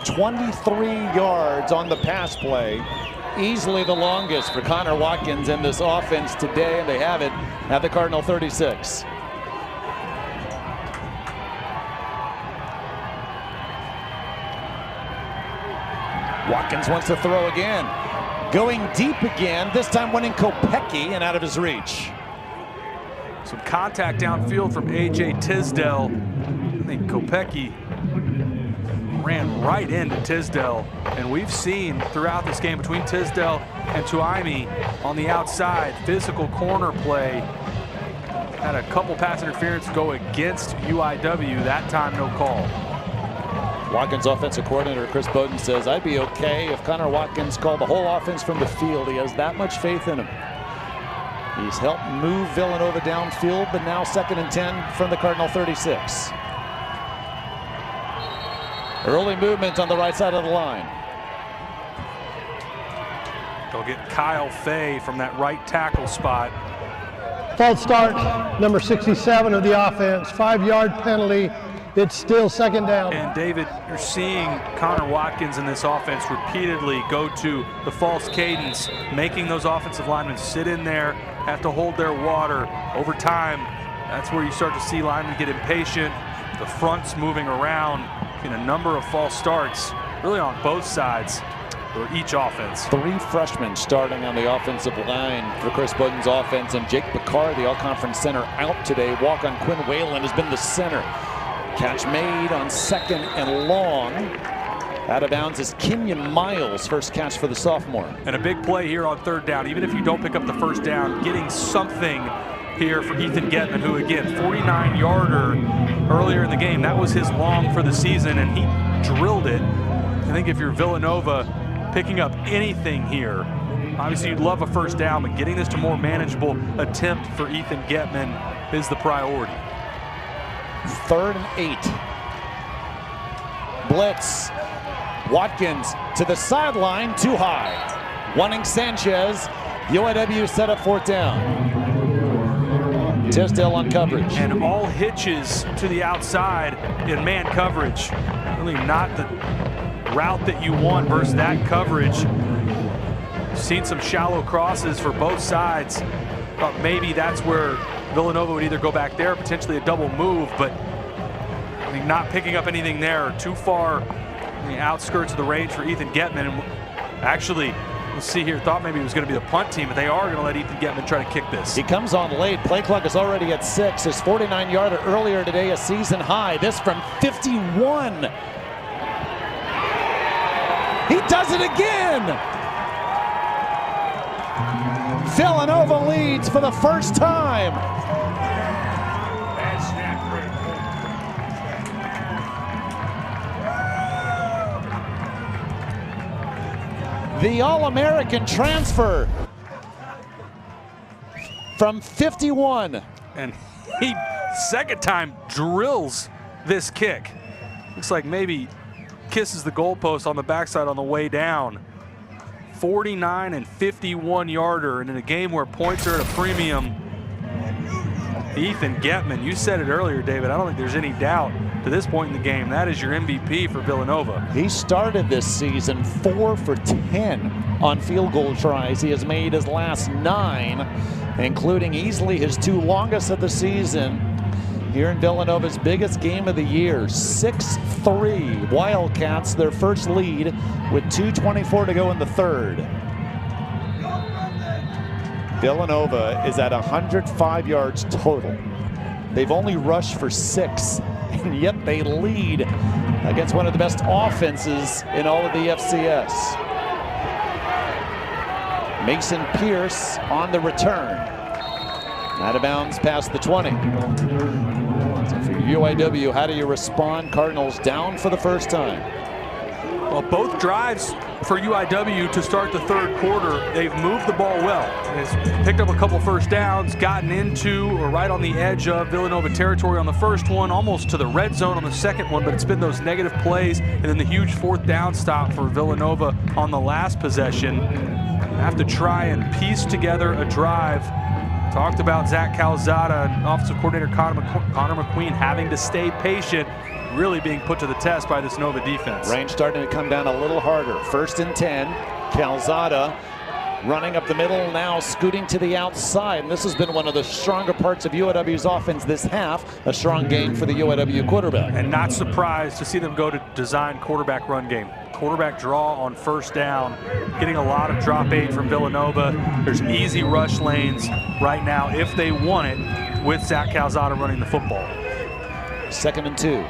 23 yards on the pass play. Easily the longest for Connor Watkins in this offense today, and they have it at the Cardinal 36. Watkins wants to throw again. Going deep again, this time winning Kopecky and out of his reach. Some contact downfield from A.J. Tisdale. I think Kopecky ran right into Tisdale. And we've seen throughout this game between Tisdale and Tuimi on the outside, physical corner play. Had a couple pass interference go against UIW. That time, no call. Watkins offensive coordinator Chris Bowden says, I'd be okay if Connor Watkins called the whole offense from the field. He has that much faith in him. He's helped move Villanova downfield, but now 2nd and 10 from the Cardinal 36. Early movement on the right side of the line. They'll get Kyle Fay from that right tackle spot. False start, number 67 of the offense, 5-yard penalty. It's still second down. And David, you're seeing Connor Watkins in this offense repeatedly go to the false cadence, making those offensive linemen sit in there, have to hold their water. Over time, that's where you start to see linemen get impatient. The front's moving around in a number of false starts, really on both sides for each offense. 3 freshmen starting on the offensive line for Chris Bowden's offense, and Jake Bakar, the all-conference center, out today. Walk-on Quinn Whalen has been the center. Catch made on 2nd and long. Out of bounds is Kenyon Miles, first catch for the sophomore. And a big play here on 3rd down. Even if you don't pick up the 1st down, getting something here for Ethan Getman, who again, 49-yarder earlier in the game. That was his long for the season, and he drilled it. I think if you're Villanova, picking up anything here, obviously you'd love a 1st down, but getting this to more manageable attempt for Ethan Getman is the priority. 3rd and 8. Blitz. Watkins to the sideline, too high. Wanting Sanchez. UIW set up 4th down. Tisdale on coverage. And all hitches to the outside in man coverage. Really not the route that you want versus that coverage. Seen some shallow crosses for both sides. Thought maybe that's where Villanova would either go back there, potentially a double move, but I mean, not picking up anything there. Too far in the outskirts of the range for Ethan Getman. And actually, we'll see here, thought maybe it was going to be the punt team, but they are going to let Ethan Getman try to kick this. He comes on late. Play clock is already at 6. His 49-yarder earlier today, a season high. This from 51. He does it again. Villanova leads for the first time. The All-American transfer from 51. And he, second time, drills this kick. Looks like maybe kisses the goalpost on the backside on the way down. 49 and 51-yarder, and in a game where points are at a premium, Ethan Getman, you said it earlier, David, I don't think there's any doubt to this point in the game, that is your MVP for Villanova. He started this season 4 for 10 on field goal tries. He has made his last 9, including easily his 2 longest of the season here in Villanova's biggest game of the year. 6-3 Wildcats, their first lead with 2:24 to go in the 3rd. Villanova is at 105 yards total. They've only rushed for 6, and yet they lead against one of the best offenses in all of the FCS. Mason Pierce on the return. Out of bounds past the 20. So for UIW, how do you respond? Cardinals down for the first time. Well, both drives for UIW to start the 3rd quarter, they've moved the ball well. It's picked up a couple 1st downs, gotten into or right on the edge of Villanova territory on the first one, almost to the red zone on the second one, but it's been those negative plays and then the huge 4th down stop for Villanova on the last possession. Have to try and piece together a drive. Talked about Zach Calzada and offensive coordinator Connor McQueen having to stay patient, really being put to the test by this Nova defense. Range starting to come down a little harder. 1st and 10. Calzada running up the middle, now scooting to the outside. And this has been one of the stronger parts of UIW's offense this half. A strong game for the UIW quarterback. And not surprised to see them go to design quarterback run game. Quarterback draw on 1st down, getting a lot of drop aid from Villanova. There's easy rush lanes right now if they want it with Zach Calzada running the football. 2nd and 2.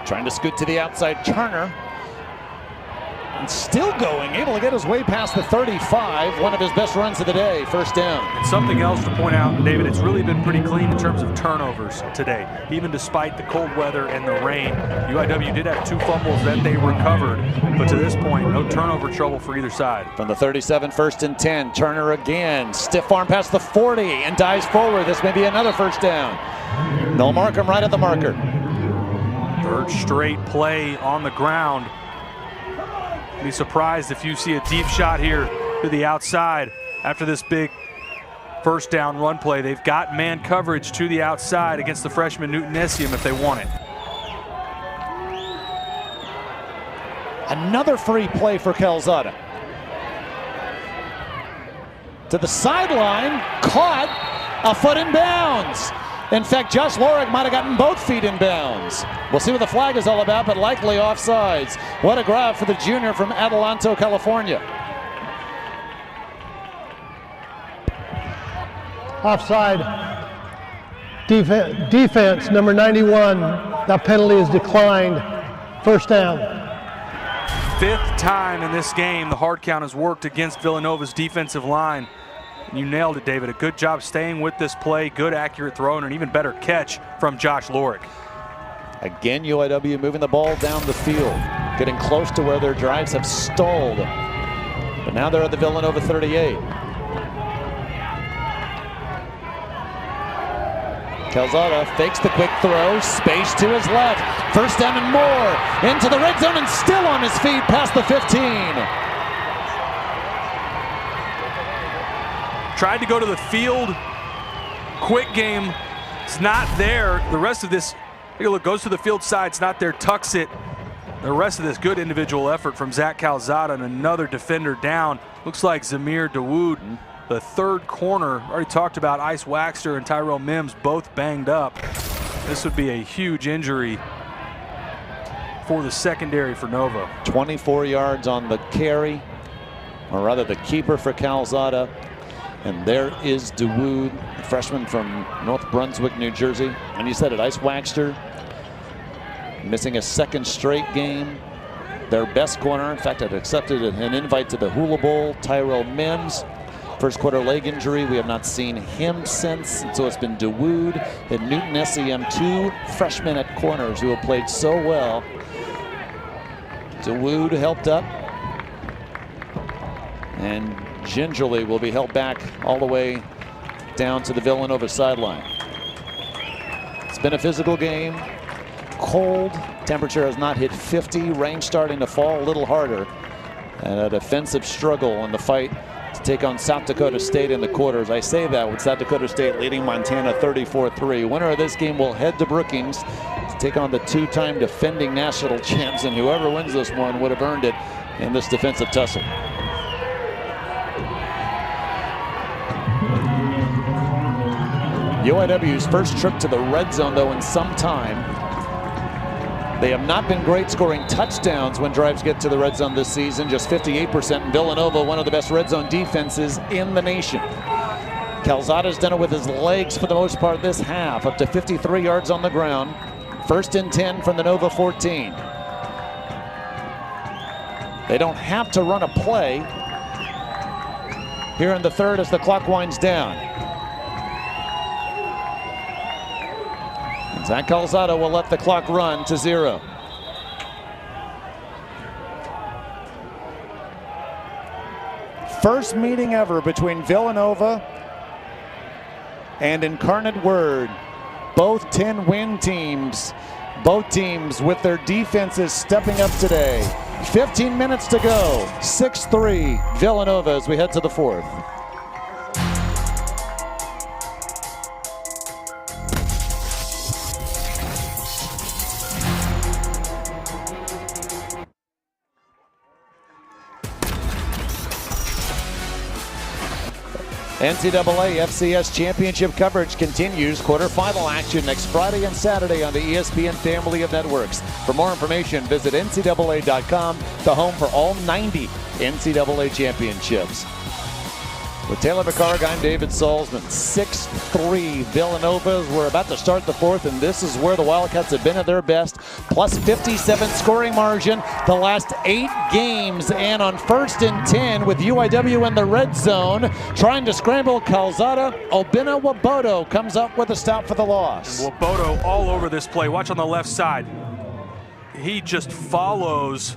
Trying to scoot to the outside, Turner. And still going, able to get his way past the 35. One of his best runs of the day, 1st down. And something else to point out, David, it's really been pretty clean in terms of turnovers today. Even despite the cold weather and the rain, UIW did have 2 fumbles that they recovered. But to this point, no turnover trouble for either side. From the 37, 1st and 10. Turner again, stiff arm past the 40 and dives forward. This may be another 1st down. They'll mark him right at the marker. 3rd straight play on the ground. Be surprised if you see a deep shot here to the outside after this big first down run play. They've got man coverage to the outside against the freshman Newton Essium if they want it. Another free play for Calzada. To the sideline, caught, a foot in bounds. In fact, Josh Lorick might have gotten both feet in bounds. We'll see what the flag is all about, but likely offsides. What a grab for the junior from Adelanto, California. Offside. Defense, number 91. That penalty is declined. First down. 5th time in this game the hard count has worked against Villanova's defensive line. You nailed it, David. A good job staying with this play, good accurate throw, and an even better catch from Josh Lorick. Again, UIW moving the ball down the field, getting close to where their drives have stalled. But now they're at the Villanova 38. Calzada fakes the quick throw, space to his left. First down and more, into the red zone and still on his feet past the 15. Tried to go to the field. Quick game. It's not there. The rest of this, take a look, goes to the field side. It's not there. Tucks it. The rest of this good individual effort from Zach Calzada and another defender down. Looks like Zamir Dawood, the third corner. Already talked about Ice Waxter and Tyrell Mims, both banged up. This would be a huge injury for the secondary for Nova. 24 yards on the carry, or rather the keeper for Calzada. And there is Dawood, a freshman from North Brunswick, New Jersey. And you said it, Ice Waxter missing a second straight game. Their best corner, in fact, had accepted an invite to the Hula Bowl, Tyrell Mims. First quarter leg injury, we have not seen him since. And so it's been Dawood and Newton Essium, two freshmen at corners who have played so well. Dawood helped up and gingerly will be held back all the way down to the Villanova sideline. It's been a physical game. Cold, temperature has not hit 50, rain starting to fall a little harder, and a defensive struggle in the fight to take on South Dakota State in the quarters. I say that with South Dakota State leading Montana 34-3. Winner of this game will head to Brookings to take on the two-time defending national champs, and whoever wins this one would have earned it in this defensive tussle. UIW's first trip to the red zone, though, in some time. They have not been great scoring touchdowns when drives get to the red zone this season, just 58%. And Villanova, one of the best red zone defenses in the nation. Calzada's done it with his legs for the most part this half, up to 53 yards on the ground. First and 10 from the Nova 14. They don't have to run a play here in the third as the clock winds down. Zach Calzada will let the clock run to 0. First meeting ever between Villanova and Incarnate Word. Both 10-win teams. Both teams with their defenses stepping up today. 15 minutes to go. 6-3 Villanova as we head to the fourth. NCAA FCS championship coverage continues. Quarterfinal action next Friday and Saturday on the ESPN family of networks. For more information, visit ncaa.com, the home for all 90 NCAA championships. With Taylor McCarg, I'm David Salzman. 6-3 Villanova. We're about to start the fourth, and this is where the Wildcats have been at their best. Plus 57 scoring margin the last 8 games. And on first and 10 with UIW in the red zone, trying to scramble Calzada. Obina Wabodo comes up with a stop for the loss. Wabodo all over this play. Watch on the left side. He just follows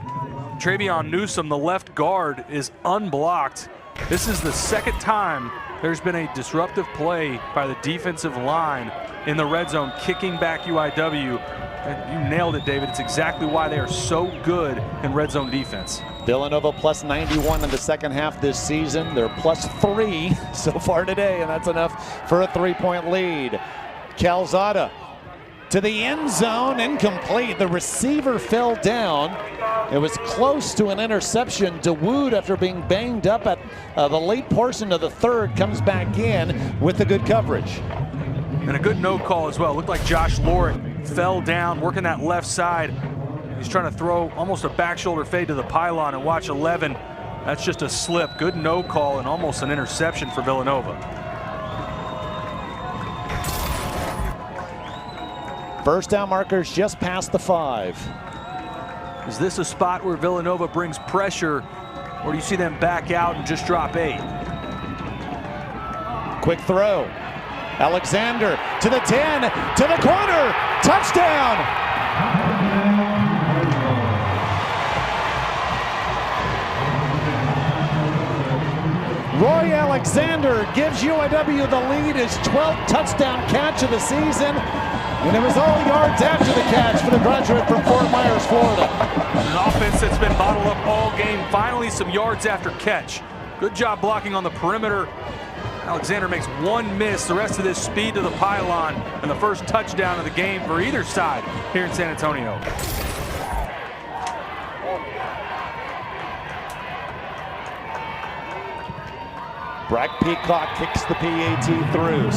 Travion Newsom. The left guard is unblocked. This is the second time there's been a disruptive play by the defensive line in the red zone, kicking back UIW. You nailed it, David. It's exactly why they are so good in red zone defense. Villanova plus 91 in the second half this season. They're plus 3 so far today, and that's enough for a 3-point lead. Calzada to the end zone, incomplete. The receiver fell down. It was close to an interception. DeWood, after being banged up at the late portion of the third, comes back in with the good coverage. And a good no call as well. Looked like Josh Lorick fell down, working that left side. He's trying to throw almost a back shoulder fade to the pylon, and watch 11. That's just a slip. Good no call and almost an interception for Villanova. First down markers just past the 5. Is this a spot where Villanova brings pressure, or do you see them back out and just drop 8? Quick throw. Alexander to the 10, to the corner, touchdown! Roy Alexander gives UIW the lead, his 12th touchdown catch of the season, and it was all yards after the catch for the graduate from Fort Myers, Florida. An offense that's been bottled up all game, finally some yards after catch. Good job blocking on the perimeter. Alexander makes one miss, the rest of this speed to the pylon, and the first touchdown of the game for either side here in San Antonio. Brack Peacock kicks the PAT through.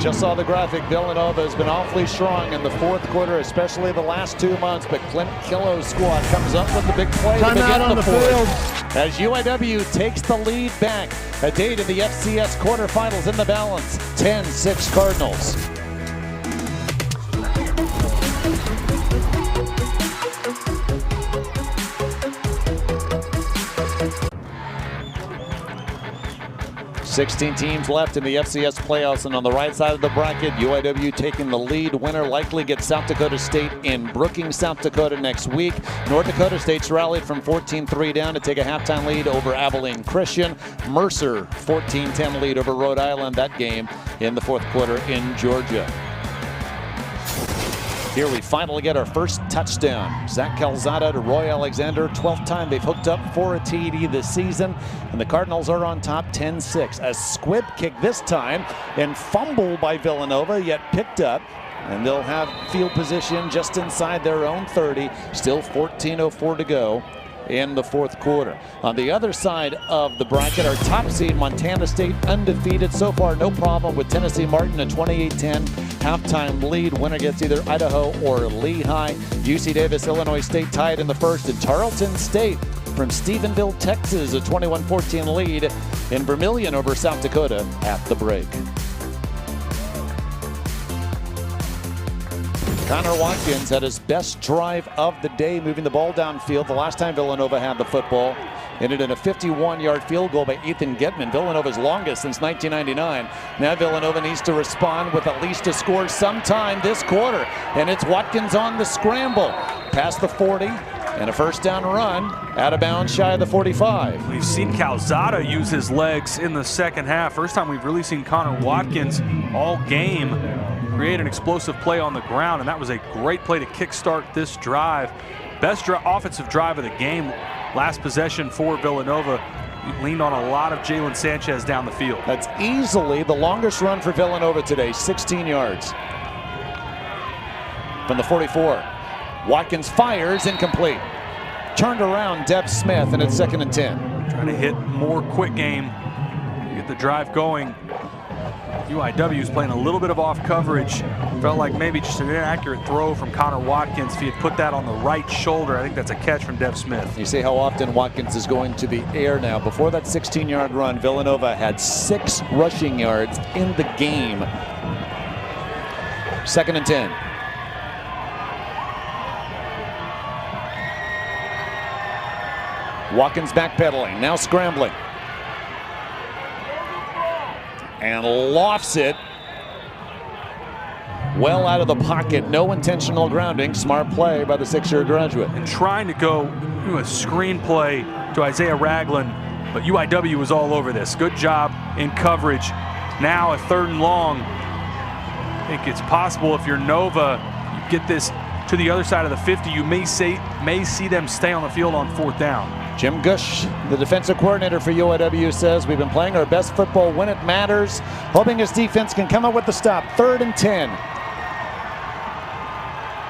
Just saw the graphic. Villanova has been awfully strong in the fourth quarter, especially the last 2 months, but Clint Killo's squad comes up with the big play to begin on the field. As UIW takes the lead back. A day to the FCS quarterfinals in the balance. 10-6 Cardinals. $16 teams left in the FCS playoffs, and on the right side of the bracket, UIW taking the lead. Winner likely gets South Dakota State in Brookings, South Dakota next week. North Dakota State's rallied from 14-3 down to take a halftime lead over Abilene Christian. Mercer 14-10 lead over Rhode Island. That game in the fourth quarter in Georgia. Here we finally get our first touchdown. Zach Calzada to Roy Alexander. 12th time they've hooked up for a TD this season. And the Cardinals are on top 10-6. A squib kick this time and fumble by Villanova, yet picked up. And they'll have field position just inside their own 30. Still 14:04 to go in the fourth quarter. On the other side of the bracket, our top seed, Montana State, undefeated so far, no problem with Tennessee Martin, a 28-10 halftime lead. Winner gets either Idaho or Lehigh. UC Davis, Illinois State tied in the first, and Tarleton State from Stephenville, Texas, a 21-14 lead in Vermilion over South Dakota at the break. Connor Watkins had his best drive of the day, moving the ball downfield. The last time Villanova had the football, ended in a 51-yard field goal by Ethan Getman, Villanova's longest since 1999. Now Villanova needs to respond with at least a score sometime this quarter, and it's Watkins on the scramble. Past the 40, and a first down run, out of bounds shy of the 45. We've seen Calzada use his legs in the second half. First time we've really seen Connor Watkins all game create an explosive play on the ground, and that was a great play to kickstart this drive. Best offensive drive of the game. Last possession for Villanova. Leaned on a lot of Jalen Sanchez down the field. That's easily the longest run for Villanova today, 16 yards. From the 44, Watkins fires, incomplete. Turned around, Dev Smith, and it's 2nd and 10. Trying to hit more quick game, get the drive going. UIW is playing a little bit of off coverage. Felt like maybe just an inaccurate throw from Connor Watkins. If he had put that on the right shoulder, I think that's a catch from Dev Smith. You see how often Watkins is going to the air now. Before that 16-yard run, Villanova had 6 rushing yards in the game. 2nd and 10. Watkins backpedaling, now scrambling. And lofts it well out of the pocket. No intentional grounding. Smart play by the 6-year graduate. And trying to go do a screen play to Isaiah Ragland, but UIW was all over this. Good job in coverage. Now a 3rd and long. I think it's possible if you're Nova, you get this to the other side of the 50, you may see them stay on the field on 4th down. Jim Gush, the defensive coordinator for UIW, says we've been playing our best football when it matters, hoping his defense can come up with the stop. 3rd and 10.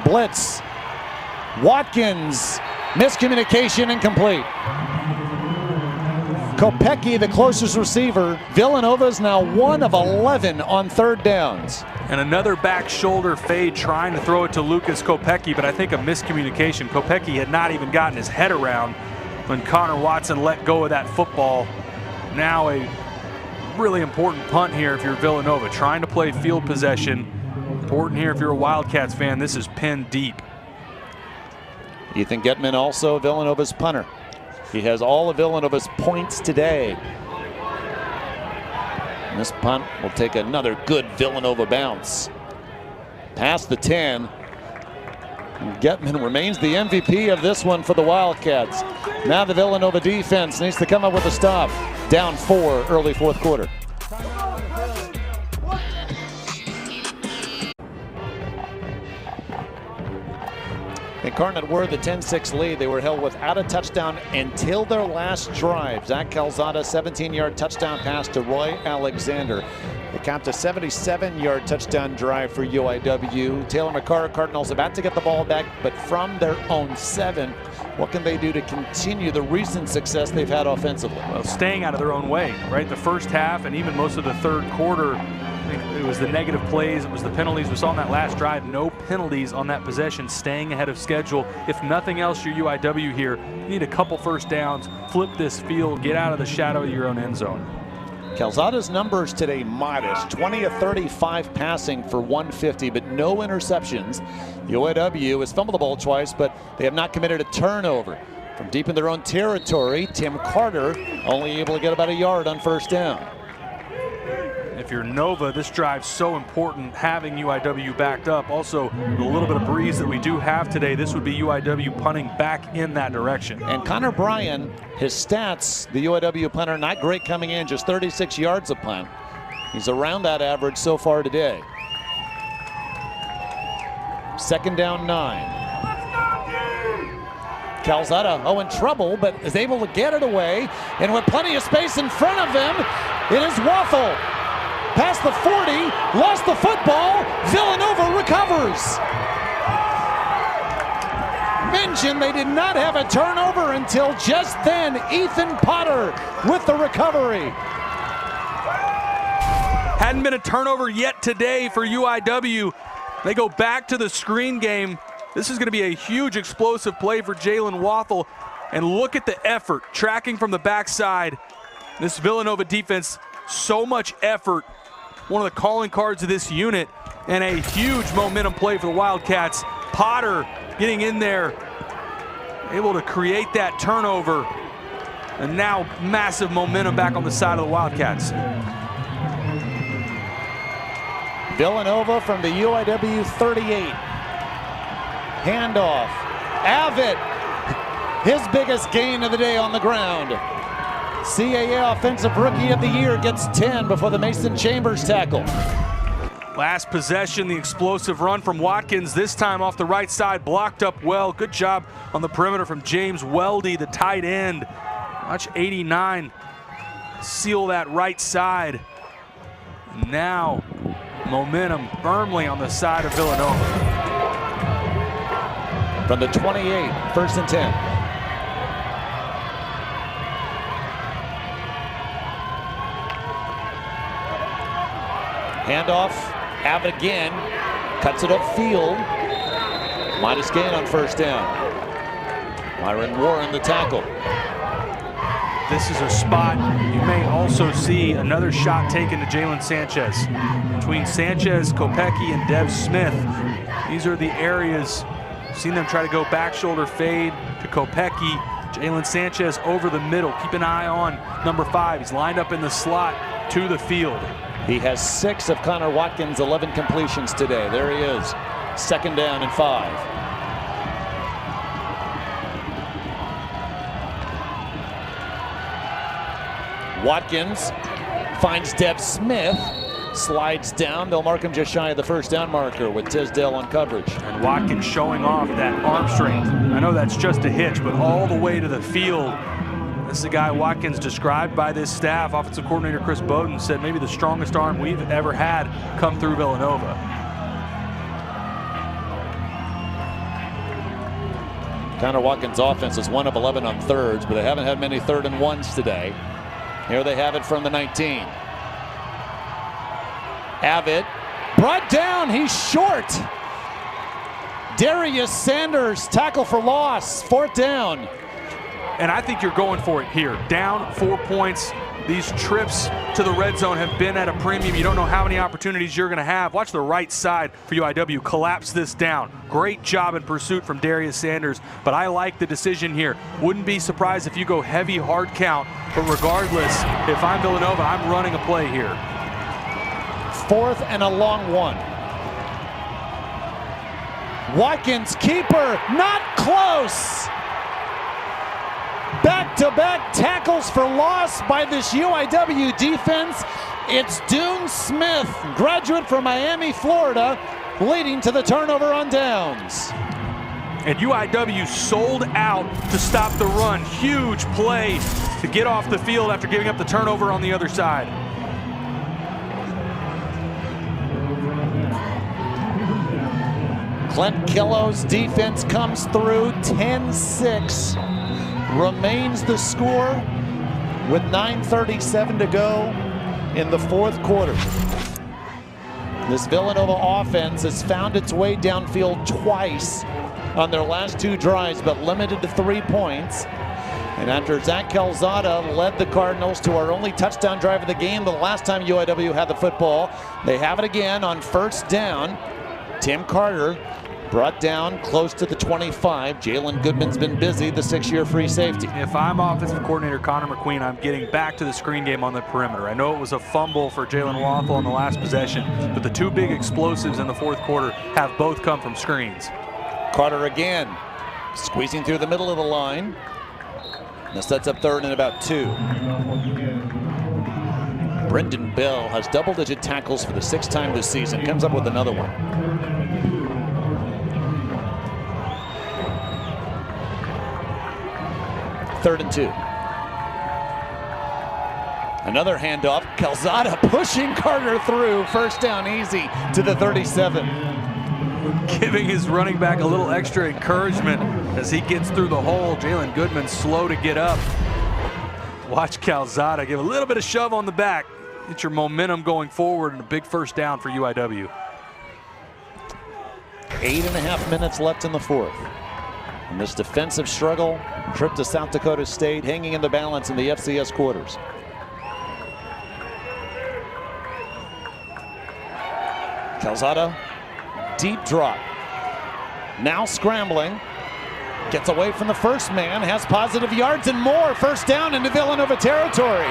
Blitz. Watkins. Miscommunication, incomplete. Kopecky, the closest receiver. Villanova is now 1 of 11 on 3rd downs. And another back shoulder fade trying to throw it to Lucas Kopecky, but I think a miscommunication. Kopecky had not even gotten his head around when Connor Watson let go of that football. Now a really important punt here if you're Villanova, trying to play field possession. Important here if you're a Wildcats fan. This is pinned deep. Ethan Getman, also Villanova's punter. He has all of Villanova's points today. And this punt will take another good Villanova bounce. Past the 10. And Getman remains the MVP of this one for the Wildcats. Now the Villanova defense needs to come up with a stop. Down 4 early 4th quarter. Incarnate were the 10-6 lead. They were held without a touchdown until their last drive. Zach Calzada, 17-yard touchdown pass to Roy Alexander. They capped a 77-yard touchdown drive for UIW. Taylor McCarr Cardinals about to get the ball back, but from their own 7. What can they do to continue the recent success they've had offensively? Well, staying out of their own way, right? The first half and even most of the 3rd quarter, I think it was the negative plays, it was the penalties. We saw on that last drive, no penalties on that possession, staying ahead of schedule. If nothing else, your UIW here, you need a couple 1st downs, flip this field, get out of the shadow of your own end zone. Calzada's numbers today modest, 20 of 35 passing for 150, but no interceptions. UIW has fumbled the ball twice, but they have not committed a turnover. From deep in their own territory, Tim Carter only able to get about a yard on 1st down. If you're Nova, this drive's so important, having UIW backed up. Also, with a little bit of breeze that we do have today, this would be UIW punting back in that direction. And Connor Bryan, his stats, the UIW punter, not great coming in, just 36 yards a punt. He's around that average so far today. 2nd down 9. Calzada, in trouble, but is able to get it away. And with plenty of space in front of him, it is Waffle. Past the 40, lost the football, Villanova recovers. Mentioned they did not have a turnover until just then. Ethan Potter with the recovery. Hadn't been a turnover yet today for UIW. They go back to the screen game. This is going to be a huge explosive play for Jalen Wathel. And look at the effort, tracking from the backside. This Villanova defense, so much effort. One of the calling cards of this unit, and a huge momentum play for the Wildcats. Potter getting in there, able to create that turnover, and now massive momentum back on the side of the Wildcats. Villanova from the UIW 38. Handoff. Avid, his biggest gain of the day on the ground. CAA Offensive Rookie of the Year gets 10 before the Mason Chambers tackle. Last possession, the explosive run from Watkins, this time off the right side, blocked up well. Good job on the perimeter from James Weldy, the tight end. Watch 89 seal that right side. Now momentum firmly on the side of Villanova. From the 28, 1st and 10. Handoff, Abbott again, cuts it upfield. Minus gain on 1st down. Myron Warren the tackle. This is a spot you may also see another shot taken to Jalen Sanchez. Between Sanchez, Kopecky, and Dev Smith, these are the areas. Seen them try to go back shoulder fade to Kopecky. Jalen Sanchez over the middle. Keep an eye on number 5. He's lined up in the slot to the field. He has 6 of Connor Watkins' 11 completions today. There he is. 2nd down and 5. Watkins finds Dev Smith. slides down. They'll mark him just shy of the first down marker with Tisdale on coverage. And Watkins showing off that arm strength. I know that's just a hitch, but all the way to the field. This is a guy Watkins described by this staff. Offensive coordinator Chris Bowden said maybe the strongest arm we've ever had come through Villanova. Connor Watkins' offense is 1 of 11 on thirds, but they haven't had many 3rd and 1s today. Here they have it from the 19. Abbott brought down, he's short. Darius Sanders, tackle for loss, 4th down. And I think you're going for it here. Down 4 points. These trips to the red zone have been at a premium. You don't know how many opportunities you're going to have. Watch the right side for UIW collapse this down. Great job in pursuit from Darius Sanders, but I like the decision here. Wouldn't be surprised if you go heavy hard count, but regardless, if I'm Villanova, I'm running a play here. 4th and a long one. Watkins, keeper, not close. Back-to-back tackles for loss by this UIW defense. It's Dune Smith, graduate from Miami, Florida, leading to the turnover on downs. And UIW sold out to stop the run. Huge play to get off the field after giving up the turnover on the other side. Clint Killo's defense comes through, 10-6. Remains the score with 9:37 to go in the 4th quarter. This Villanova offense has found its way downfield twice on their last 2 drives, but limited to 3 points. And after Zach Calzada led the Cardinals to our only touchdown drive of the game the last time UIW had the football, they have it again on 1st down. Tim Carter brought down close to the 25. Jalen Goodman's been busy, the 6-year free safety. If I'm offensive coordinator Connor McQueen, I'm getting back to the screen game on the perimeter. I know it was a fumble for Jalen Waffle on the last possession, but the 2 big explosives in the 4th quarter have both come from screens. Carter again, squeezing through the middle of the line. This sets up 3rd and about 2. Brendan Bell has double-digit tackles for the 6th time this season. Comes up with another one. 3rd and 2. Another handoff. Calzada pushing Carter through. 1st down easy to the 37. Giving his running back a little extra encouragement as he gets through the hole. Jalen Goodman slow to get up. Watch Calzada give a little bit of shove on the back. Get your momentum going forward and a big 1st down for UIW. 8.5 minutes left in the 4th. And this defensive struggle, trip to South Dakota State, hanging in the balance in the FCS quarters. Calzada, deep drop. Now scrambling. Gets away from the first man, has positive yards and more. 1st down into Villanova territory.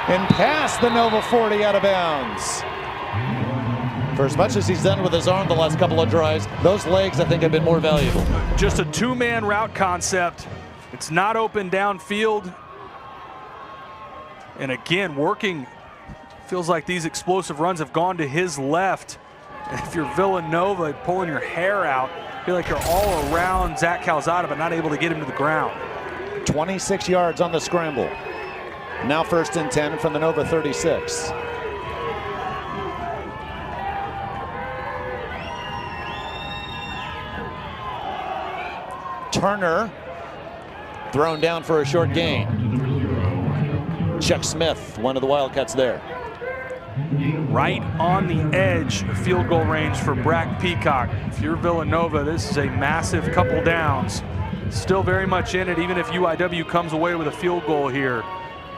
And past the Nova 40 out of bounds. For as much as he's done with his arm the last couple of drives, those legs I think have been more valuable. Just a 2-man route concept. It's not open downfield. And again, working, feels like these explosive runs have gone to his left. And if you're Villanova, pulling your hair out, feel like you're all around Zach Calzada, but not able to get him to the ground. 26 yards on the scramble. Now 1st and 10 from the Nova 36. Turner thrown down for a short gain. Chuck Smith, one of the Wildcats there. Right on the edge of field goal range for Brack Peacock. If you're Villanova, this is a massive couple downs. Still very much in it, even if UIW comes away with a field goal here.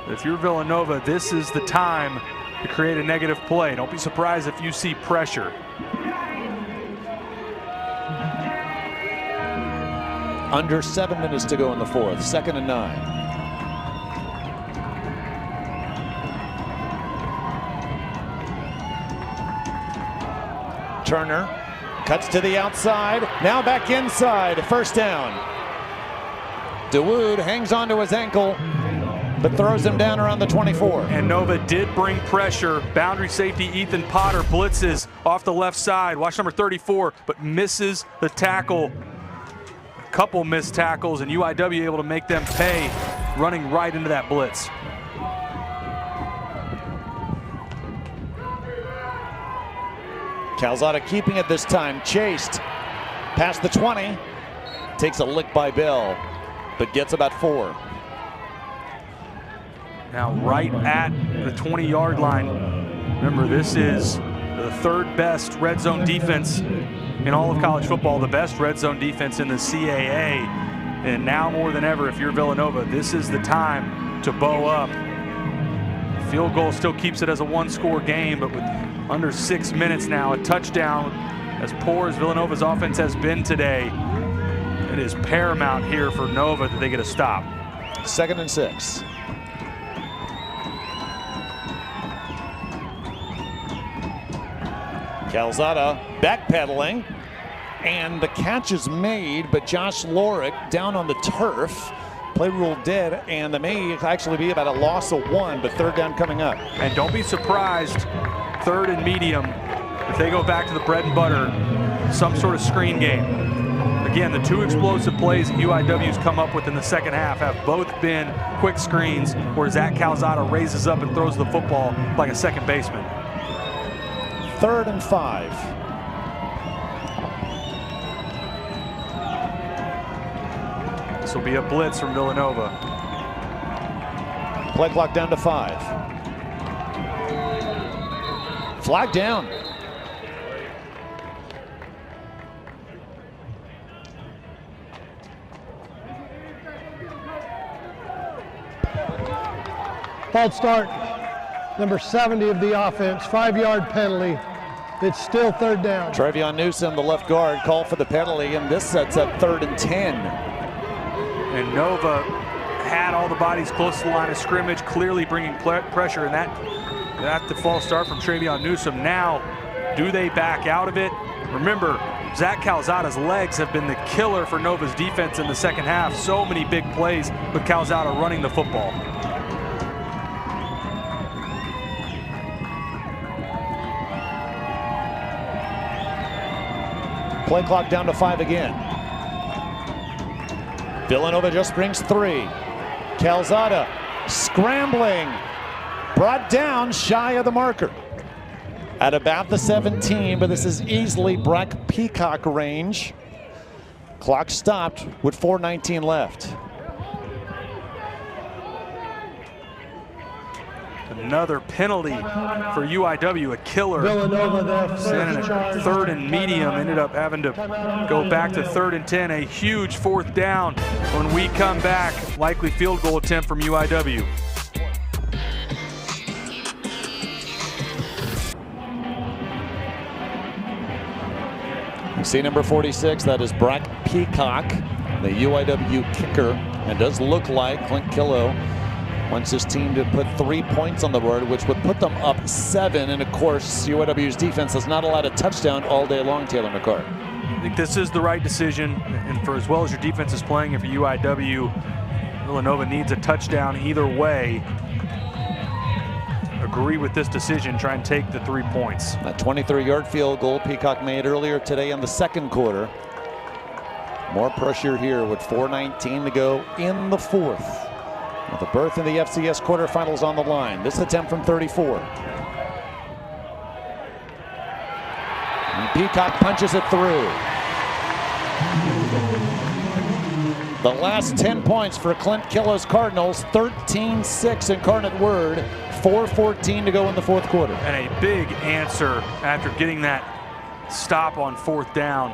If you're Villanova, this is the time to create a negative play. Don't be surprised if you see pressure. Under 7 minutes to go in the 4th, 2nd and 9. Turner cuts to the outside, now back inside, 1st down. DeWood hangs onto his ankle, but throws him down around the 24. And Nova did bring pressure. Boundary safety Ethan Potter blitzes off the left side. Watch number 34, but misses the tackle. A couple missed tackles, and UIW able to make them pay, running right into that blitz. Calzada keeping it this time, chased past the 20, takes a lick by Bill, but gets about 4. Now right at the 20-yard line. Remember, this is the 3rd best red zone defense in all of college football, the best red zone defense in the CAA. And now more than ever, if you're Villanova, this is the time to bow up. Field goal still keeps it as a 1-score game, but with under 6 minutes now, a touchdown. As poor as Villanova's offense has been today, it is paramount here for Nova that they get a stop. 2nd and 6. Calzada backpedaling, and the catch is made, but Josh Lorick down on the turf. Play rule dead, and they may actually be about a loss of 1, but 3rd down coming up. And don't be surprised, 3rd and medium, if they go back to the bread and butter, some sort of screen game. Again, the 2 explosive plays that UIW's come up with in the second half have both been quick screens where Zach Calzada raises up and throws the football like a second baseman. 3rd and 5. This will be a blitz from Villanova. Play clock down to 5. Flag down. False start, number 70 of the offense, 5-yard penalty. It's still 3rd down. Trevion Newsom, the left guard, called for the penalty, and this sets up 3rd and 10. And Nova had all the bodies close to the line of scrimmage, clearly bringing pressure, and that the false start from Trevion Newsom. Now, do they back out of it? Remember, Zach Calzada's legs have been the killer for Nova's defense in the second half. So many big plays with Calzada running the football. Play clock down to 5 again. Villanova just brings 3. Calzada scrambling, brought down shy of the marker. At about the 17, but this is easily Breck Peacock range. Clock stopped with 4:19 left. Another penalty for UIW, a killer. Villanova there, 3rd and medium, ended up having to go back to 3rd and 10. A huge 4th down when we come back. Likely field goal attempt from UIW. You see number 46, that is Breck Peacock, the UIW kicker. It does look like Clint Killow wants his team to put 3 points on the board, which would put them up 7. And of course, UIW's defense has not allowed a touchdown all day long, Taylor McCart. I think this is the right decision, and for as well as your defense is playing, and for UIW, Villanova needs a touchdown either way. Agree with this decision, try and take the 3 points. That 23-yard field goal Peacock made earlier today in the second quarter. More pressure here with 4:19 to go in the 4th. With a berth in the FCS quarterfinals on the line. This attempt from 34. And Peacock punches it through. The last 10 points for Clint Killow's Cardinals, 13-6 Incarnate Word, 4:14 to go in the 4th quarter. And a big answer after getting that stop on 4th down.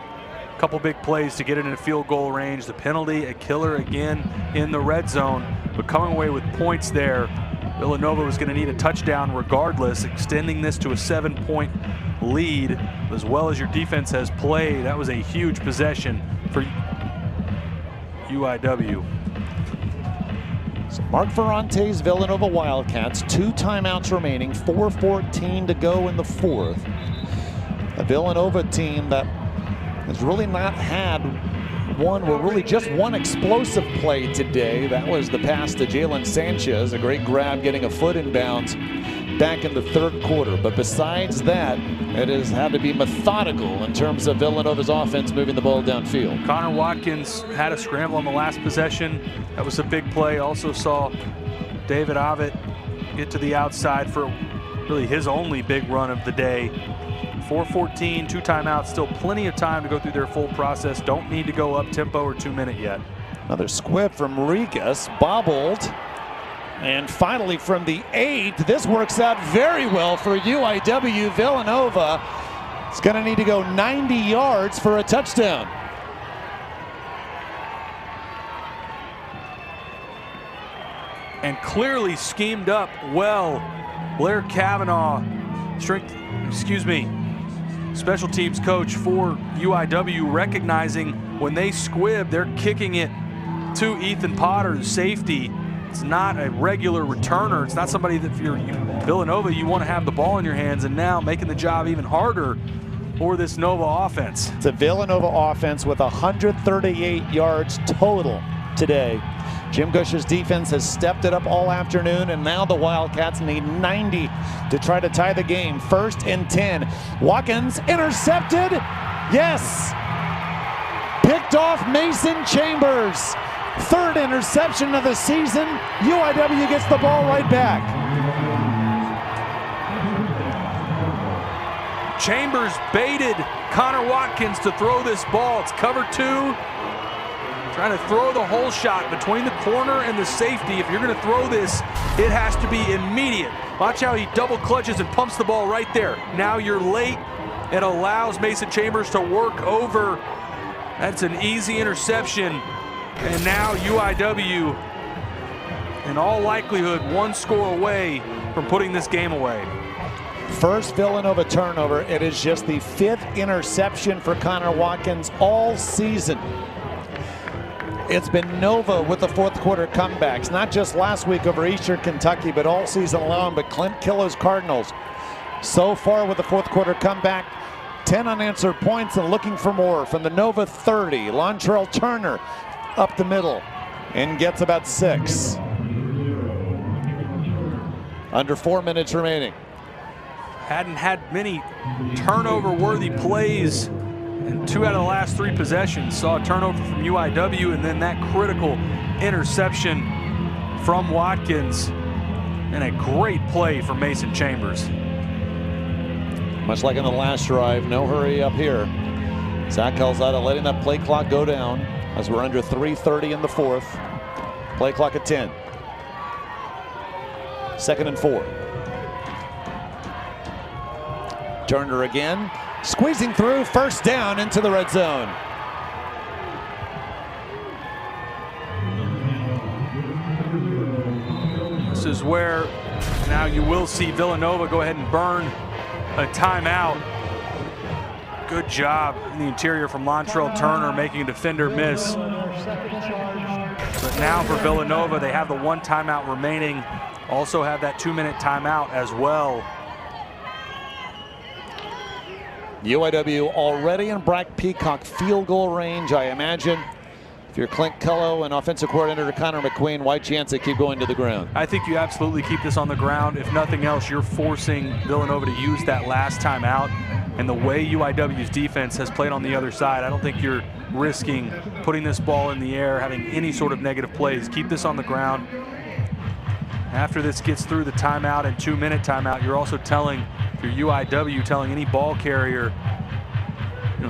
A couple big plays to get it in a field goal range. The penalty, a killer again in the red zone. But coming away with points there, Villanova was going to need a touchdown regardless, extending this to a 7-point lead. As well as your defense has played, that was a huge possession for UIW. So Mark Ferrante's Villanova Wildcats, 2 timeouts remaining, 4:14 to go in the 4th. A Villanova team that has really not had one, well, really just one explosive play today. That was the pass to Jalen Sanchez, a great grab, getting a foot in bounds back in the third quarter. But besides that, it has had to be methodical in terms of Villanova's offense moving the ball downfield. Connor Watkins had a scramble on the last possession. That was a big play. Also saw David Avett get to the outside for really his only big run of the day. 4:14, 2 timeouts, still plenty of time to go through their full process. Don't need to go up tempo or 2 minute yet. Another squib from Rigas, bobbled. And finally from the 8, this works out very well for UIW. Villanova is going to need to go 90 yards for a touchdown. And clearly schemed up well. Blair Kavanaugh, special teams coach for UIW, recognizing when they squib, they're kicking it to Ethan Potter, the safety. It's not a regular returner. It's not somebody that, if you're Villanova, you want to have the ball in your hands, and now making the job even harder for this Nova offense. It's a Villanova offense with 138 yards total today. Jim Gush's defense has stepped it up all afternoon, and now the Wildcats need 90 to try to tie the game. 1st and 10. Watkins intercepted. Yes. Picked off Mason Chambers. 3rd interception of the season. UIW gets the ball right back. Chambers baited Connor Watkins to throw this ball. It's cover 2. Trying to throw the whole shot between the corner and the safety. If you're going to throw this, it has to be immediate. Watch how he double clutches and pumps the ball right there. Now you're late. It allows Mason Chambers to work over. That's an easy interception. And now UIW, in all likelihood, 1 score away from putting this game away. First Villanova turnover. It is just the 5th interception for Connor Watkins all season. It's been Nova with the 4th quarter comebacks, not just last week over Eastern Kentucky, but all season long. But Clint Killo's Cardinals so far with the 4th quarter comeback, 10 unanswered points and looking for more from the Nova 30. Lontrell Turner up the middle and gets about 6. Under 4 minutes remaining. Hadn't had many turnover-worthy plays in 2 out of the last 3 possessions. Saw a turnover from UIW and then that critical interception from Watkins. And a great play from Mason Chambers. Much like in the last drive, no hurry up here. Zach Calzada letting that play clock go down as we're under 3:30 in the 4th. Play clock at 10. 2nd and 4. Turner again. Squeezing through, 1st down into the red zone. This is where now you will see Villanova go ahead and burn a timeout. Good job in the interior from Lontrell Turner, making a defender miss. But now for Villanova, they have the 1 timeout remaining. Also have that 2-minute timeout as well. UIW already in Brack Peacock field goal range, I imagine. If you're Clint Cullo and offensive coordinator Connor McQueen, why chance they keep going to the ground? I think you absolutely keep this on the ground. If nothing else, you're forcing Villanova to use that last timeout. And the way UIW's defense has played on the other side, I don't think you're risking putting this ball in the air, having any sort of negative plays. Keep this on the ground. After this gets through the timeout and 2-minute timeout, you're also telling, if you're UIW, telling any ball carrier,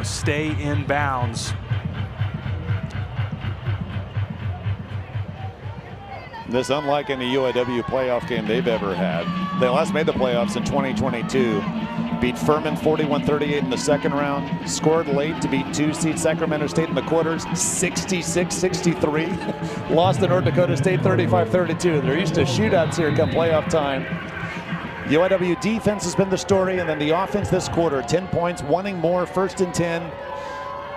stay in bounds. This unlike any UIW playoff game they've ever had. They last made the playoffs in 2022. Beat Furman 41-38 in the 2nd round. Scored late to beat 2 seed Sacramento State in the quarters, 66-63. Lost to North Dakota State 35-32. They're used to shootouts here come playoff time. UIW defense has been the story, and then the offense this quarter. 10 points, wanting more, 1st and 10.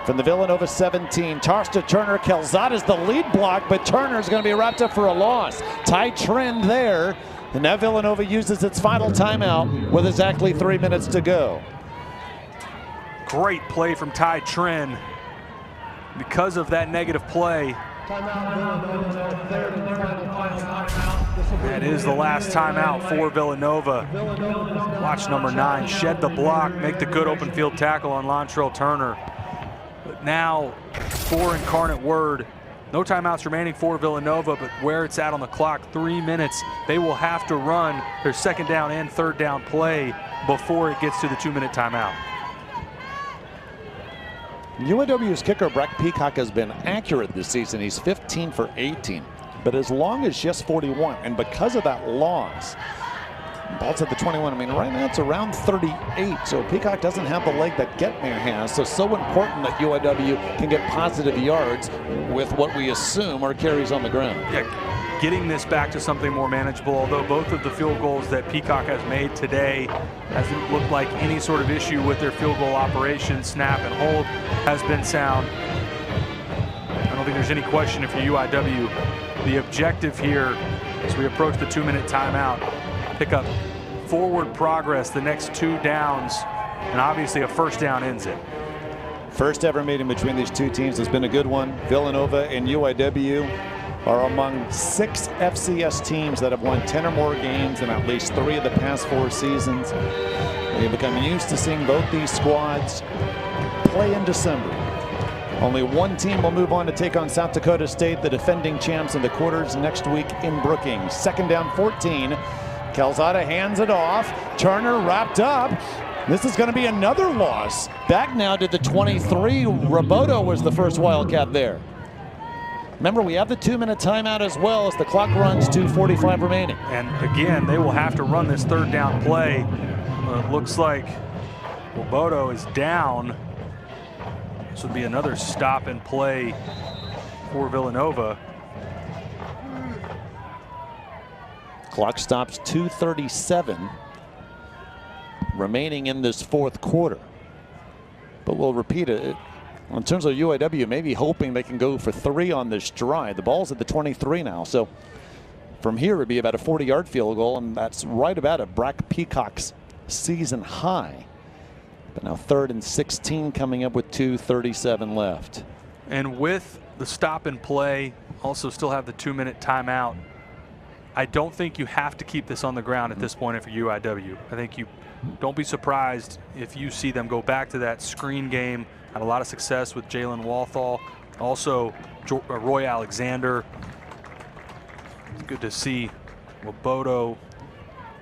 From the Villanova 17, toss to Turner. Calzada's the lead block, but Turner's going to be wrapped up for a loss. Tight trend there. And now Villanova uses its final timeout with exactly 3 minutes to go. Great play from Ty Tren. because of that negative play. That is the last timeout for Villanova. Watch number 9 shed the block, make the good open field tackle on Lontrell Turner. But now for Incarnate Word, no timeouts remaining for Villanova, but where it's at on the clock, 3 minutes, they will have to run their second down and third down play before it gets to the 2-minute timeout. UAW's kicker, Brock Peacock, has been accurate this season. He's 15 for 18, but as long as just 41. And because of that loss, ball's at the 21. I mean, right now it's around 38. So Peacock doesn't have the leg that Getmere has. So important that UAW can get positive yards with what we assume are carries on the ground. Yeah, getting this back to something more manageable, although both of the field goals that Peacock has made today hasn't looked like any sort of issue with their field goal operation. Snap and hold has been sound. I don't think there's any question for UIW. The objective here as we approach the 2-minute timeout, pick up forward progress the next 2 downs, and obviously a first down ends it. First ever meeting between these two teams has been a good one. Villanova and UIW are among 6 FCS teams that have won 10 or more games in at least 3 of the past 4 seasons. They've become used to seeing both these squads play in December. Only one team will move on to take on South Dakota State, the defending champs, in the quarters next week in Brookings. Second down 14. Calzada hands it off. Turner wrapped up. This is going to be another loss. Back now to the 23. Roboto was the first Wildcat there. Remember, we have the 2-minute timeout as well as the clock runs to 45 remaining. And again, they will have to run this third down play. It looks like Roboto is down. This would be another stop and play for Villanova. Clock stops 2:37 remaining in this fourth quarter. But we'll repeat it. In terms of UIW, maybe hoping they can go for 3 on this drive. The ball's at the 23 now, so from here it'd be about a 40-yard field goal, and that's right about at Brock Peacock's season high. But now 3rd and 16 coming up with 2:37 left. And with the stop and play, also still have the 2-minute timeout. I don't think you have to keep this on the ground at this point for UIW. I think you don't be surprised if you see them go back to that screen game. Had a lot of success with Jalen Walthall, also Roy Alexander. It's good to see Roboto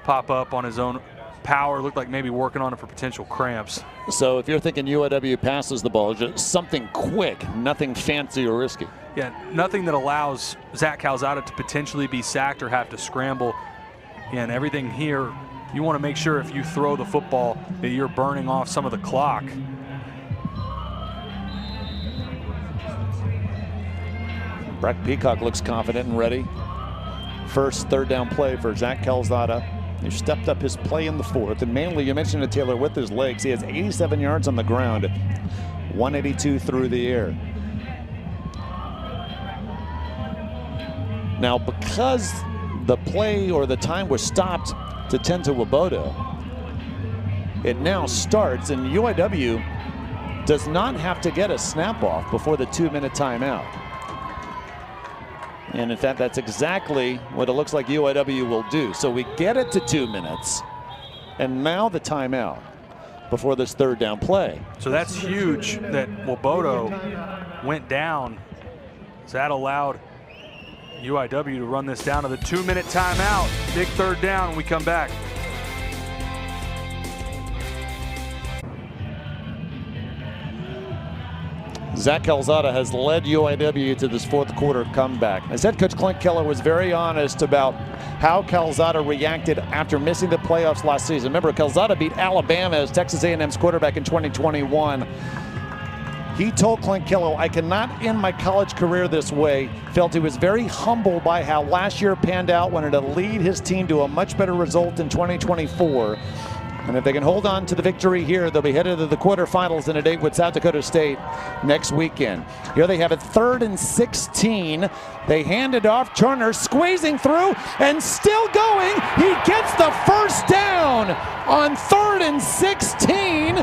pop up on his own power. Looked like maybe working on it for potential cramps. So if you're thinking UIW passes the ball, just something quick, nothing fancy or risky. Yeah, nothing that allows Zach Calzada to potentially be sacked or have to scramble. And everything here, you want to make sure if you throw the football that you're burning off some of the clock. Brock Peacock looks confident and ready. First third down play for Zach Calzada. He stepped up his play in the fourth, and mainly you mentioned it, Taylor, with his legs. He has 87 yards on the ground, 182 through the air. Now, because the play or the time was stopped to tend to Roboto, it now starts, and UIW does not have to get a snap off before the 2-minute timeout. And in fact, that's exactly what it looks like UIW will do. So we get it to 2 minutes, and now the timeout before this third down play. So that's huge that Roboto went down. So that allowed UIW to run this down to the 2-minute timeout. Big third down when we come back. Zach Calzada has led UIW to this fourth quarter comeback. As head coach Clint Keller was very honest about how Calzada reacted after missing the playoffs last season. Remember, Calzada beat Alabama as Texas A&M's quarterback in 2021. He told Clint Keller, "I cannot end my college career this way." Felt he was very humbled by how last year panned out, wanted to lead his team to a much better result in 2024. And if they can hold on to the victory here, they'll be headed to the quarterfinals in a date with South Dakota State next weekend. Here they have it 3rd and 16. They hand it off. Turner squeezing through and still going. He gets the first down on 3rd and 16.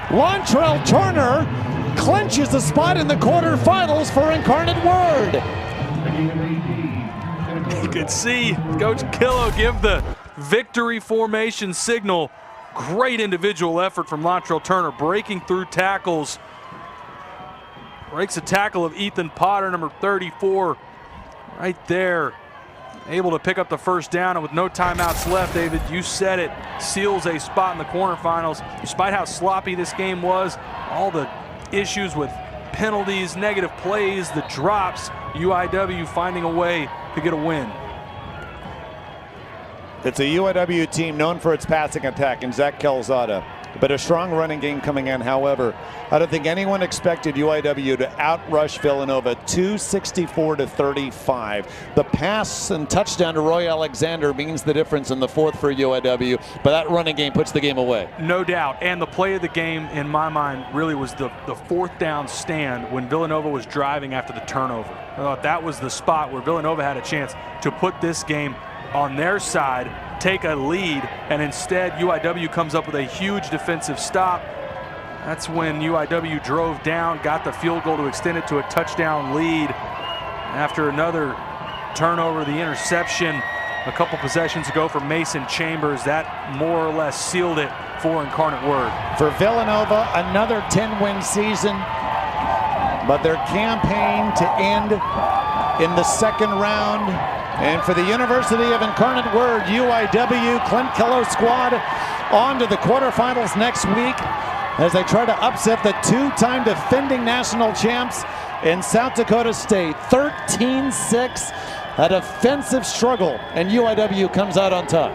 Lontrell Turner clinches a spot in the quarterfinals for Incarnate Word. You can see Coach Gayle give the victory formation signal. Great individual effort from Latrell Turner, breaking through tackles. Breaks a tackle of Ethan Potter, number 34, right there. Able to pick up the first down, and with no timeouts left, David, you said it, seals a spot in the quarterfinals. Despite how sloppy this game was, all the issues with penalties, negative plays, the drops, UIW finding a way to get a win. It's a UIW team known for its passing attack in Zach Calzada, but a strong running game coming in. However, I don't think anyone expected UIW to outrush Villanova 264-35. The pass and touchdown to Roy Alexander means the difference in the fourth for UIW, but that running game puts the game away. No doubt, and the play of the game in my mind really was the fourth down stand when Villanova was driving after the turnover. I thought that was the spot where Villanova had a chance to put this game on their side, take a lead, and instead UIW comes up with a huge defensive stop. That's when UIW drove down, got the field goal to extend it to a touchdown lead. After another turnover, the interception a couple possessions ago for Mason Chambers, that more or less sealed it for Incarnate Word. For Villanova, another 10-win season, but their campaign to end in the second round. And for the University of Incarnate Word, UIW, Clint Kello's squad on to the quarterfinals next week as they try to upset the two-time defending national champs in South Dakota State. 13-6, a defensive struggle, and UIW comes out on top.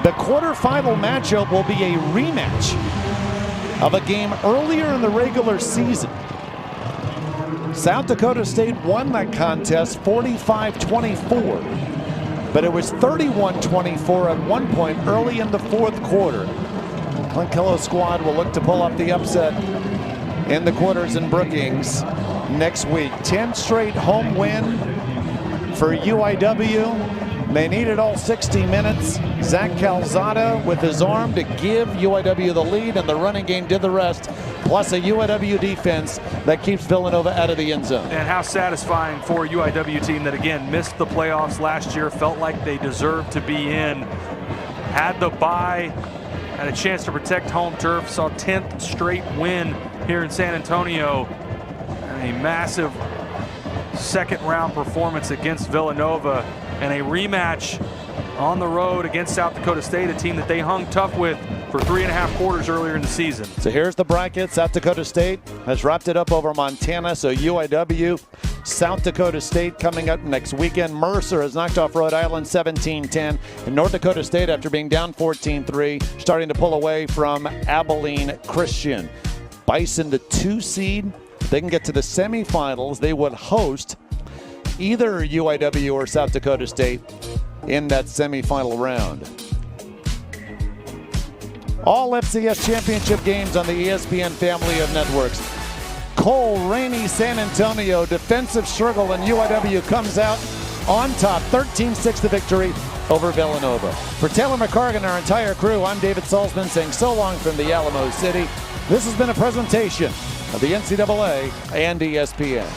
The quarterfinal matchup will be a rematch of a game earlier in the regular season. South Dakota State won that contest 45-24, but it was 31-24 at one point early in the fourth quarter. Clint Kello's squad will look to pull up the upset in the quarters in Brookings next week. 10 straight home win for UIW. They needed all 60 minutes. Zach Calzada with his arm to give UIW the lead, and the running game did the rest, plus a UIW defense that keeps Villanova out of the end zone. And how satisfying for a UIW team that, again, missed the playoffs last year, felt like they deserved to be in, had the bye, had a chance to protect home turf, saw 10th straight win here in San Antonio, and a massive second-round performance against Villanova, and a rematch on the road against South Dakota State, a team that they hung tough with for 3.5 quarters earlier in the season. So here's the bracket. South Dakota State has wrapped it up over Montana. So UIW, South Dakota State coming up next weekend. Mercer has knocked off Rhode Island 17-10. And North Dakota State, after being down 14-3, starting to pull away from Abilene Christian. Bison, the 2 seed. If they can get to the semifinals, they would host either UIW or South Dakota State in that semifinal round. All FCS championship games on the ESPN family of networks. Cold, rainy San Antonio, defensive struggle, and UIW comes out on top, 13-6 the victory over Villanova. For Taylor McCargan and our entire crew, I'm David Salzman saying so long from the Alamo City. This has been a presentation of the NCAA and ESPN.